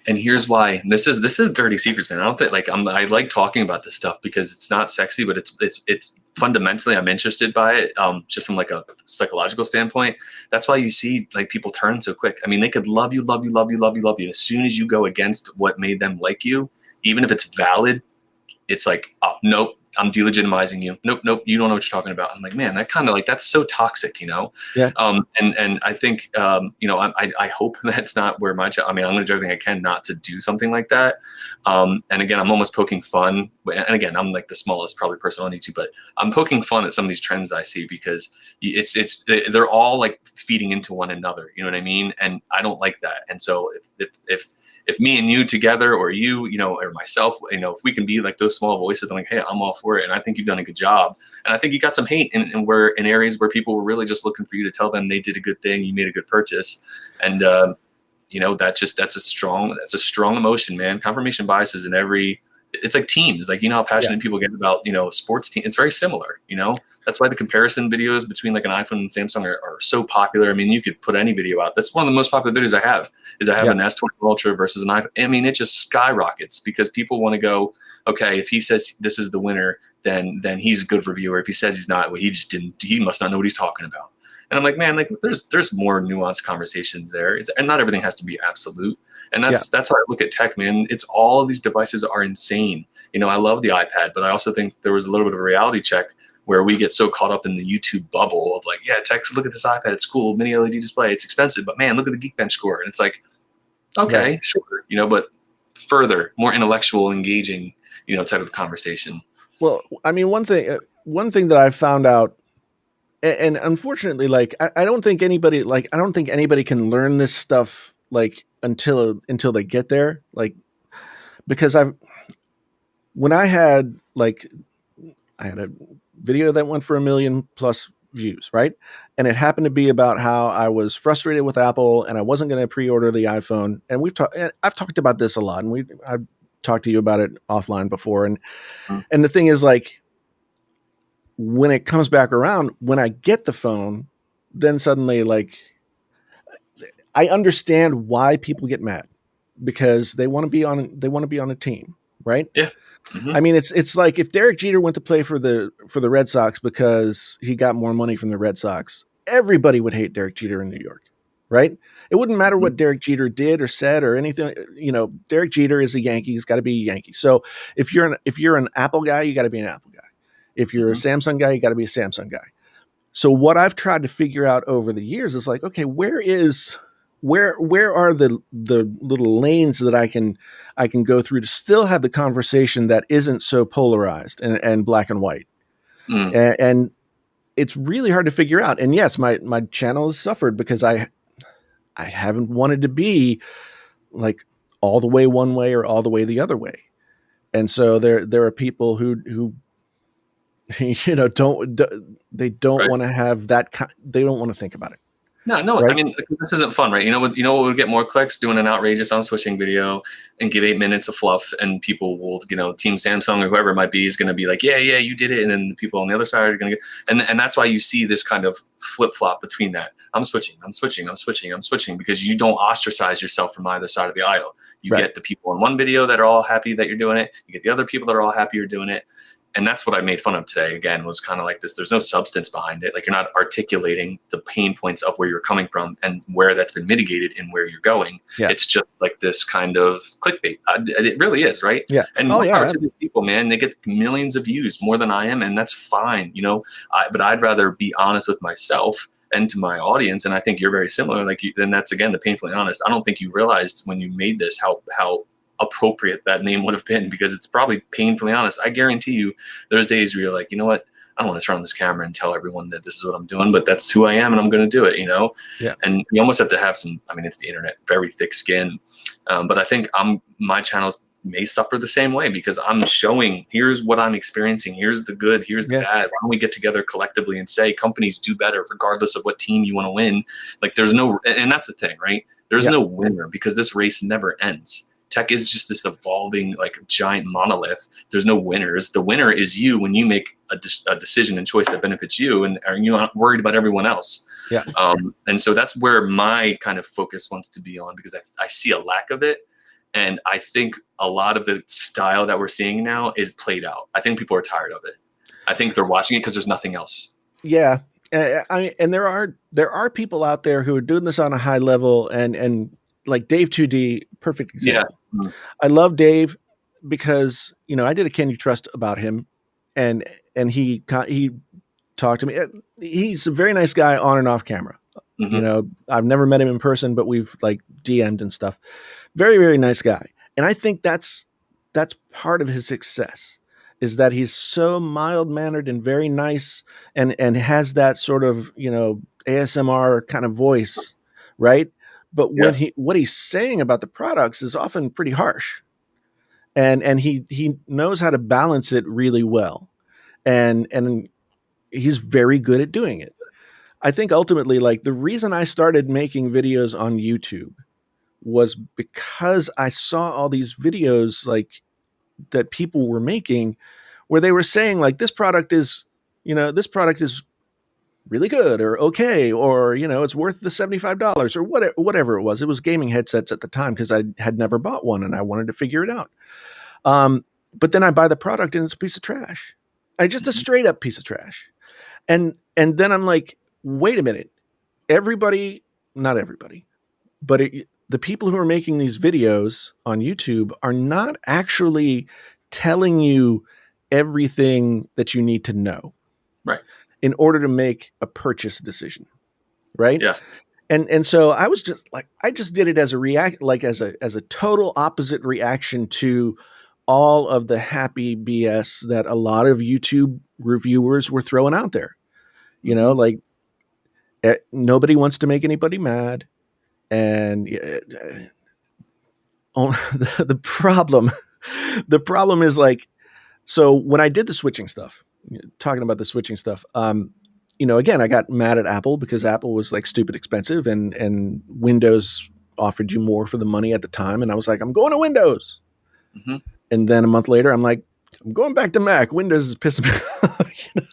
And here's why. This is dirty secrets, man. I don't think I like talking about this stuff because it's not sexy, but it's fundamentally I'm interested by it. Just from like a psychological standpoint. That's why you see like people turn so quick. I mean, they could love you. As soon as you go against what made them like you, even if it's valid, it's like, oh, nope, I'm delegitimizing you. Nope, you don't know what you're talking about. I'm like, man, that kind of like, that's so toxic, Yeah. And I think, I hope that's not where I'm going to do everything I can not to do something like that. And again, I'm almost poking fun. And again, I'm like the smallest probably person on YouTube, but I'm poking fun at some of these trends I see because they're all like feeding into one another. You know what I mean? And I don't like that. And so if me and you together, or you, or myself, if we can be like those small voices, I'm like, hey, I'm all for it. And I think you've done a good job. And I think you got some hate in areas where people were really just looking for you to tell them they did a good thing. You made a good purchase. And, that's a strong emotion, man. Confirmation bias is it's like teams, like, how passionate people get about, sports teams. It's very similar, that's why the comparison videos between like an iPhone and Samsung are so popular. I mean, you could put any video out. That's one of the most popular videos I have an S20 Ultra versus an iPhone. I mean, it just skyrockets because people want to go, okay, if he says this is the winner, then he's a good reviewer. If he says he's not, well, he must not know what he's talking about. And I'm like, man, like there's more nuanced conversations there. And not everything has to be absolute. And that's how I look at tech, man. It's all of these devices are insane. I love the iPad, but I also think there was a little bit of a reality check where we get so caught up in the YouTube bubble of like, yeah, tech, look at this iPad. It's cool. Mini LED display. It's expensive, but man, look at the Geekbench score. And it's like, okay, sure. But further, more intellectual, engaging, type of conversation. Well, I mean, one thing that I found out, and unfortunately, like, I don't think anybody can learn this stuff like until they get there, like, because I had a video that went for 1 million plus views, right? And it happened to be about how I was frustrated with Apple and I wasn't going to pre-order the iPhone. And I've talked about this a lot, and I've talked to you about it offline before. And the thing is, like, when it comes back around, when I get the phone, then suddenly, like, I understand why people get mad because they want to be on a team, right? Yeah. Mm-hmm. I mean, it's like if Derek Jeter went to play for the Red Sox because he got more money from the Red Sox, everybody would hate Derek Jeter in New York, right? It wouldn't matter what Derek Jeter did or said or anything. Derek Jeter is a Yankee. He's got to be a Yankee. So if you're an Apple guy, you got to be an Apple guy. If you're a Samsung guy, you got to be a Samsung guy. So what I've tried to figure out over the years is like, okay, where are the little lanes that I can go through to still have the conversation that isn't so polarized and black and white. And it's really hard to figure out. And yes, my channel has suffered because I haven't wanted to be like all the way one way or all the way the other way. And so there are people who don't want to have that. They don't want to think about it. No. Right? I mean, this isn't fun, right? What would get more clicks? Doing an outrageous on switching video and give 8 minutes of fluff, and people will, Team Samsung or whoever it might be is going to be like, yeah, you did it, and then the people on the other side are going to get, and that's why you see this kind of flip flop between that. I'm switching because you don't ostracize yourself from either side of the aisle. You get the people in one video that are all happy that you're doing it. You get the other people that are all happy you're doing it. And that's what I made fun of today, again, was kind of like this. There's no substance behind it. Like, you're not articulating the pain points of where you're coming from and where that's been mitigated and where you're going. Yeah. It's just like this kind of clickbait. It really is, right? Yeah. And to these people, man, they get millions of views, more than I am, and that's fine, but I'd rather be honest with myself and to my audience. And I think you're very similar. Like, then that's, again, the painfully honest. I don't think you realized when you made this how appropriate that name would have been, because it's probably painfully honest. I guarantee you there's days where you're like, you know what, I don't want to turn on this camera and tell everyone that this is what I'm doing, but that's who I am and I'm going to do it, you know? Yeah. And you almost have to have some, I mean, it's the internet, very thick skin. But I think my channels may suffer the same way, because I'm showing, here's what I'm experiencing. Here's the good, here's the bad. Why don't we get together collectively and say companies do better regardless of what team you want to win? Like there's no, and that's the thing, right? There's no winner, because this race never ends. Tech is just this evolving, like giant monolith. There's no winners. The winner is you when you make a decision and choice that benefits you, and you're not worried about everyone else. Yeah. And so that's where my kind of focus wants to be on, because I see a lack of it. And I think a lot of the style that we're seeing now is played out. I think people are tired of it. I think they're watching it because there's nothing else. Yeah. And there are people out there who are doing this on a high level, and like Dave 2D, perfect example. Yeah. I love Dave because, you know, I did a Can You Trust about him, and he talked to me. He's a very nice guy on and off camera. Mm-hmm. You know, I've never met him in person, but we've like DM'd and stuff. Very, very nice guy. And I think that's part of his success, is that he's so mild-mannered and very nice, and has that sort of, you know, ASMR kind of voice, right? But what he's saying about the products is often pretty harsh, and he knows how to balance it really well, and he's very good at doing it. I think ultimately, like, the reason I started making videos on YouTube was because I saw all these videos like that people were making, where they were saying like, this product is really good, or okay, or, you know, it's worth the $75 or whatever it was. It was gaming headsets at the time, because I had never bought one and I wanted to figure it out. But then I buy the product and it's a piece of trash. Just a straight up piece of trash. And then I'm like, wait a minute, not everybody, but the people who are making these videos on YouTube are not actually telling you everything that you need to know, right, in order to make a purchase decision, right? Yeah. And so I was just like, I just did it as a total opposite reaction to all of the happy BS that a lot of YouTube reviewers were throwing out there. You know, like, nobody wants to make anybody mad. And the problem is, like, so when I did the switching stuff, talking about the switching stuff, you know, again, I got mad at Apple because Apple was like stupid expensive, and Windows offered you more for the money at the time. And I was like, I'm going to Windows. Mm-hmm. And then a month later, I'm like, I'm going back to Mac. Windows is pissing me off. You know?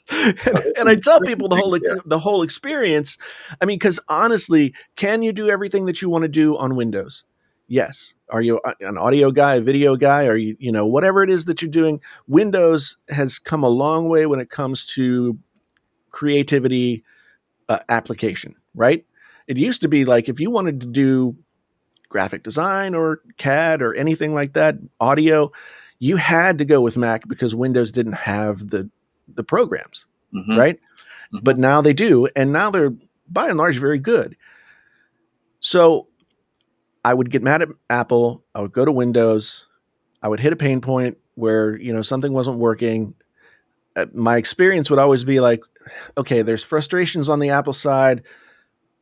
And I tell people the whole experience. I mean, because honestly, can you do everything that you want to do on Windows? Yes. Are you an audio guy, a video guy? Are you, you know, whatever it is that you're doing? Windows has come a long way when it comes to creativity application, right? It used to be like, if you wanted to do graphic design or CAD or anything like that, audio, you had to go with Mac because Windows didn't have the programs, right? Mm-hmm. But now they do, and now they're by and large very good. So I would get mad at Apple. I would go to Windows. I would hit a pain point where, you know, something wasn't working. My experience would always be like, okay, there's frustrations on the Apple side,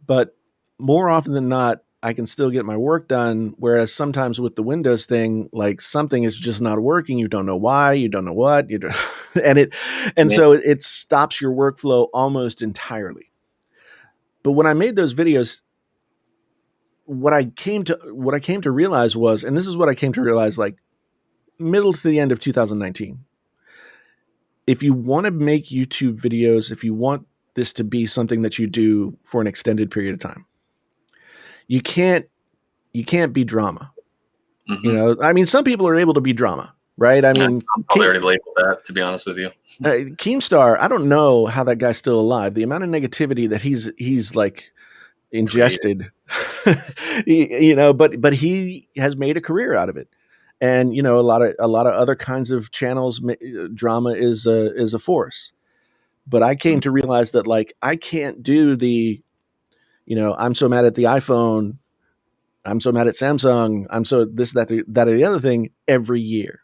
but more often than not, I can still get my work done. Whereas sometimes with the Windows thing, like, something is just not working. You don't know why, you don't know what, so it stops your workflow almost entirely. But when I made those videos, what I came to realize was, and this is what I came to realize, like, middle to the end of 2019, if you want to make YouTube videos, if you want this to be something that you do for an extended period of time, you can't be drama. Mm-hmm. You know, I mean, some people are able to be drama, right? I mean, I'm probably already labeled that, to be honest with you. Keemstar, I don't know how that guy's still alive. The amount of negativity that he's like ingested, you know, but he has made a career out of it. And, you know, a lot of other kinds of channels, drama is a force. But I came to realize that, like, I can't do the, you know, I'm so mad at the iPhone. I'm so mad at Samsung. I'm so this, that, that, or the other thing every year.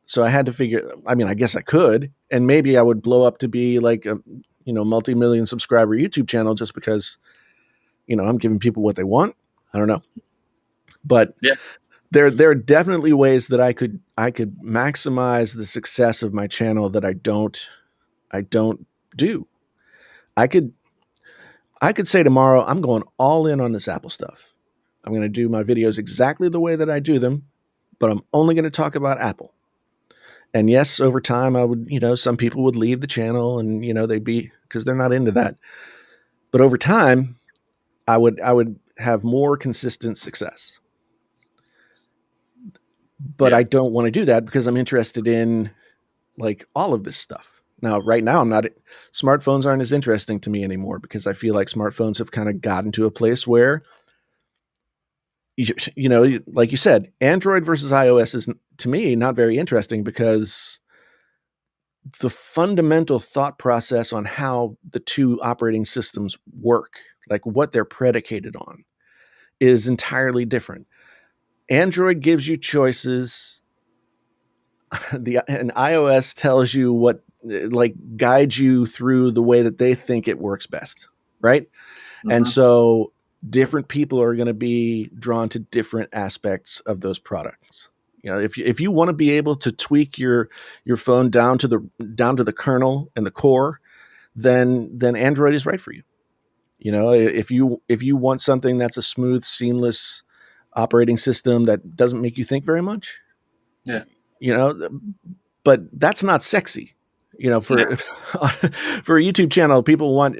So I had to figure, I mean, I guess I could, and maybe I would blow up to be like a, multi-million subscriber YouTube channel just because, I'm giving people what they want. I don't know. But yeah, there are definitely ways that I could maximize the success of my channel that I don't do. I could say tomorrow, I'm going all in on this Apple stuff. I'm going to do my videos exactly the way that I do them, but I'm only going to talk about Apple. And yes, over time I would, some people would leave the channel and, they'd be, because they're not into that. But over time, I would have more consistent success. But I don't want to do that because I'm interested in like all of this stuff. Now, right now, smartphones aren't as interesting to me anymore because I feel like smartphones have kind of gotten to a place where, like you said, Android versus iOS is, to me, not very interesting because the fundamental thought process on how the two operating systems work, like what they're predicated on, is entirely different. Android gives you choices. And iOS tells you what, like, guides you through the way that they think it works best, right? Mm-hmm. And so different people are going to be drawn to different aspects of those products. If you want to be able to tweak your phone down to the kernel and the core, then Android is right for you. If you want something that's a smooth, seamless operating system that doesn't make you think very much, yeah, but that's not sexy. For a YouTube channel, people want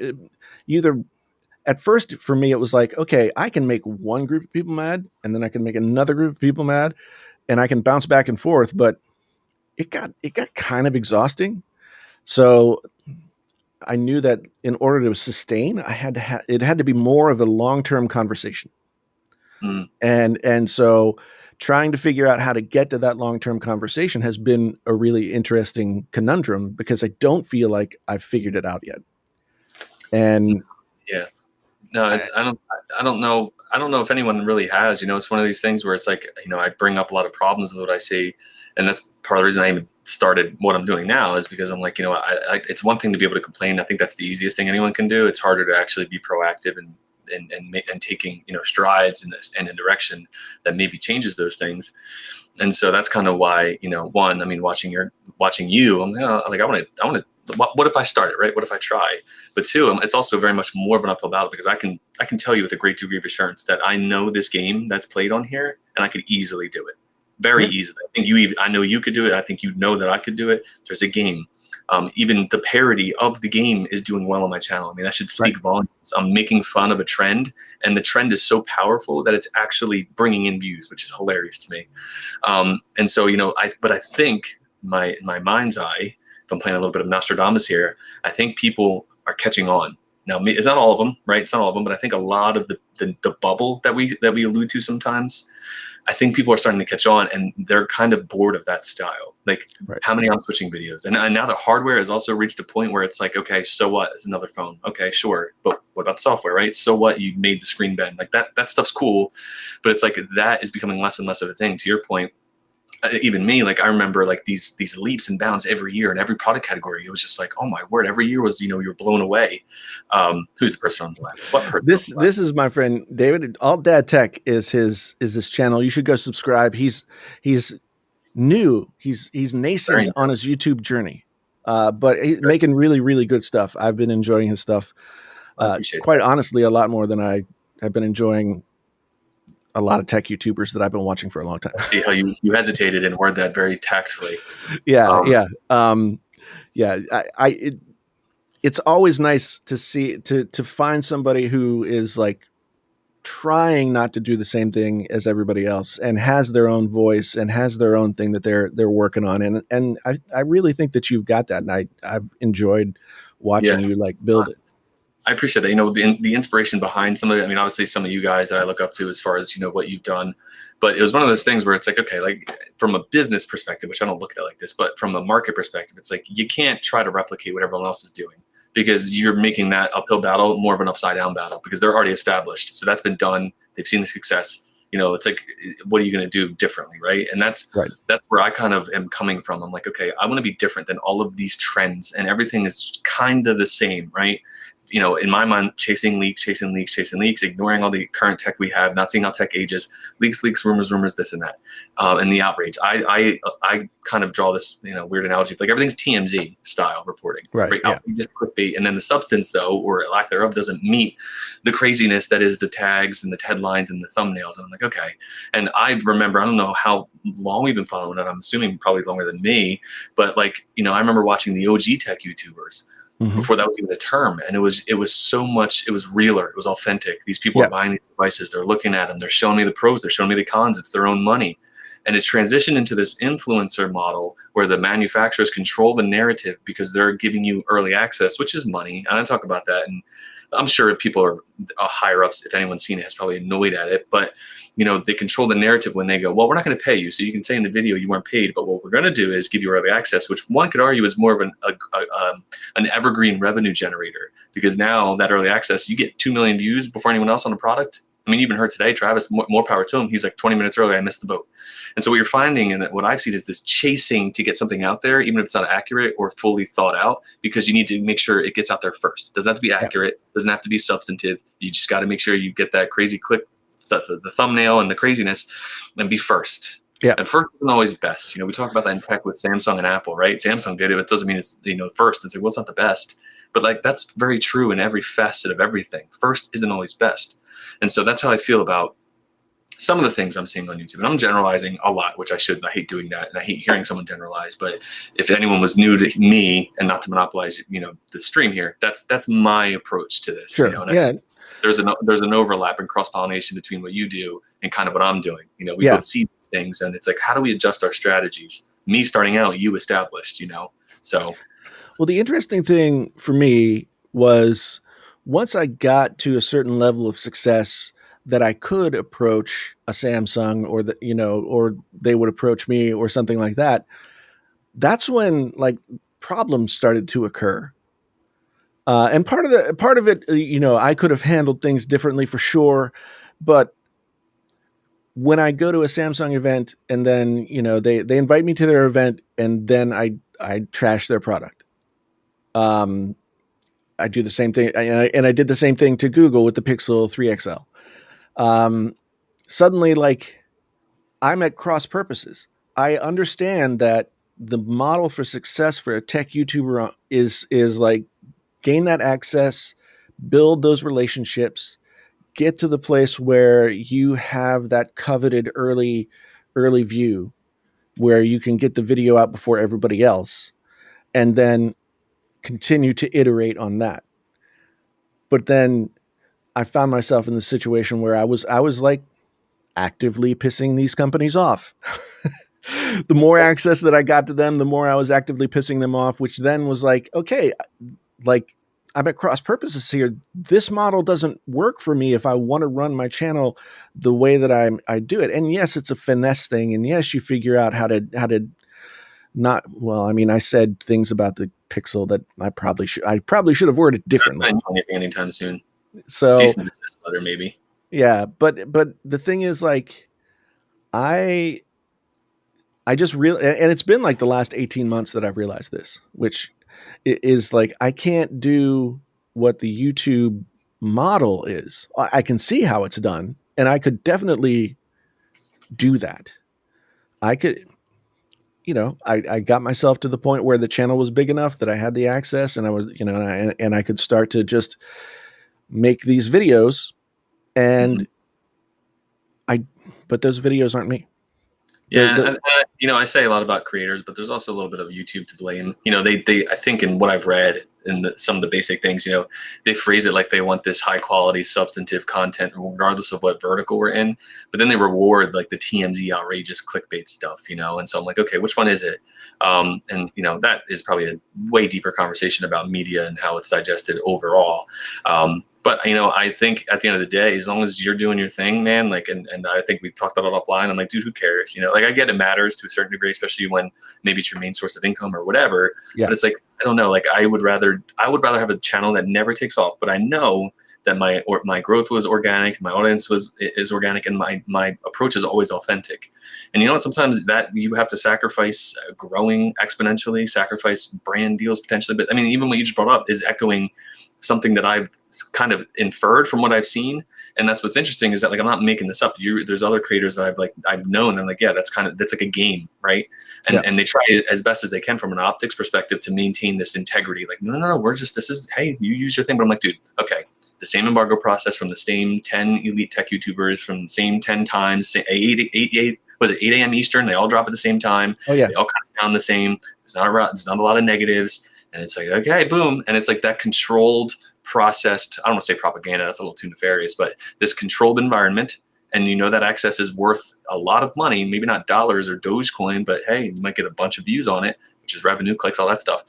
either. At first, for me, it was like, okay, I can make one group of people mad, and then I can make another group of people mad, and I can bounce back and forth. But it got kind of exhausting. So I knew that in order to sustain, it had to be more of a long-term conversation. And so trying to figure out how to get to that long-term conversation has been a really interesting conundrum because I don't feel like I've figured it out yet. And yeah. No, I don't know if anyone really has. It's one of these things where it's like, I bring up a lot of problems with what I see, and that's part of the reason I even started what I'm doing now is because I'm like, it's one thing to be able to complain. I think that's the easiest thing anyone can do. It's harder to actually be proactive and taking strides in a direction that maybe changes those things. And so that's kind of why one, I mean, watching you, I'm like, I want to. What if I start it, right? What if I try? But two, it's also very much more of an uphill battle because I can tell you with a great degree of assurance that I know this game that's played on here and I could easily do it very easily. I think I know you could do it. I think that I could do it. There's a game. Even the parody of the game is doing well on my channel. I mean, that should speak volumes. I'm making fun of a trend, and the trend is so powerful that it's actually bringing in views, which is hilarious to me. And so, but I think in my mind's eye, if I'm playing a little bit of Nostradamus here, I think people are catching on. Now, it's not all of them, right? It's not all of them, but I think a lot of the bubble that we allude to sometimes, I think people are starting to catch on, and they're kind of bored of that style. Like, how many I'm switching videos? And now the hardware has also reached a point where it's like, okay, so what? It's another phone. Okay, sure. But what about the software, right? So what? You made the screen bend. Like that stuff's cool, but it's like that is becoming less and less of a thing. To your point, even me, like I remember like these leaps and bounds every year in every product category. It was just like, oh my word, every year was, you're blown away. Who's the person on the left? What person? This is my friend David. All Dad Tech is his channel. You should go subscribe. He's new. He's nascent on his YouTube journey. But he's making really, really good stuff. I've been enjoying his stuff. Quite honestly, a lot more than I have been enjoying a lot of tech YouTubers that I've been watching for a long time. See how you hesitated and worded that very tactfully. It's always nice to see to find somebody who is like trying not to do the same thing as everybody else and has their own voice and has their own thing that they're working on. And I really think that you've got that, and I've enjoyed watching you like build it. I appreciate that. The inspiration behind some of it. I mean, obviously some of you guys that I look up to as far as, what you've done, but it was one of those things where it's like, okay, like from a business perspective, which I don't look at it like this, but from a market perspective, it's like, you can't try to replicate what everyone else is doing because you're making that uphill battle more of an upside down battle because they're already established. So that's been done. They've seen the success. it's like, what are you going to do differently, right? And that's where I kind of am coming from. I'm like, okay, I want to be different than all of these trends, and everything is kind of the same, right? In my mind, chasing leaks, ignoring all the current tech we have, not seeing how tech ages, leaks, rumors, this and that, and the outrage. I kind of draw this weird analogy, like everything's TMZ style reporting, right? Yeah. Just clickbait, and then the substance, though, or lack thereof, doesn't meet the craziness that is the tags and the headlines and the thumbnails. And I'm like, okay. And I remember, I don't know how long we've been following it. I'm assuming probably longer than me, but I remember watching the OG tech YouTubers. Before that was even a term, and it was so much, it was realer, it was authentic. These people are buying these devices, they're looking at them, they're showing me the pros, they're showing me the cons, it's their own money. And it's transitioned into this influencer model where the manufacturers control the narrative because they're giving you early access, which is money. And I talk about that, and I'm sure people are higher ups, if anyone's seen it, is probably annoyed at it, but they control the narrative when they go, well, we're not going to pay you, so you can say in the video you weren't paid, but what we're going to do is give you early access, which one could argue is more of an evergreen revenue generator, because now that early access, you get 2 million views before anyone else on the product. I mean, you even heard today, Travis, more power to him. He's like 20 minutes early, I missed the boat. And so what you're finding, and what I've seen, is this chasing to get something out there, even if it's not accurate or fully thought out, because you need to make sure it gets out there first. It doesn't have to be accurate, doesn't have to be substantive. You just got to make sure you get that crazy click, the thumbnail and the craziness, and be first. Yeah. And first isn't always best. We talk about that in tech with Samsung and Apple, right? Samsung did it. It doesn't mean it's, first. It's like, well, it's not the best. But that's very true in every facet of everything. First isn't always best. And so that's how I feel about some of the things I'm seeing on YouTube. And I'm generalizing a lot, which I shouldn't. I hate doing that, and I hate hearing someone generalize. But if anyone was new to me, and not to monopolize, the stream here, that's my approach to this. Sure. There's an overlap and cross-pollination between what you do and kind of what I'm doing. We both see these things, and it's like, how do we adjust our strategies? Me starting out, you established, So, well, the interesting thing for me was once I got to a certain level of success that I could approach a Samsung, or they would approach me or something like that. That's when problems started to occur. And part of it, I could have handled things differently for sure. But when I go to a Samsung event and then, they invite me to their event, and then I trash their product. I do the same thing. And I did the same thing to Google with the Pixel 3 XL. Suddenly, I'm at cross purposes. I understand that the model for success for a tech YouTuber is gain that access, build those relationships, get to the place where you have that coveted early view where you can get the video out before everybody else, and then continue to iterate on that. But then I found myself in the situation where I was actively pissing these companies off. The more access that I got to them, the more I was actively pissing them off, which then was okay, I'm at cross purposes here. This model doesn't work for me if I want to run my channel the way that I do it. And yes, it's a finesse thing. And yes, you figure out how to not, well, I mean, I said things about the Pixel that I probably should have worded differently. Not anything anytime soon. So cease and desist letter, maybe. Yeah. But the thing is, I just really, and it's been the last 18 months that I've realized this, which is I can't do what the YouTube model is. I can see how it's done, and I could definitely do that. I could, I got myself to the point where the channel was big enough that I had the access, and I was, and I could start to just make these videos, and but those videos aren't me. Yeah, I say a lot about creators, but there's also a little bit of YouTube to blame. They I think in what I've read in some of the basic things, they phrase it like they want this high quality, substantive content, regardless of what vertical we're in. But then they reward the TMZ outrageous clickbait stuff, And so I'm like, okay, which one is it? And that is probably a way deeper conversation about media and how it's digested overall. But I think at the end of the day, as long as you're doing your thing, man, and I think we talked about it offline. I'm like, dude, who cares? I get it matters to a certain degree, especially when maybe it's your main source of income or whatever. Yeah. But it's I don't know. I would rather have a channel that never takes off, but I know that my growth was organic, my audience is organic, and my approach is always authentic. And you know what? Sometimes that you have to sacrifice growing exponentially, sacrifice brand deals potentially. But I mean, even what you just brought up is echoing something that I've kind of inferred from what I've seen. And that's what's interesting is that, like, I'm not making this up. There's other creators that I've known, and like, yeah, that's like a game, right? And they try as best as they can from an optics perspective to maintain this integrity. Like, no, hey, you use your thing. But I'm like, dude, okay, the same embargo process from the same 10 elite tech YouTubers from the same 10 times, 8 a.m. Eastern. They all drop at the same time. Oh yeah, they all kind of sound the same. There's not a lot of negatives, and it's like, okay, boom, and it's like that controlled, processed, I don't want to say propaganda, that's a little too nefarious, but this controlled environment, and you know that access is worth a lot of money, maybe not dollars or Dogecoin, but hey, you might get a bunch of views on it, which is revenue, clicks, all that stuff.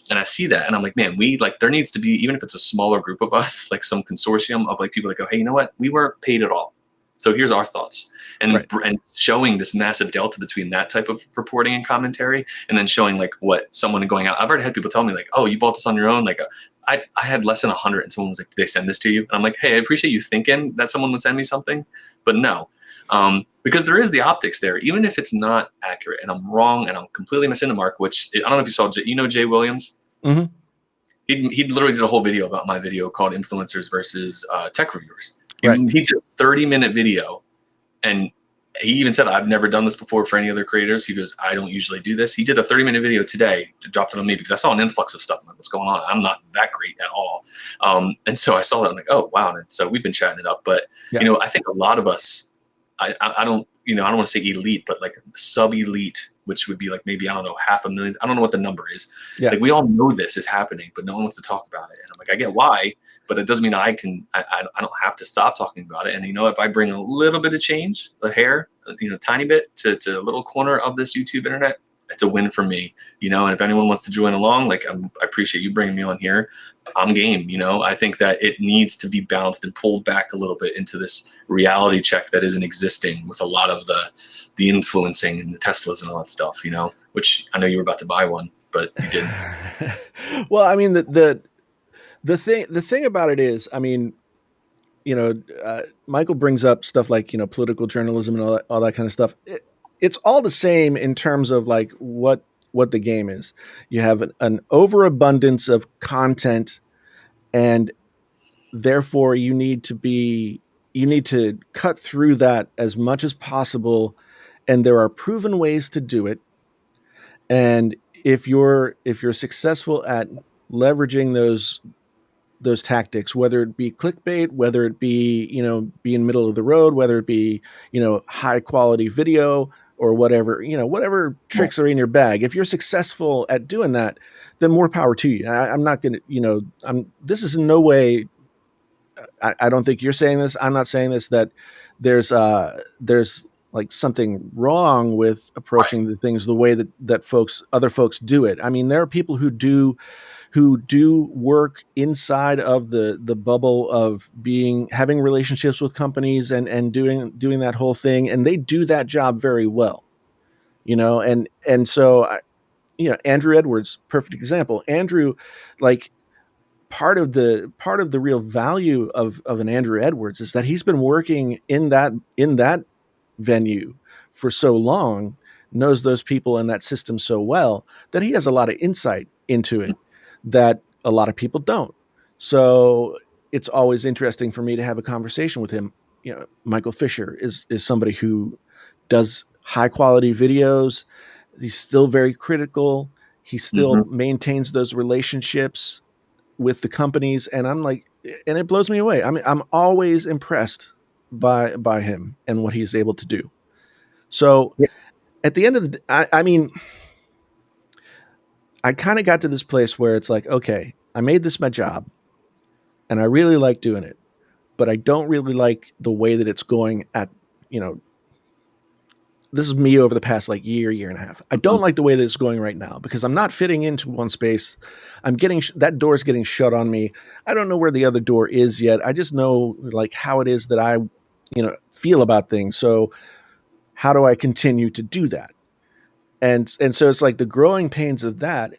And I see that, and I'm like, man, there needs to be, even if it's a smaller group of us, like some consortium of like people that go, hey, you know what, we weren't paid at all, so here's our thoughts. And showing this massive delta between that type of reporting and commentary, and then showing like what someone going out. I've already had people tell me like, oh, you bought this on your own. Like I had less than 100, and someone was like, did they send this to you? And I'm like, hey, I appreciate you thinking that someone would send me something, but no. Because there is the optics there, even if it's not accurate and I'm wrong and I'm completely missing the mark, which I don't know if you saw, Jay Williams? Mm-hmm. He literally did a whole video about my video called Influencers versus Tech Reviewers. Right. He did a 30-minute video. And he even said, I've never done this before for any other creators. He goes, I don't usually do this. He did a 30-minute video today, dropped it on me because I saw an influx of stuff. I'm like, what's going on? I'm not that great at all. And so I saw that. I'm like, oh, wow. And so we've been chatting it up. But, you know, I think a lot of us, I don't want to say elite, but like sub-elite, which would be like maybe, I don't know, 500,000. I don't know what the number is. Yeah. Like we all know this is happening, but no one wants to talk about it. And I'm like, I get why, but it doesn't mean I don't have to stop talking about it. And you know, if I bring a little bit of change, a hair, tiny bit to a little corner of this YouTube internet, it's a win for me, and if anyone wants to join along, like I appreciate you bringing me on here. I'm game. I think that it needs to be balanced and pulled back a little bit into this reality check that isn't existing with a lot of the influencing and the Teslas and all that stuff, which I know you were about to buy one, but you didn't. Well, I mean, the thing about it is, I mean, Michael brings up stuff like, political journalism and all that kind of stuff. It's all the same in terms of like what the game is. You have an overabundance of content, and therefore you need to cut through that as much as possible. And there are proven ways to do it. And if you're successful at leveraging those tactics, whether it be clickbait, whether it be, being middle of the road, whether it be, high quality video or whatever, whatever tricks are in your bag. If you're successful at doing that, then more power to you. I'm not going to, this is in no way, I don't think you're saying this. I'm not saying this, that there's like something wrong with approaching the things the way that other folks do it. I mean, there are people who do work inside of the bubble of having relationships with companies and doing that whole thing. And they do that job very well, and so, Andrew Edwards, perfect example. Andrew, like part of the real value of an Andrew Edwards is that he's been working in that venue for so long, knows those people in that system so well that he has a lot of insight into it that a lot of people don't. So it's always interesting for me to have a conversation with him. Michael Fisher is somebody who does high quality videos. He's still very critical. He still maintains those relationships with the companies. And I'm like, and it blows me away. I mean, I'm always impressed by him and what he's able to do. So at the end of the day, I mean, I kind of got to this place where it's like, okay, I made this my job and I really like doing it, but I don't really like the way that it's going at, this is me over the past like year and a half. I don't like the way that it's going right now because I'm not fitting into one space. I'm getting, that door's getting shut on me. I don't know where the other door is yet. I just know like how it is that I, feel about things. So how do I continue to do that? And so it's like the growing pains of that.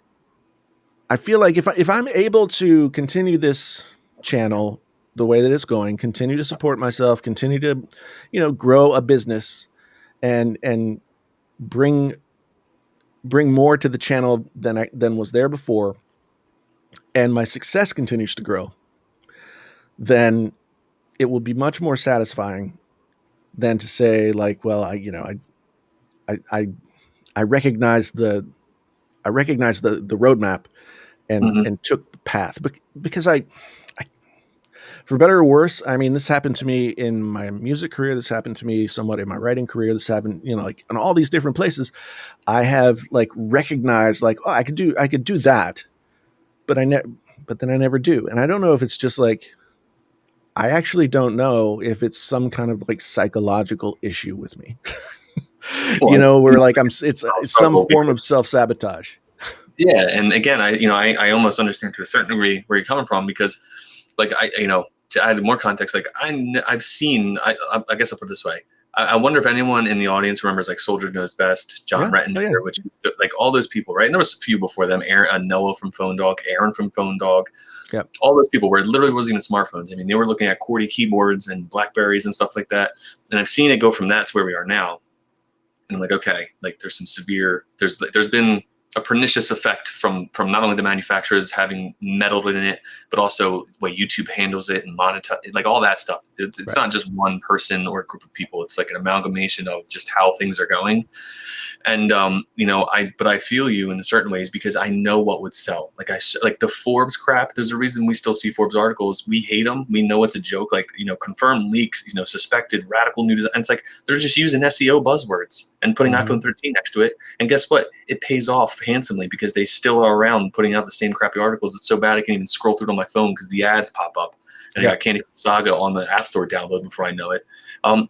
I feel like if I'm able to continue this channel the way that it's going, continue to support myself, continue to, grow a business and bring more to the channel than was there before, and my success continues to grow, then it will be much more satisfying than to say like, well, I recognize the roadmap and took the path, because I, for better or worse, I mean, this happened to me in my music career. This happened to me somewhat in my writing career. This happened, like in all these different places. I have like recognized like, oh, I could do that, but then I never do. And I don't know if it's just like, I actually don't know if it's some kind of like psychological issue with me, where like it's some form of self-sabotage. Yeah. And again, I almost understand to a certain degree where you're coming from, because like, to add more context, like I've seen, I guess I'll put it this way. I wonder if anyone in the audience remembers like Soldier Knows Best, John Rettinger, which is like all those people, right? And there was a few before them, Noah from Phone Dog, Aaron from Phone Dog. Yep. All those people where it literally wasn't even smartphones. I mean, they were looking at QWERTY keyboards and Blackberries and stuff like that. And I've seen it go from that to where we are now. And I'm like, okay, like there's been a pernicious effect from not only the manufacturers having meddled in it, but also the way YouTube handles it and monetize, like all that stuff. It's not just one person or a group of people. It's like an amalgamation of just how things are going. And, but I feel you in certain ways, because I know what would sell. Like the Forbes crap, there's a reason we still see Forbes articles. We hate them. We know it's a joke, like, confirmed leaks, suspected radical news. And it's like, they're just using SEO buzzwords and putting iPhone 13 next to it. And guess what? It pays off handsomely, because they still are around putting out the same crappy articles. It's so bad I can't even scroll through it on my phone because the ads pop up. And I got Candy Crush Saga on the App Store download before I know it.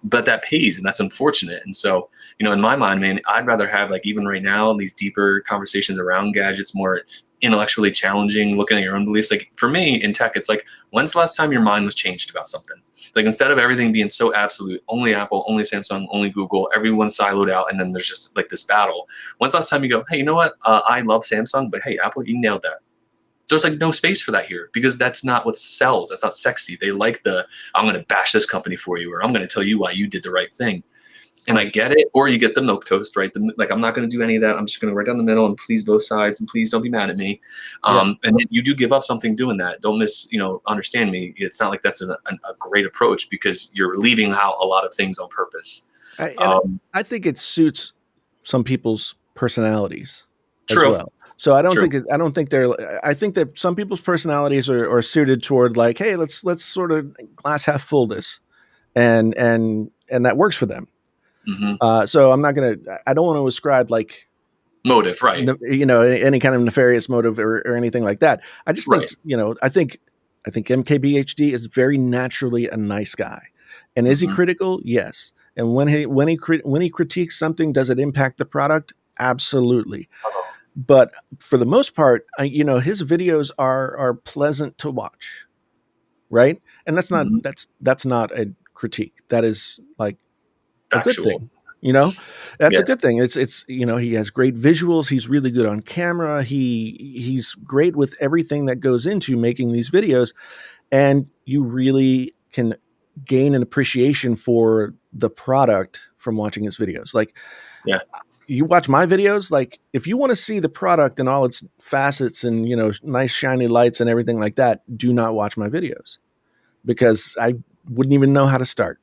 But that pays, and that's unfortunate. And so, in my mind, man, I'd rather have, like, even right now, these deeper conversations around gadgets, more intellectually challenging, looking at your own beliefs. Like, for me in tech, it's like, when's the last time your mind was changed about something? Like, instead of everything being so absolute, only Apple, only Samsung, only Google, everyone's siloed out, and then there's just like this battle. When's the last time you go, hey, you know what? I love Samsung, but hey, Apple, you nailed that. There's like no space for that here, because that's not what sells. That's not sexy. They like I'm going to bash this company for you, or I'm going to tell you why you did the right thing. And I get it. Or you get the milquetoast, right? Like, I'm not going to do any of that. I'm just going to right down the middle and please both sides, and please don't be mad at me. And then you do give up something doing that. Don't understand me. It's not like that's a great approach, because you're leaving out a lot of things on purpose. I think it suits some people's personalities as True. well. So I don't think that some people's personalities are suited toward like, hey, let's sort of glass half fullness, and that works for them. Mm-hmm. So I don't want to ascribe like motive, right? Any kind of nefarious motive or anything like that. I just think, I think MKBHD is very naturally a nice guy. And is he critical? Yes. And when he critiques something, does it impact the product? Absolutely. But for the most part, his videos are pleasant to watch, right? And that's not that's not a critique. That is like factual. A good thing. That's a good thing. It's he has great visuals. He's really good on camera. He's great with everything that goes into making these videos, and you really can gain an appreciation for the product from watching his videos. Like, you watch my videos, like if you want to see the product and all its facets and, nice shiny lights and everything like that, do not watch my videos, because I wouldn't even know how to start.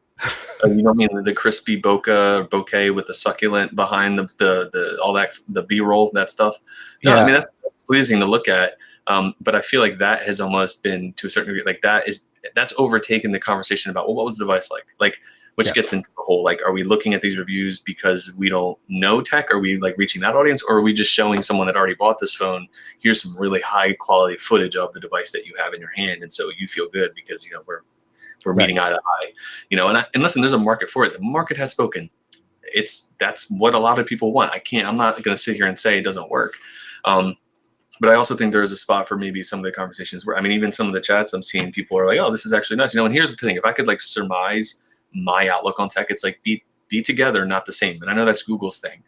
You don't mean the crispy bokeh with the succulent behind the all that, the B-roll, that stuff? No, I mean, that's pleasing to look at. But I feel like that has almost been, to a certain degree, like that's overtaken the conversation about, well, what was the device like? Which gets into the whole, like, are we looking at these reviews because we don't know tech? Are we like reaching that audience? Or are we just showing someone that already bought this phone, here's some really high quality footage of the device that you have in your hand, and so you feel good because, we're meeting eye to eye, and listen, there's a market for it. The market has spoken. That's what a lot of people want. I'm not going to sit here and say it doesn't work. But I also think there is a spot for maybe some of the conversations where, even some of the chats I'm seeing, people are like, oh, this is actually nice. And here's the thing, if I could like surmise my outlook on tech, it's like be together, not the same. And I know that's Google's thing.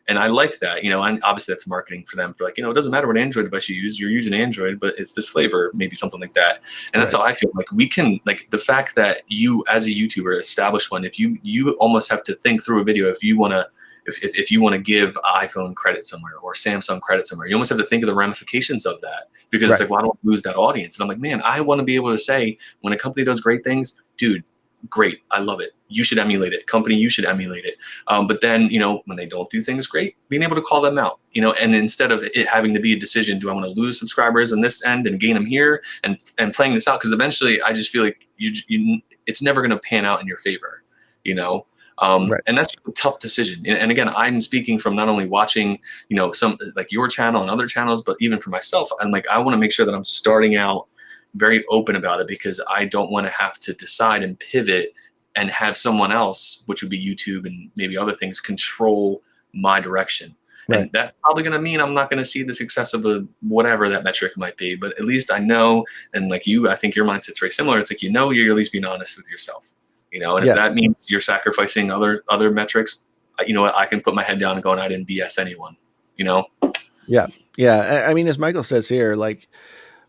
And I like that, and obviously that's marketing for them for like, it doesn't matter what Android device you use, you're using Android, but it's this flavor, maybe something like that. And that's how I feel like we can, like the fact that you as a YouTuber establish one, if you almost have to think through a video, if you want to give iPhone credit somewhere or Samsung credit somewhere, you almost have to think of the ramifications of that, because it's like, well, I don't lose that audience. And I'm like, man, I want to be able to say when a company does great things, dude, great, I love it. You should emulate it. Company, you should emulate it. But then, when they don't do things great, being able to call them out, and instead of it having to be a decision, do I want to lose subscribers on this end and gain them here and playing this out? Because eventually I just feel like it's never going to pan out in your favor, and that's a tough decision. And again, I'm speaking from not only watching, some like your channel and other channels, but even for myself. I'm like, I want to make sure that I'm starting out very open about it, because I don't want to have to decide and pivot and have someone else, which would be YouTube and maybe other things, control my direction. Right. And that's probably going to mean I'm not going to see the success of whatever that metric might be. But at least I know, and like you, I think your mindset's very similar. It's like, you're at least being honest with yourself, and if that means you're sacrificing other metrics, you know what, I can put my head down and go, and I didn't BS anyone, Yeah. Yeah. I mean, as Michael says here, like,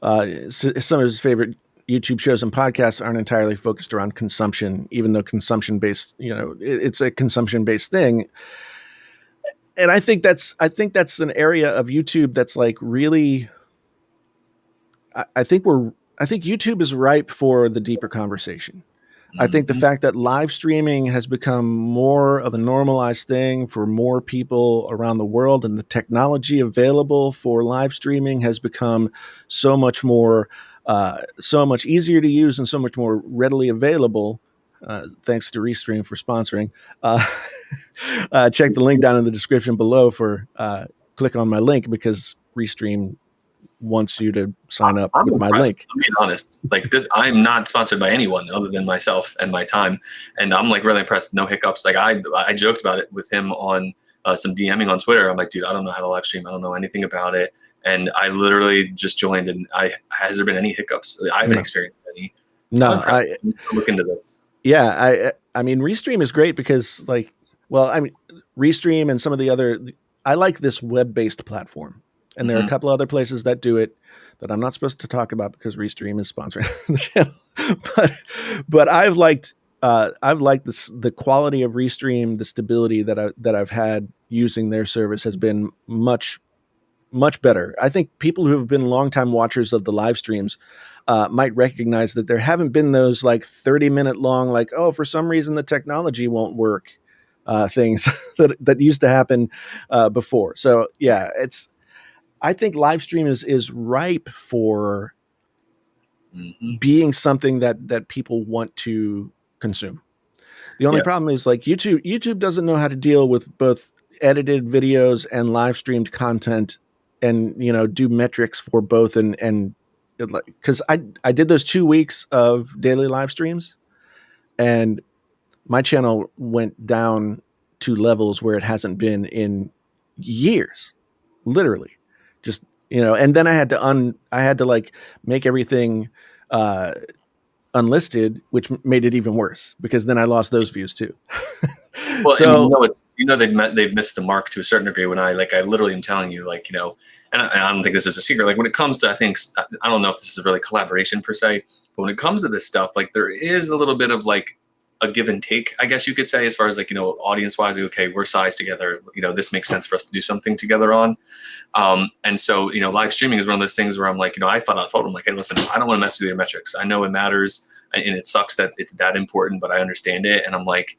some of his favorite YouTube shows and podcasts aren't entirely focused around consumption, even though consumption-based, it's a consumption-based thing. And I think that's an area of YouTube that's like really, I think YouTube is ripe for the deeper conversation. I think the fact that live streaming has become more of a normalized thing for more people around the world, and the technology available for live streaming has become so much easier to use and so much more readily available. Thanks to Restream for sponsoring. Check the link down in the description below for click on my link, because Restream wants you to sign up with my link. I'm being honest. Like this, I'm not sponsored by anyone other than myself and my time. And I'm like really impressed. No hiccups. Like I joked about it with him on some DMing on Twitter. I'm like, dude, I don't know how to live stream. I don't know anything about it. And I literally just joined, and has there been any hiccups? I haven't experienced any. No, I look into this. Yeah. I mean, Restream is great because Restream and some of the other, I like this web-based platform. And there are a couple other places that do it that I'm not supposed to talk about because Restream is sponsoring the channel. But I've liked the quality of Restream, the stability that I've had using their service has been much better. I think people who have been longtime watchers of the live streams might recognize that there haven't been those like 30-minute long, like, oh, for some reason the technology won't work things that used to happen before. So yeah, I think live stream is ripe for being something that people want to consume. The only problem is like YouTube doesn't know how to deal with both edited videos and live streamed content, and do metrics for both, and because I did those 2 weeks of daily live streams, and my channel went down to levels where it hasn't been in years, literally. Just, and then I had to like make everything unlisted, which made it even worse because then I lost those views too. Well, so they've missed the mark to a certain degree when I literally am telling you, and I don't think this is a secret. Like when it comes to, I don't know if this is really collaboration per se, but when it comes to this stuff, like there is a little bit of like a give and take, I guess you could say, as far as audience wise, okay, we're sized together, this makes sense for us to do something together on. And so, live streaming is one of those things where I'm like, I told them like, hey, listen, I don't want to mess with your metrics. I know it matters and it sucks that it's that important, but I understand it. And I'm like,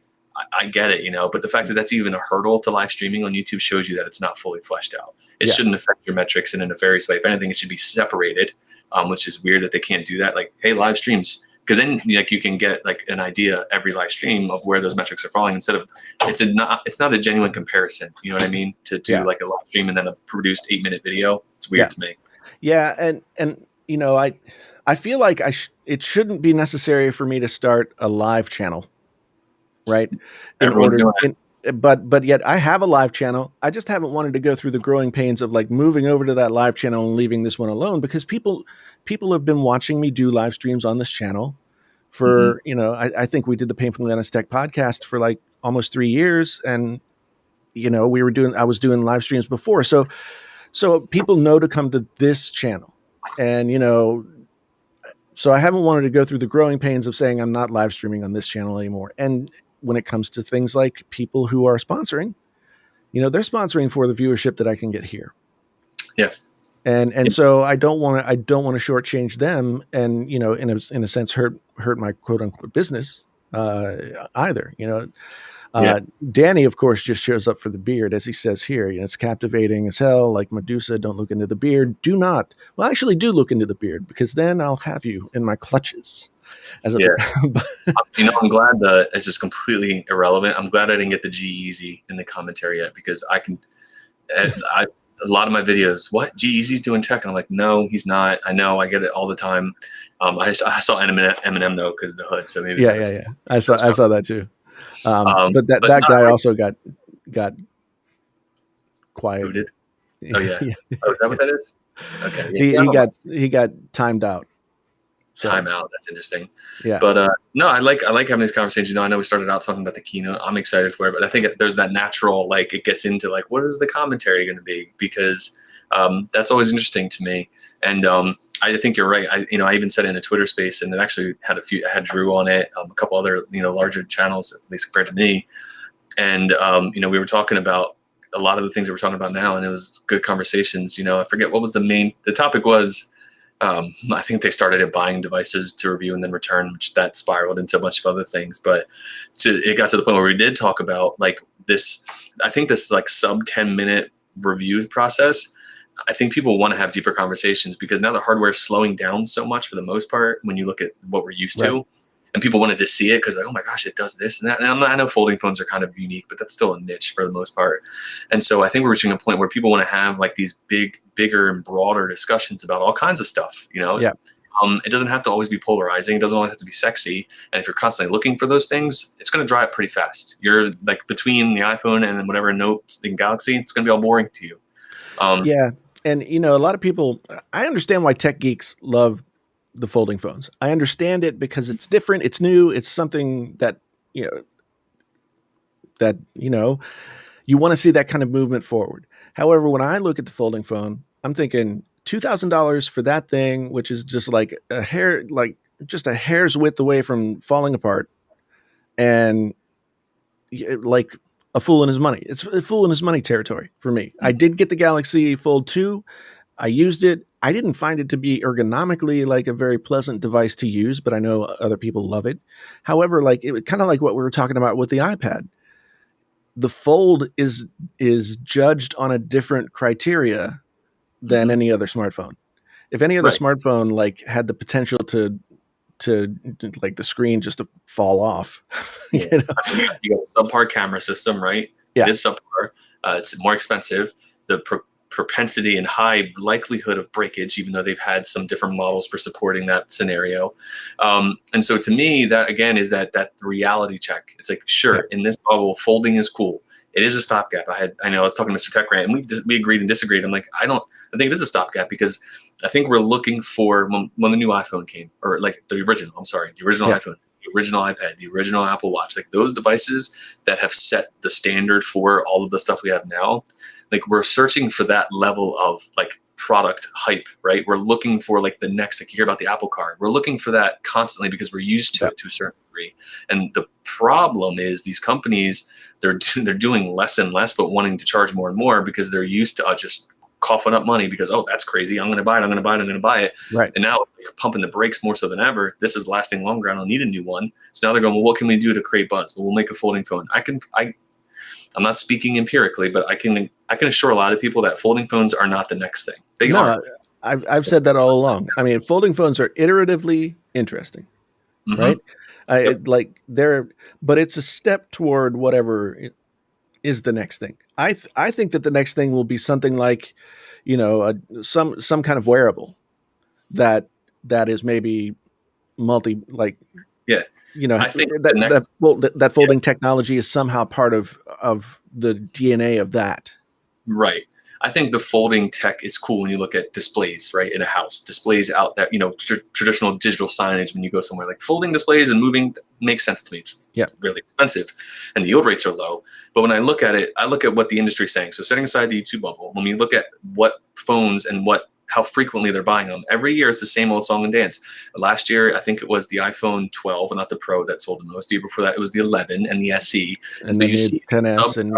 I get it, but the fact that that's even a hurdle to live streaming on YouTube shows you that it's not fully fleshed out. It shouldn't affect your metrics in a nefarious way. If anything, it should be separated, which is weird that they can't do that. Like, hey, live streams, because then you can get like an idea every live stream of where those metrics are falling, instead of it's not a genuine comparison. You know what I mean? To do like a live stream and then a produced 8-minute video. It's weird to me. Yeah, and I feel like it shouldn't be necessary for me to start a live channel, right? But yet I have a live channel. I just haven't wanted to go through the growing pains of like moving over to that live channel and leaving this one alone, because people have been watching me do live streams on this channel for, I think we did the Painfully Honest Tech podcast for like almost 3 years. And, I was doing live streams before. So people know to come to this channel, and, so I haven't wanted to go through the growing pains of saying I'm not live streaming on this channel anymore. And when it comes to things like people who are sponsoring, they're sponsoring for the viewership that I can get here. Yeah. And so I don't want to shortchange them, and, in a sense, hurt my quote unquote business, either, Danny, of course, just shows up for the beard, as he says here. It's captivating as hell, like Medusa. Don't look into the beard. Do not. Well, actually, do look into the beard, because then I'll have you in my clutches. I'm glad that it's just completely irrelevant. I'm glad I didn't get the G-Eazy in the commentary yet, because a lot of my videos, what, G-Eazy's doing tech? And I'm like, no, he's not. I know, I get it all the time. I saw Eminem though, because of the hood. So maybe yeah. I saw that too. But that guy also got quiet. Booted? Oh yeah. Oh, is that what that is? Okay. Yeah, he got timed out. Time out. That's interesting. Yeah. But no, I like having these conversations. I know we started out talking about the keynote. I'm excited for it, but I think there's that natural, like, it gets into like, what is the commentary going to be? Because that's always interesting to me. And I think you're right. I even said it in a Twitter space, and it actually had I had Drew on it, a couple other, larger channels, at least compared to me. And, we were talking about a lot of the things that we're talking about now, and it was good conversations. I forget what was the topic was. I think they started at buying devices to review and then return, which that spiraled into a bunch of other things. But it got to the point where we did talk about like this. I think this like sub 10-minute review process. I think people want to have deeper conversations, because now the hardware is slowing down so much for the most part when you look at what we're used to. And people wanted to see it because, like, oh my gosh, it does this and that. And I know folding phones are kind of unique, but that's still a niche for the most part. And so I think we're reaching a point where people want to have like these bigger and broader discussions about all kinds of stuff, Yeah. It doesn't have to always be polarizing. It doesn't always have to be sexy. And if you're constantly looking for those things, it's going to dry up pretty fast. You're like between the iPhone and whatever Note and Galaxy, it's going to be all boring to you. Yeah. And, a lot of people, I understand why tech geeks love the folding phones. I understand it because it's different. It's new. It's something that, you want to see that kind of movement forward. However, when I look at the folding phone, I'm thinking $2,000 for that thing, which is just like just a hair's width away from falling apart, and like a fool in his money. It's a fool in his money territory for me. I did get the Galaxy Fold 2. I used it. I didn't find it to be ergonomically like a very pleasant device to use, but I know other people love it. However, like it kind of like what we were talking about with the iPad. The Fold is judged on a different criteria than any other smartphone. If any other smartphone like had the potential to like the screen just to fall off, you got a subpar camera system, right? Yeah. It is subpar. It's more expensive. The propensity and high likelihood of breakage, even though they've had some different models for supporting that scenario. And so to me, that again is that reality check. It's like, sure, in this bubble, folding is cool. It is a stopgap. I was talking to Mr. Tech Rant, and we agreed and disagreed. I'm like, I think it is a stopgap, because I think we're looking for when the new iPhone came, or like the original iPhone, the original iPad, the original Apple Watch, like those devices that have set the standard for all of the stuff we have now. Like we're searching for that level of like product hype, right? We're looking for like the next, like you hear about the Apple Card. We're looking for that constantly because we're used to it to a certain degree. And the problem is these companies, they're doing less and less, but wanting to charge more and more because they're used to just coughing up money because, oh, that's crazy. I'm going to buy it. Right. And now it's like pumping the brakes more so than ever. This is lasting longer. I don't need a new one. So now they're going, well, what can we do to create buzz? Well, we'll make a folding phone. I'm not speaking empirically, but I can assure a lot of people that folding phones are not the next thing. They are. I've said that all along. I mean, folding phones are iteratively interesting, right? But it's a step toward whatever is the next thing. I think that the next thing will be something like, some kind of wearable that is maybe multi, like, I think that folding technology is somehow part of the DNA of that. Right. I think the folding tech is cool when you look at displays, right, in a house. Displays out there, traditional digital signage when you go somewhere. Like folding displays and moving makes sense to me. It's really expensive, and the yield rates are low. But when I look at it, I look at what the industry is saying. So setting aside the YouTube bubble, when we look at what phones and how frequently they're buying them, every year it's the same old song and dance. Last year, I think it was the iPhone 12, and not the Pro, that sold the most. The year before that, it was the 11 and the SE. And so then you see 10S and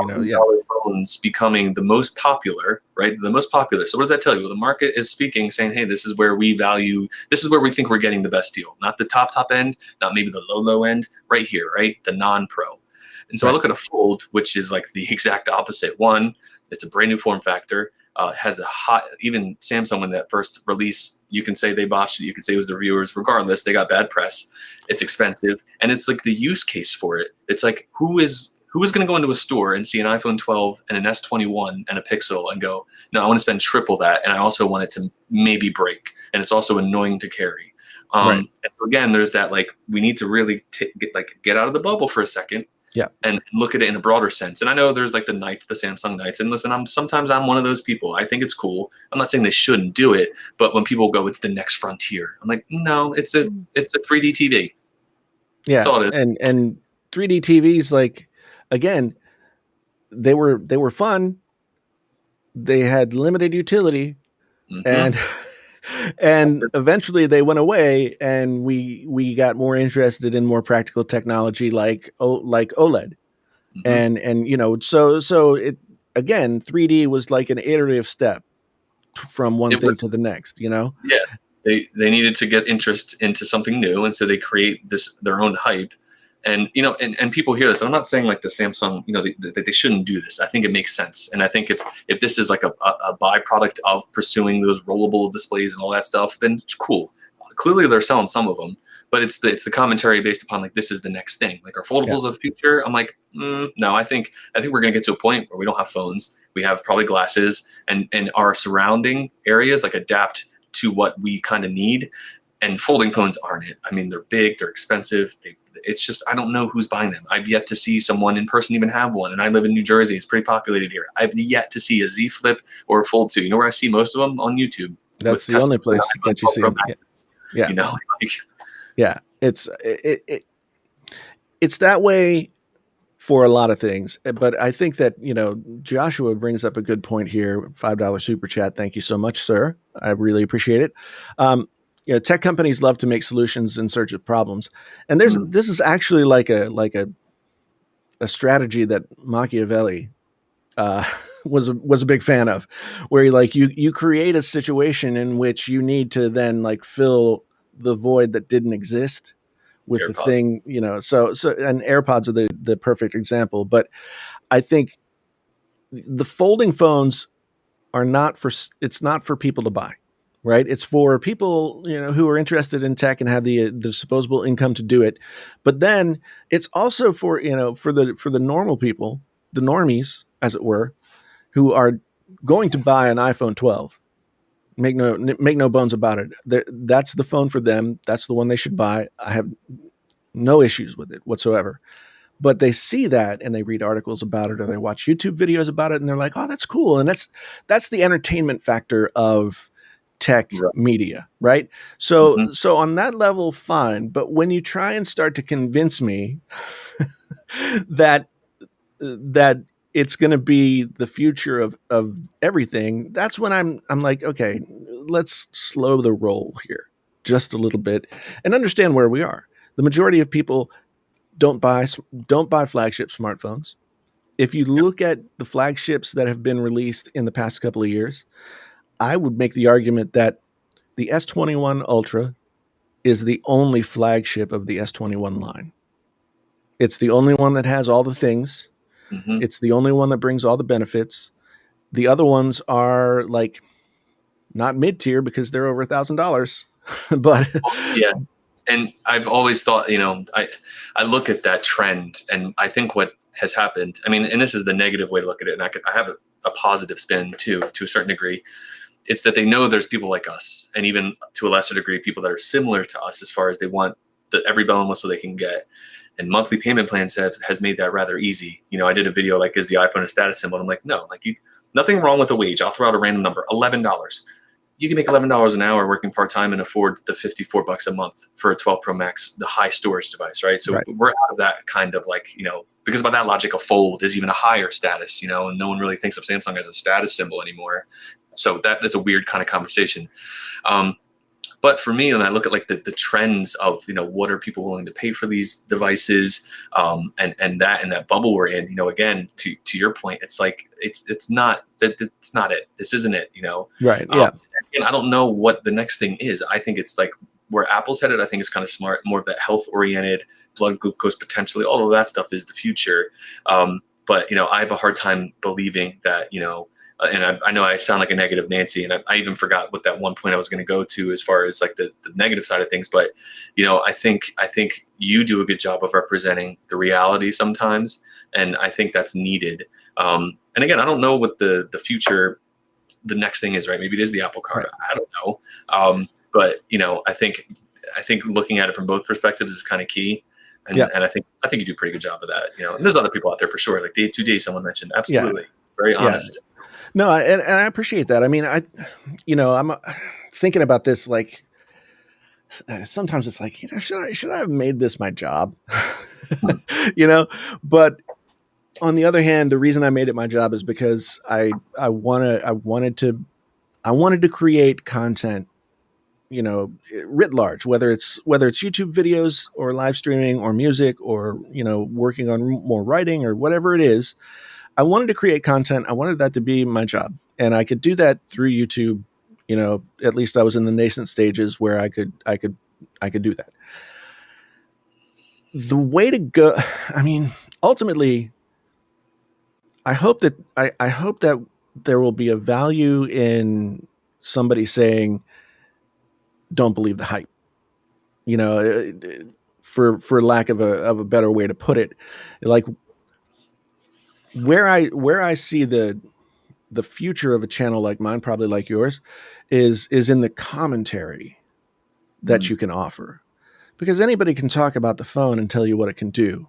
phones becoming the most popular, right? The most popular. So what does that tell you? Well, the market is speaking, saying, hey, this is where we think we're getting the best deal. Not the top end, not maybe the low end, right here, right? The non-Pro. And so I look at a Fold, which is like the exact opposite. One, it's a brand new form factor. Has a hot, even Samsung, when that first release, you can say they botched it, you can say it was the reviewers, regardless, they got bad press. It's expensive, and it's like the use case for it. It's like, who is going to go into a store and see an iPhone 12 and an S21 and a Pixel and go, no, I want to spend triple that, and I also want it to maybe break, and it's also annoying to carry. And so again, there's that, like, we need to really get out of the bubble for a second. And look at it in a broader sense. And I know there's like the Samsung Knights. And listen, sometimes I'm one of those people. I think it's cool. I'm not saying they shouldn't do it, but when people go, it's the next frontier, I'm like, no, it's a 3D TV. Yeah. That's all it is. And 3D TVs, like, again, they were fun. They had limited utility, and eventually they went away, and we got more interested in more practical technology like OLED. And so it, again, 3D was like an iterative step from one thing to the next, They needed to get interest into something new, and so they create their own hype. And and people hear this. I'm not saying like the Samsung, that they shouldn't do this. I think it makes sense, and I think if this is like a byproduct of pursuing those rollable displays and all that stuff, then it's cool. Clearly, they're selling some of them, but it's the commentary based upon like, this is the next thing. Like, our foldables of the future. I'm like, no. I think we're gonna get to a point where we don't have phones. We have probably glasses, and our surrounding areas like adapt to what we kind of need. And folding phones aren't it. I mean, they're big, they're expensive. It's just, I don't know who's buying them. I've yet to see someone in person even have one. And I live in New Jersey. It's pretty populated here. I've yet to see a Z Flip or a Fold 2. You know where I see most of them? On YouTube. That's the only place that you see them. Yeah. Yeah. It's that way for a lot of things. But I think that, Joshua brings up a good point here. $5 super chat. Thank you so much, sir. I really appreciate it. Tech companies love to make solutions in search of problems, and this is actually like a strategy that Machiavelli was a big fan of, where you create a situation in which you need to then like fill the void that didn't exist with the thing, So and AirPods are the perfect example. But I think the folding phones are not for people to buy. Right. It's for people, who are interested in tech and have the disposable income to do it. But then it's also for the normal people, the normies, as it were, who are going to buy an iPhone 12. Make no bones about it. That's the phone for them. That's the one they should buy. I have no issues with it whatsoever. But they see that and they read articles about it, or they watch YouTube videos about it, and they're like, oh, that's cool. And that's the entertainment factor of tech media, right? So on that level, fine. But when you try and start to convince me that it's going to be the future of everything, that's when I'm like, okay, let's slow the roll here just a little bit and understand where we are. The majority of people don't buy flagship smartphones. If you look at the flagships that have been released in the past couple of years, I would make the argument that the S21 Ultra is the only flagship of the S21 line. It's the only one that has all the things. It's the only one that brings all the benefits. The other ones are like not mid-tier because they're over $1,000. But and I've always thought, I look at that trend, and I think what has happened, I mean, and this is the negative way to look at it, and I have a positive spin too, to a certain degree. It's that they know there's people like us, and even to a lesser degree, people that are similar to us as far as they want every bell and whistle they can get. And monthly payment plans has made that rather easy. I did a video like, is the iPhone a status symbol? And I'm like, no, like nothing wrong with a wage. I'll throw out a random number, $11. You can make $11 an hour working part-time and afford the $54 a month for a 12 Pro Max, the high storage device, right? So we're out of that kind of like, because by that logic, a fold is even a higher status, and no one really thinks of Samsung as a status symbol anymore. So that's a weird kind of conversation. But for me, when I look at like the trends of, what are people willing to pay for these devices, and that bubble we're in, again, to your point, it's like, it's not it. This isn't it, Right. Yeah. And I don't know what the next thing is. I think it's like where Apple's headed. I think it's kind of smart, more of that health oriented, blood glucose potentially. All of that stuff is the future. But I have a hard time believing that, and I know I sound like a negative Nancy, and I even forgot what that one point I was going to go to as far as like the negative side of things. But, I think you do a good job of representing the reality sometimes. And I think that's needed. And again, I don't know what the future, the next thing is, right? Maybe it is the Apple Card. Right. I don't know. But, I think looking at it from both perspectives is kind of key. And, and I think you do a pretty good job of that, and there's other people out there for sure. Like Dave 2D, someone mentioned. Absolutely. Very honest. No, and I appreciate that. I mean, I'm thinking about this, like, sometimes it's like, should I have made this my job? But on the other hand, the reason I made it my job is because I wanted to create content, writ large, whether it's YouTube videos or live streaming or music or, working on more writing or whatever it is. I wanted to create content. I wanted that to be my job, and I could do that through YouTube. At least I was in the nascent stages where I could do that. The way to go, I mean, ultimately, I hope that there will be a value in somebody saying, "Don't believe the hype," for lack of a better way to put it, like. Where I see the future of a channel like mine, probably like yours, is in the commentary that you can offer, because anybody can talk about the phone and tell you what it can do,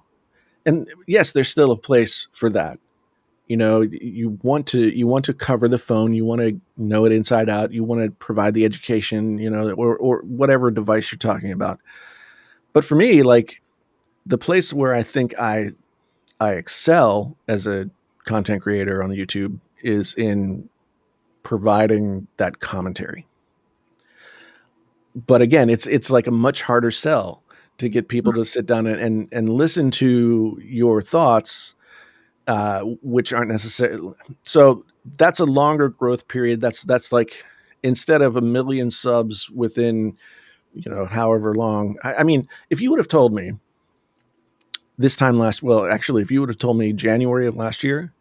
and yes, there's still a place for that. You want to cover the phone, you want to know it inside out, you want to provide the education, or whatever device you're talking about. But for me, like, the place where I think I excel as a content creator on YouTube is in providing that commentary. But again, it's like a much harder sell to get people to sit down and listen to your thoughts, which aren't necessarily. So that's a longer growth period. That's like, instead of 1 million subs within, however long. I mean, if you would have told me this time if you would have told me January of last year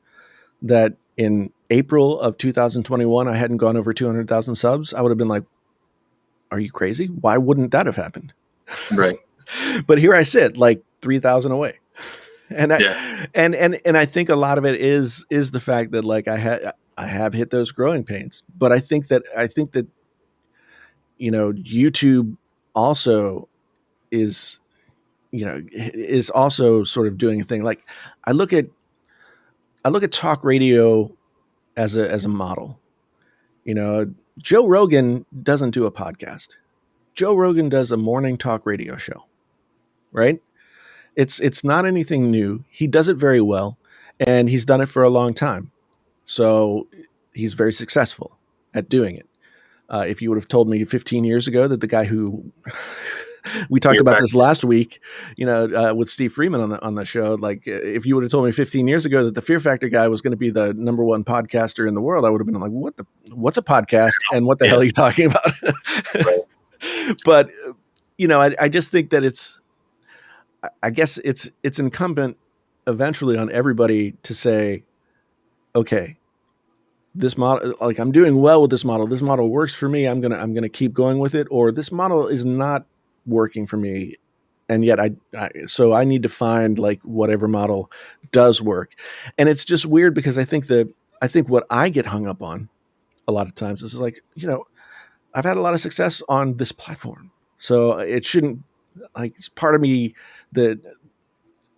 that in April of 2021 I hadn't gone over 200,000 subs, I would have been like, "Are you crazy? Why wouldn't that have happened?" Right. But here I sit, like 3,000 away, and I think a lot of it is the fact that, like, I have hit those growing pains, but I think that YouTube also is also sort of doing a thing. Like, I look at talk radio as a model. Joe Rogan doesn't do a podcast. Joe Rogan does a morning talk radio show, right? It's not anything new. He does it very well, and he's done it for a long time. So he's very successful at doing it. If you would have told me 15 years ago that the guy who we talked about this last week, with Steve Freeman on the show, like, if you would have told me 15 years ago that the Fear Factor guy was going to be the #1 podcaster in the world, I would have been like, what's a podcast, and what the hell are you talking about? Right. But, I just think that I guess it's incumbent eventually on everybody to say, okay, this model, like, I'm doing well with this model. This model works for me. I'm gonna keep going with it. Or this model is not working for me, and yet so I need to find, like, whatever model does work. And it's just weird, because I think what I get hung up on a lot of times is like, I've had a lot of success on this platform, so it shouldn't, like, part of me, the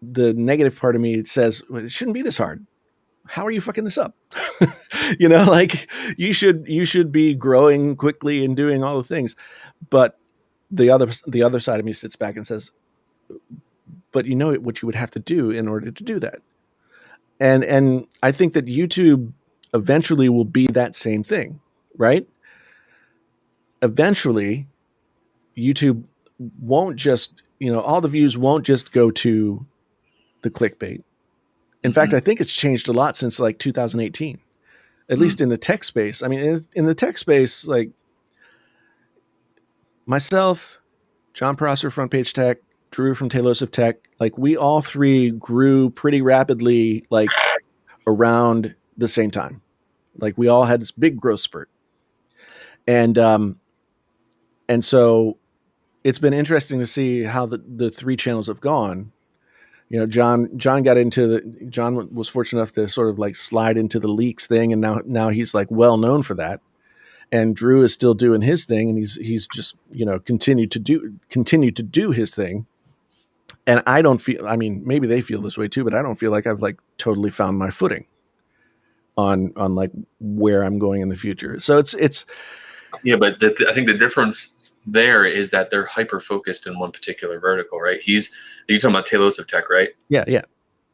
negative part of me says, well, it shouldn't be this hard. how are you fucking this up? You know, like you should be growing quickly and doing all the things. But the other side of me sits back and says, but you know what you would have to do in order to do that. And I think that YouTube eventually will be that same thing, right? Eventually, YouTube won't just, all the views won't just go to the clickbait. In fact, I think it's changed a lot since like 2018, at least in the tech space. I mean, in the tech space, like myself, John Prosser, Front Page Tech, Drew from Talos of Tech, like we all three grew pretty rapidly, like around the same time. Like we all had this big growth spurt. And so it's been interesting to see how the three channels have gone. John was fortunate enough to sort of like slide into the leaks thing. And now he's like well known for that. And Drew is still doing his thing. And he's just, continue to do his thing. And I don't feel, I mean, maybe they feel this way too, but I don't feel like I've like totally found my footing on like where I'm going in the future. So it's, yeah, but I think the difference there is that they're hyper focused in one particular vertical, right? You're talking about Talos of Tech, right? Yeah.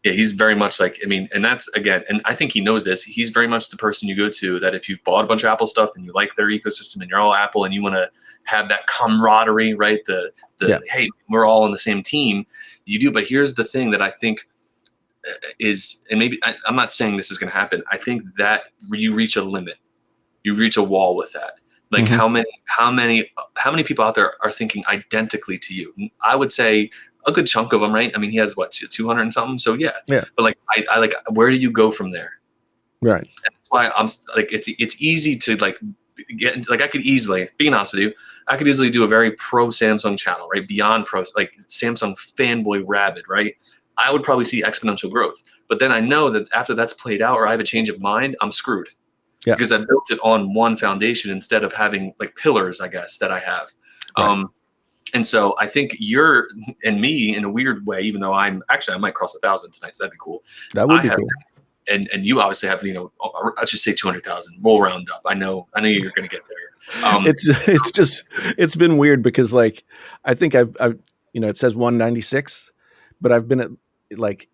Yeah, he's very much like, I mean, and that's again, and I think he knows this. He's very much the person you go to that if you bought a bunch of Apple stuff and you like their ecosystem and you're all Apple and you want to have that camaraderie, right? Hey, we're all on the same team. You do, but here's the thing that I think is, and maybe I'm not saying this is going to happen. I think that you reach a limit, you reach a wall with that. Like how many people out there are thinking identically to you? I would say a good chunk of them, right? I mean, he has what, 200 and something. So yeah. But like, I like, where do you go from there? Right. And that's why I'm like, it's easy to like get, like I could easily, being honest with you, I could easily do a very pro Samsung channel, right? Beyond pro, like Samsung fanboy rabid, right? I would probably see exponential growth. But then I know that after that's played out or I have a change of mind, I'm screwed. Yeah. Because I built it on one foundation instead of having like pillars, I guess, that I have. Right. And so I think you're and me in a weird way, even though I might cross 1,000 tonight, so that'd be cool. That would be cool. And you obviously have, I should say 200,000. We'll round up. I know you're going to get there. It's been weird because like I think I've it says 196, but I've been at like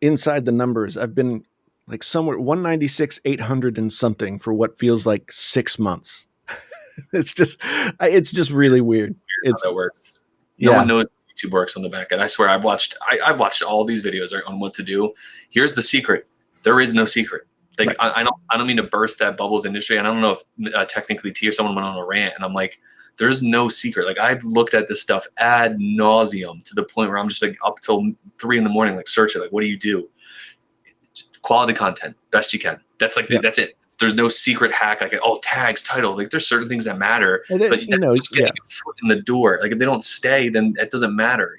inside the numbers. I've been like somewhere 196, 800 and something for what feels like 6 months. It's just really weird. It's how that works. No one knows how YouTube works on the back end. I swear I've watched all these videos on what to do. Here's the secret. There is no secret. Like right. I don't mean to burst that bubbles industry. And I don't know if technically T or someone went on a rant and I'm like, there's no secret. Like I've looked at this stuff ad nauseum to the point where I'm just like up till 3 a.m, like search it. Like, what do you do? Quality content, best you can. That's like that's it. There's no secret hack like tags, title. Like there's certain things that matter, but just getting a foot in the door. Like if they don't stay, then it doesn't matter,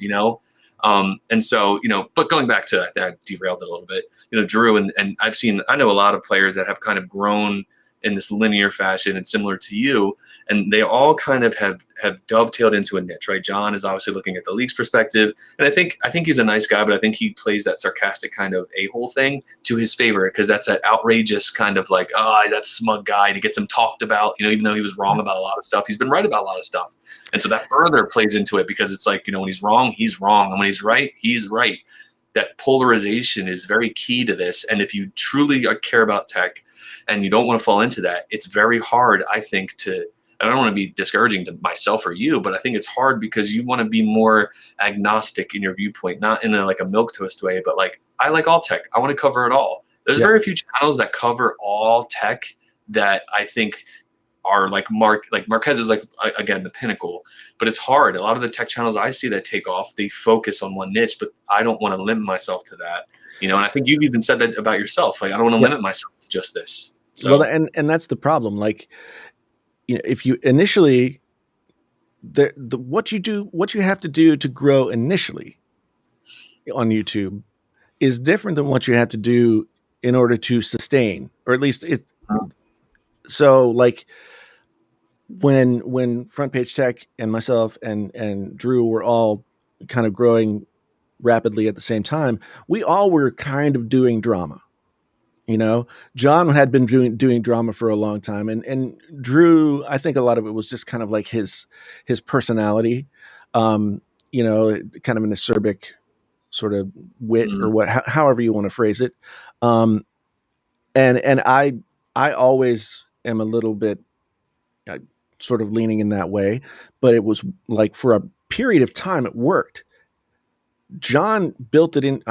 And so but going back to I derailed it a little bit. Drew and I know a lot of players that have kind of grown in this linear fashion and similar to you, and they all kind of have dovetailed into a niche, right? John is obviously looking at the league's perspective, and I think he's a nice guy, but I think he plays that sarcastic kind of a-hole thing to his favor because that's that outrageous kind of like, that smug guy to get him talked about, even though he was wrong about a lot of stuff, he's been right about a lot of stuff, and so that further plays into it because it's like when he's wrong, and when he's right, he's right. That polarization is very key to this, and if you truly care about tech and you don't want to fall into that, it's very hard, I think, I don't want to be discouraging to myself or you, but I think it's hard because you want to be more agnostic in your viewpoint, not in a milk toast way, but like, I like all tech. I want to cover it all. There's very few channels that cover all tech that I think are like Marquez is like, again, the pinnacle, but it's hard. A lot of the tech channels I see that take off, they focus on one niche, but I don't want to limit myself to that, and I think you've even said that about yourself. Like, I don't want to limit myself to just this. So. Well, and that's the problem. Like, if you initially, what you have to do to grow initially on YouTube is different than what you have to do in order to sustain, or at least it. So, like, when Front Page Tech and myself and Drew were all kind of growing rapidly at the same time, we all were kind of doing drama. John had been doing drama for a long time, and Drew, I think a lot of it was just kind of like his personality, kind of an acerbic sort of wit or however you want to phrase it. And I always am a little bit sort of leaning in that way, but it was like for a period of time it worked. John built it in.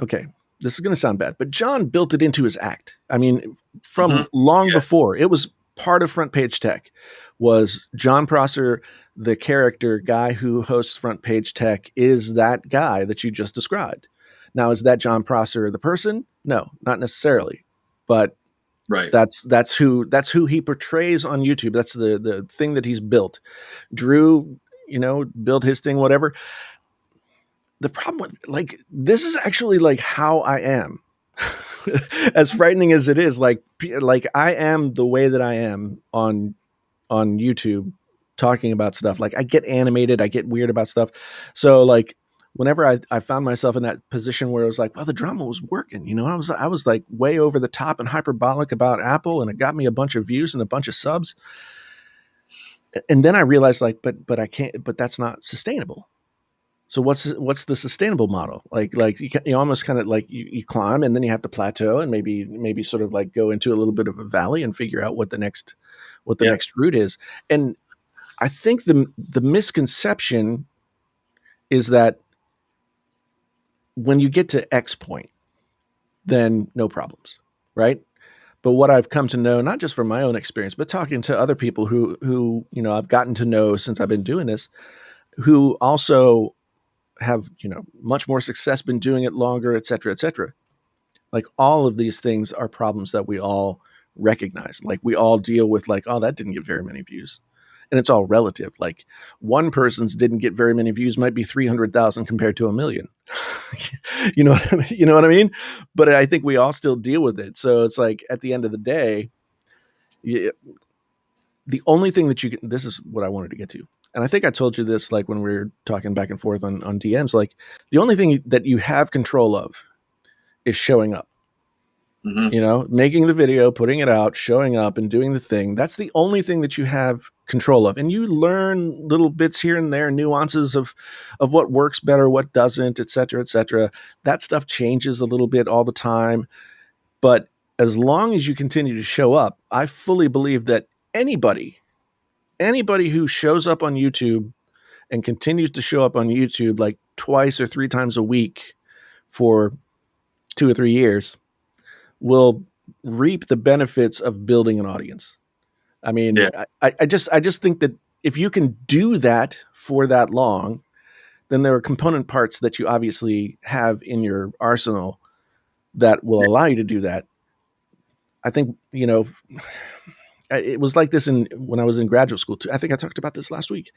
Okay, this is going to sound bad, but John built it into his act. I mean, from long before, it was part of Front Page Tech. Was John Prosser, the character guy who hosts Front Page Tech, is that guy that you just described. Now, is that John Prosser the person? No, not necessarily, but that's who he portrays on YouTube. That's the thing that he's built. Drew, built his thing, whatever. The problem with this is actually like how I am. As frightening as it is, like I am the way that I am on YouTube talking about stuff. Like I get animated, I get weird about stuff. So like whenever I found myself in that position where it was like, well, the drama was working, I was like way over the top and hyperbolic about Apple, and it got me a bunch of views and a bunch of subs. And then I realized but I can't, but that's not sustainable. So what's the sustainable model? Like you almost kind of like you climb and then you have to plateau and maybe sort of like go into a little bit of a valley and figure out what the next route is. And I think the misconception is that when you get to X point, then no problems, right? But what I've come to know, not just from my own experience, but talking to other people who I've gotten to know since I've been doing this, who also have much more success, been doing it longer, et cetera, et cetera. Like all of these things are problems that we all recognize. Like we all deal with like, oh, that didn't get very many views, and it's all relative. Like one person's didn't get very many views might be 300,000 compared to 1 million. You know what I mean? But I think we all still deal with it. So it's like at the end of the day, the only thing that this is what I wanted to get to. And I think I told you this, like when we were talking back and forth on DMs, like the only thing that you have control of is showing up, making the video, putting it out, showing up and doing the thing. That's the only thing that you have control of. And you learn little bits here and there, nuances of what works better, what doesn't, et cetera, et cetera. That stuff changes a little bit all the time. But as long as you continue to show up, I fully believe that anybody who shows up on YouTube and continues to show up on YouTube like twice or 3 times a week for 2 or 3 years will reap the benefits of building an audience. I mean, I just think that if you can do that for that long, then there are component parts that you obviously have in your arsenal that will allow you to do that. I think, it was like this when I was in graduate school too. I think I talked about this last week.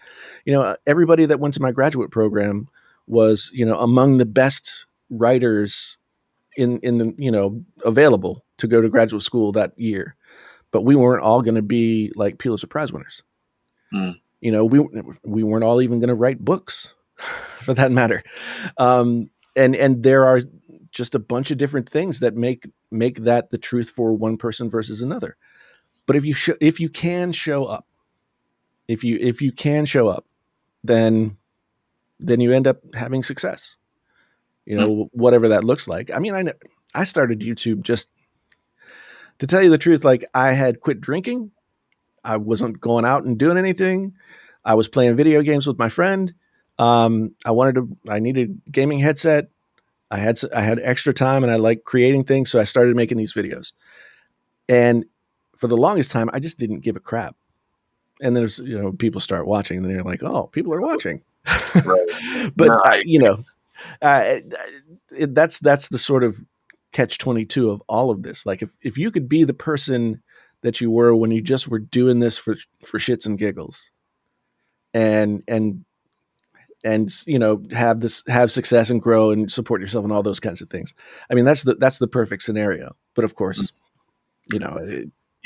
Everybody that went to my graduate program was, among the best writers in the, available to go to graduate school that year. But we weren't all going to be like Pulitzer Prize winners. We weren't all even going to write books for that matter. And there are just a bunch of different things that make that the truth for one person versus another. But if you can show up, then you end up having success. Whatever that looks like. I mean, I started YouTube just to tell you the truth. Like I had quit drinking. I wasn't going out and doing anything. I was playing video games with my friend. I needed a gaming headset. I had extra time and I like creating things. So I started making these videos, and for the longest time, I just didn't give a crap. And there's, people start watching and they're like, oh, people are watching. Right. But, that's the sort of catch-22 of all of this. Like if you could be the person that you were when you just were doing this for shits and giggles and have success and grow and support yourself and all those kinds of things. I mean, that's the perfect scenario. But of course,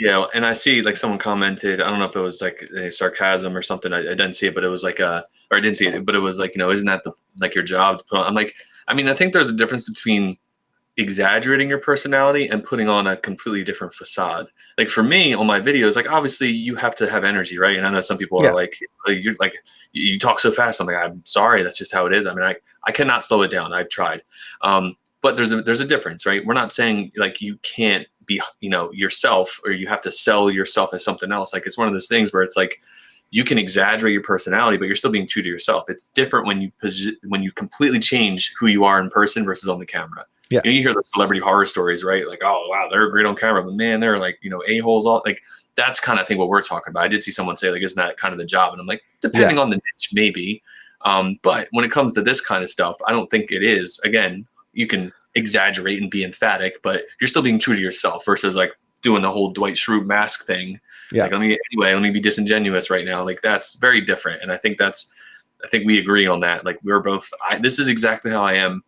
yeah, and I see like someone commented, I don't know if it was like a sarcasm or something. I didn't see it, but it was like or I didn't see it, but it was like, isn't that your job to put on? I'm like, I mean, I think there's a difference between exaggerating your personality and putting on a completely different facade. Like for me on my videos, like obviously you have to have energy, right? And I know some people are like, you're like, you talk so fast. I'm like, I'm sorry, that's just how it is. I mean, I cannot slow it down. I've tried. But there's a difference, right? We're not saying like you can't be, you know, yourself, or you have to sell yourself as something else. Like it's one of those things where it's like you can exaggerate your personality, but you're still being true to yourself. It's different when you completely change who you are in person versus on the camera. Yeah. You hear the celebrity horror stories, right? Like, oh wow, they're great on camera, but man, they're like, you know, a-holes. All like that's kind of thing what we're talking about. I did see someone say like, isn't that kind of the job? And I'm like, depending on the niche, maybe. But when it comes to this kind of stuff, I don't think it is. Again, you can exaggerate and be emphatic, but you're still being true to yourself versus like doing the whole Dwight Schrute mask thing. Yeah. Like, let me be disingenuous right now. Like that's very different. And I think we agree on that. Like we're both, this is exactly how I am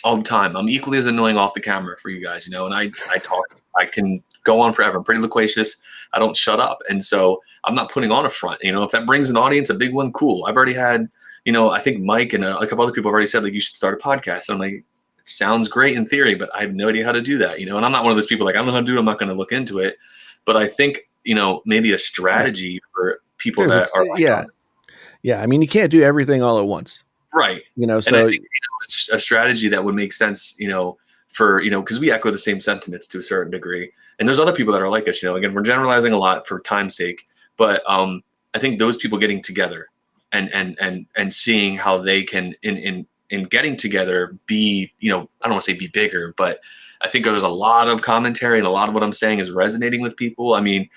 all the time. I'm equally as annoying off the camera for you guys, you know, and I talk, I can go on forever. I'm pretty loquacious. I don't shut up. And so I'm not putting on a front, you know, if that brings an audience, a big one, cool. I've already had, you know, I think Mike and a couple other people have already said like, you should start a podcast. And I'm like, it sounds great in theory, but I have no idea how to do that, you know, and I'm not one of those people like, I don't know how to do it. I'm not going to look into it. But I think, you know, maybe a strategy for people that are like, I mean, you can't do everything all at once. Right. You know, so and I think, you know, it's a strategy that would make sense, you know, for, you know, because we echo the same sentiments to a certain degree. And there's other people that are like us, you know, again, we're generalizing a lot for time's sake, but I think those people getting together and seeing how they can in getting together be, you know, I don't want to say be bigger, but I think there's a lot of commentary and a lot of what I'm saying is resonating with people. I mean,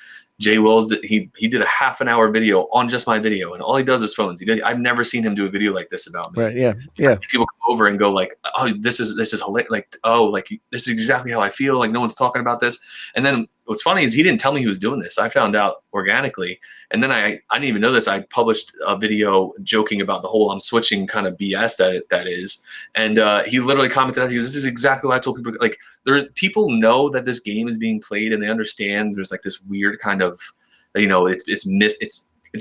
Jay Wills, he did a half an hour video on just my video, and all he does is phones. I've never seen him do a video like this about me. Right? Yeah, yeah. People come over and go like, "Oh, this is hilarious!" Like, "Oh, like this is exactly how I feel." Like, no one's talking about this. And then what's funny is he didn't tell me he was doing this. I found out organically, and then I didn't even know this. I published a video joking about the whole I'm switching kind of BS that is, and he literally commented out. He goes, "This is exactly what I told people." Like, people know that this game is being played, and they understand there's like this weird kind of, you know, it's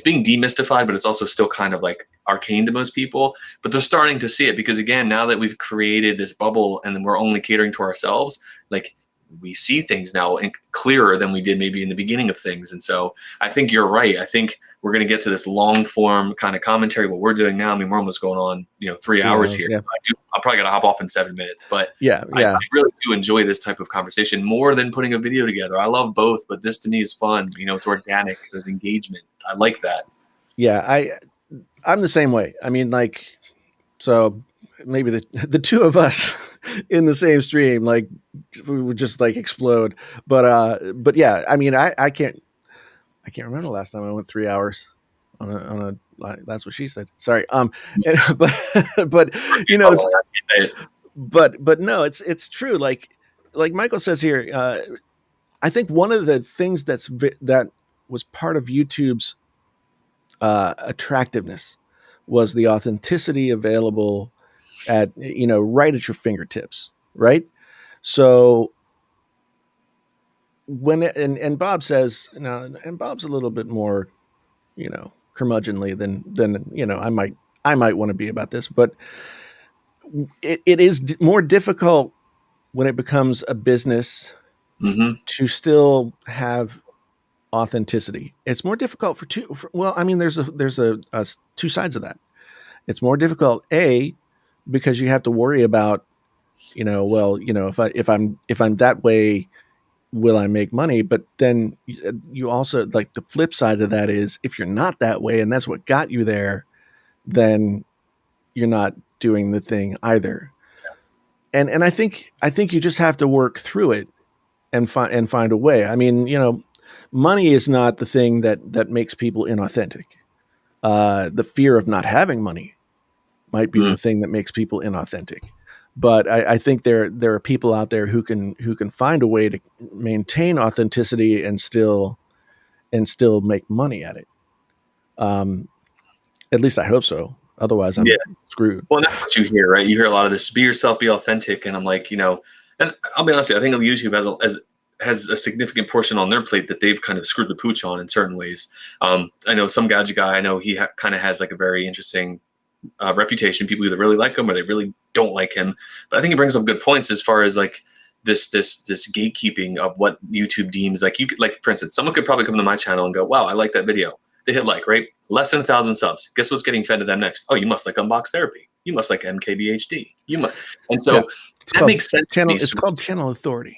being demystified, but it's also still kind of like arcane to most people. But they're starting to see it because, again, now that we've created this bubble and then we're only catering to ourselves, like we see things now and clearer than we did maybe in the beginning of things. And so I think you're right. I think we're going to get to this long form kind of commentary. What we're doing now, I mean, we're almost going on, you know, 3 hours here. Yeah. I'm probably going to hop off in 7 minutes, but I really do enjoy this type of conversation more than putting a video together. I love both, but this to me is fun. You know, it's organic. There's engagement. I like that. Yeah. I'm the same way. I mean, like, so maybe the two of us in the same stream, like we would just like explode. But yeah, I mean, I can't remember the last time I went 3 hours on a that's what she said. Sorry. But you know, but no, it's true. Like Michael says here, I think one of the things that was part of YouTube's attractiveness was the authenticity available at, you know, right at your fingertips. Right. So when and Bob says, you know, and Bob's a little bit more, you know, curmudgeonly than you know, I might want to be about this, but it is more difficult when it becomes a business to still have authenticity. It's more difficult well, I mean, there's two sides of that. It's more difficult, because you have to worry about, you know, well, you know, if I'm that way, will I make money? But then you also, like, the flip side of that is if you're not that way and that's what got you there, then you're not doing the thing either. And I think you just have to work through it and find a way. I mean, you know, money is not the thing that makes people inauthentic. The fear of not having money might be the thing that makes people inauthentic. But I think there are people out there who can find a way to maintain authenticity and still make money at it. At least I hope so. Otherwise, I'm screwed. Well, that's what you hear, right? You hear a lot of this: be yourself, be authentic. And I'm like, you know, and I'll be honest with you, I think YouTube has a significant portion on their plate that they've kind of screwed the pooch on in certain ways. I know some gadget guy. I know he kind of has like a very interesting reputation. People either really like him or they really don't like him, but I think he brings up good points as far as like this gatekeeping of what YouTube deems like. You could, like, for instance, someone could probably come to my channel and go, wow, I like that video. They hit like, right? Less than 1,000 subs. Guess what's getting fed to them next? Oh, you must like Unbox Therapy. You must like MKBHD. You must. And so that makes sense. It's called channel authority.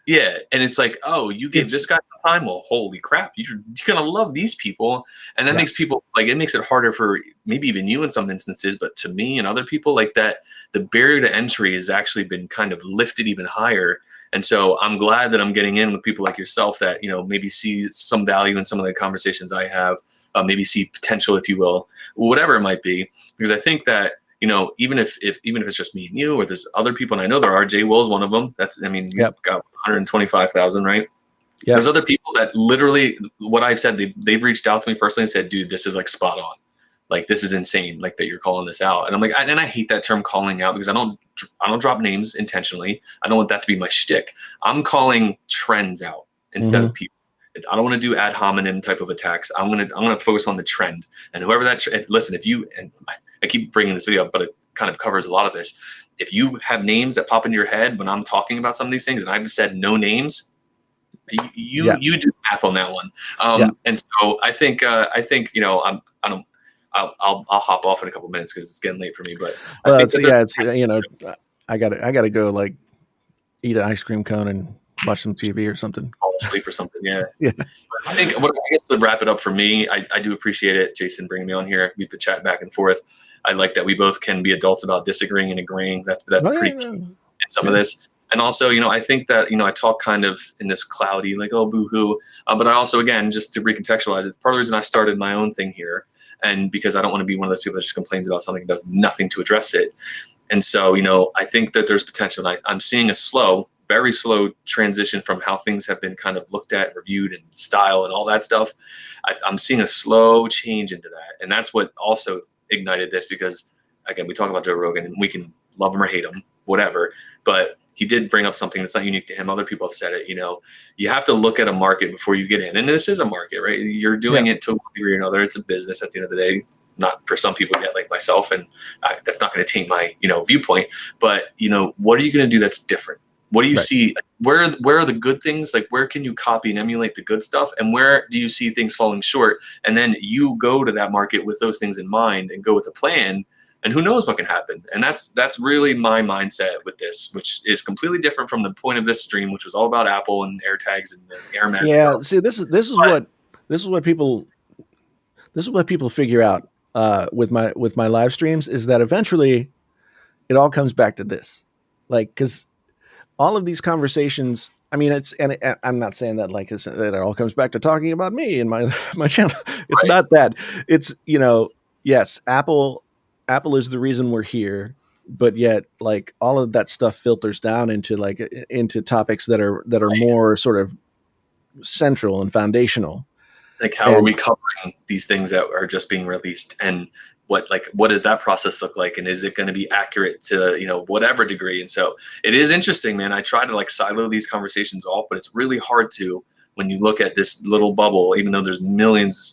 Yeah. And it's like, oh, you gave this guy some time. Well, holy crap. You're going to love these people. And that makes people like, it makes it harder for maybe even you in some instances, but to me and other people like that, the barrier to entry has actually been kind of lifted even higher. And so I'm glad that I'm getting in with people like yourself that, you know, maybe see some value in some of the conversations I have, maybe see potential, if you will, whatever it might be. Because I think that, you know, even if it's just me and you, or there's other people, and I know there are, Jay Will's one of them. That's, I mean, he's got 125,000, right? Yeah. There's other people that literally, what I've said, they've reached out to me personally and said, dude, this is like spot on. Like, this is insane, like that you're calling this out. And I'm like, and I hate that term calling out, because I don't drop names intentionally. I don't want that to be my shtick. I'm calling trends out instead of people. I don't want to do ad hominem type of attacks. I'm gonna focus on the trend. And whoever that, listen, if you, and I keep bringing this video up, but it kind of covers a lot of this. If you have names that pop into your head when I'm talking about some of these things, and I've said no names, you do math on that one. And so I think you know, I'll hop off in a couple minutes because it's getting late for me. But it's you know, I gotta go like eat an ice cream cone and watch some TV or something. Fall asleep or something. Yeah. I think I guess to wrap it up for me, I do appreciate it, Jason, bringing me on here. We've been chatting back and forth. I like that we both can be adults about disagreeing and agreeing. That's pretty key in some of this. And also, you know, I think that, you know, I talk kind of in this cloudy, like, oh, boo-hoo. But I also, again, just to recontextualize, it's part of the reason I started my own thing here. And because I don't want to be one of those people that just complains about something and does nothing to address it. And so, you know, I think that there's potential. I'm seeing a very slow transition from how things have been kind of looked at, reviewed, and style and all that stuff. I'm seeing a slow change into that. And that's what also ignited this, because, again, we talk about Joe Rogan and we can love him or hate him, whatever. But he did bring up something that's not unique to him. Other people have said it. You know, you have to look at a market before you get in. And this is a market, right? You're doing it to one degree or another. It's a business at the end of the day. Not for some people yet, like myself. And that's not going to taint my, you know, viewpoint. But, you know, what are you going to do that's different? What do you see? Where are the good things? Like, where can you copy and emulate the good stuff? And where do you see things falling short? And then you go to that market with those things in mind and go with a plan. And who knows what can happen? And that's really my mindset with this, which is completely different from the point of this stream, which was all about Apple and AirTags and the Hermes. Yeah, see, this is what people figure out with my live streams, is that eventually it all comes back to this, like, because all of these conversations, I mean, and I'm not saying that like that it all comes back to talking about me and my channel. It's not that. It's, you know, yes, Apple is the reason we're here, but yet like all of that stuff filters down into topics that are more sort of central and foundational. Like, how are we covering these things that are just being released, and what does that process look like, and is it going to be accurate to, you know, whatever degree? And so it is interesting, man. I try to like silo these conversations off, but it's really hard to when you look at this little bubble, even though there's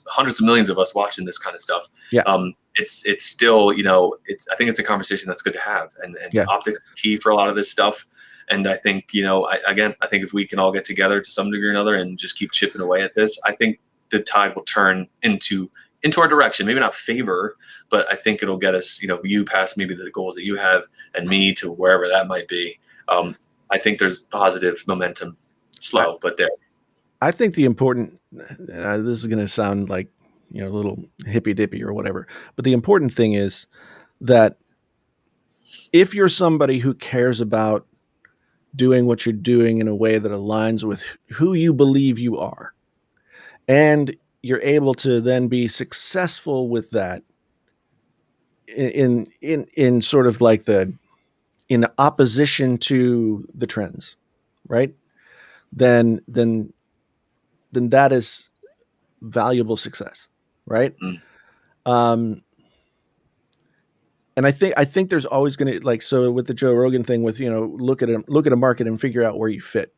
hundreds of millions of us watching this kind of stuff. It's still, you know, I think it's a conversation that's good to have, and optics is key for a lot of this stuff. And I think, you know, I think if we can all get together to some degree or another and just keep chipping away at this, I think the tide will turn into our direction. Maybe not favor, but I think it'll get us, you know, you past maybe the goals that you have and me to wherever that might be. I think there's positive momentum, slow, but there. I think the important, this is going to sound like, you know, a little hippy dippy or whatever, but the important thing is that if you're somebody who cares about doing what you're doing in a way that aligns with who you believe you are, and you're able to then be successful with that in sort of like in opposition to the trends, right? Then that is valuable success, right? And I think there's always going to, like, so with the Joe Rogan thing, with, you know, look at a market and figure out where you fit.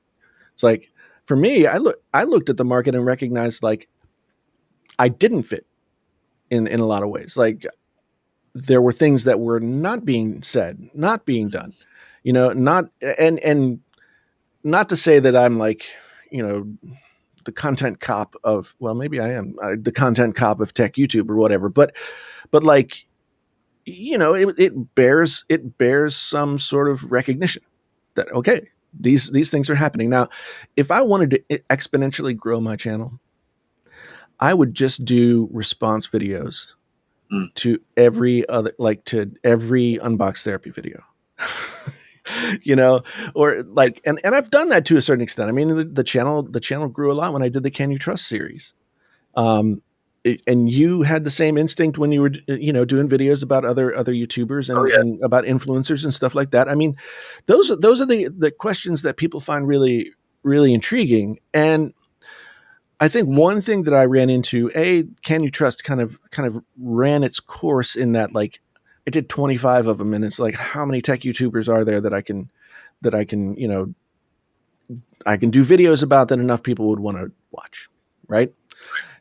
It's like, for me, I looked at the market and recognized like I didn't fit in a lot of ways. Like there were things that were not being said, not being done, not, and not to say that I'm like, the content cop of, well, maybe I am the content cop of tech YouTube or whatever, but like, it bears some sort of recognition that, okay, these things are happening. Now, if I wanted to exponentially grow my channel, I would just do response videos to every unbox therapy video. Or like, and I've done that to a certain extent. I mean, the channel grew a lot when I did the Can You Trust series. And you had the same instinct when you were, doing videos about other YouTubers and about influencers and stuff like that. I mean, those are the questions that people find really, really intriguing. And I think one thing that I ran into, Can You Trust kind of ran its course in that, like, I did 25 of them, and it's like, how many tech YouTubers are there that I can, I can do videos about that enough people would want to watch, right?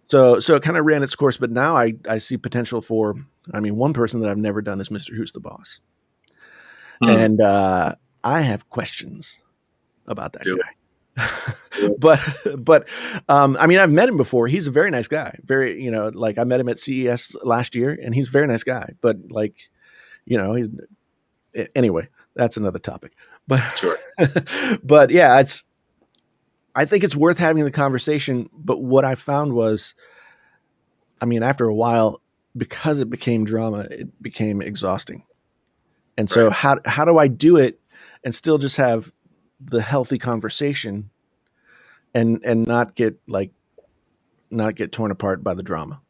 So it kind of ran its course, but now I see potential for, one person that I've never done is Mr. Who's the Boss. And I have questions about that guy. but I've met him before. He's a very nice guy. Very, like, I met him at CES last year, and he's a very nice guy. But, like, anyway, that's another topic. But sure. But yeah, I think it's worth having the conversation. But what I found was, after a while, because it became drama, it became exhausting. And so how do I do it and still just have the healthy conversation and not get torn apart by the drama?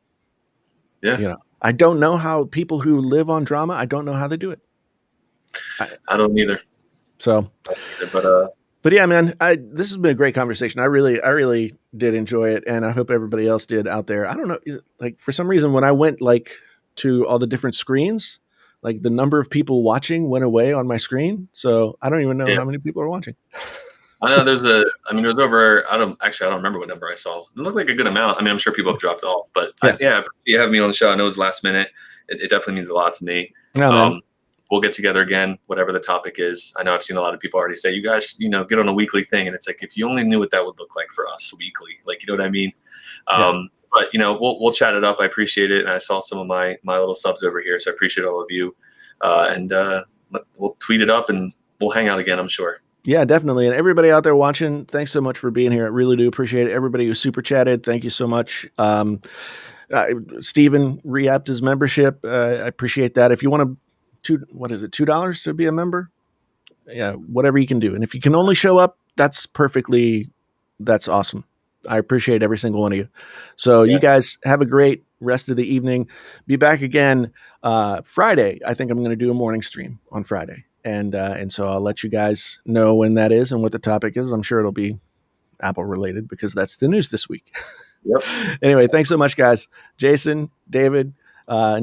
Yeah. I don't know how people who live on drama, I don't know how they do it. I don't either. So, but yeah, man, this has been a great conversation. I really did enjoy it, and I hope everybody else did out there. I don't know, like, for some reason, when I went like to all the different screens, like, the number of people watching went away on my screen. So I don't even know how many people are watching. I know there's over, I don't remember what number I saw. It looked like a good amount. I'm sure people have dropped off, but I appreciate you having me on the show. I know it was last minute. It definitely means a lot to me. We'll get together again, whatever the topic is. I know I've seen a lot of people already say, you guys, get on a weekly thing. And it's like, if you only knew what that would look like for us weekly, like, you know what I mean? But we'll chat it up. I appreciate it. And I saw some of my little subs over here. So I appreciate all of you. And we'll tweet it up and we'll hang out again, I'm sure. Yeah, definitely. And everybody out there watching, thanks so much for being here. I really do appreciate it. Everybody who super chatted, thank you so much. Steven re-upped his membership. I appreciate that. If you want $2 to be a member? Yeah, whatever you can do. And if you can only show up, that's awesome. I appreciate every single one of you. So you guys have a great rest of the evening. Be back again Friday. I think I'm going to do a morning stream on Friday. And so I'll let you guys know when that is and what the topic is. I'm sure it'll be Apple related because that's the news this week. Yep. Anyway, thanks so much, guys. Jason, David,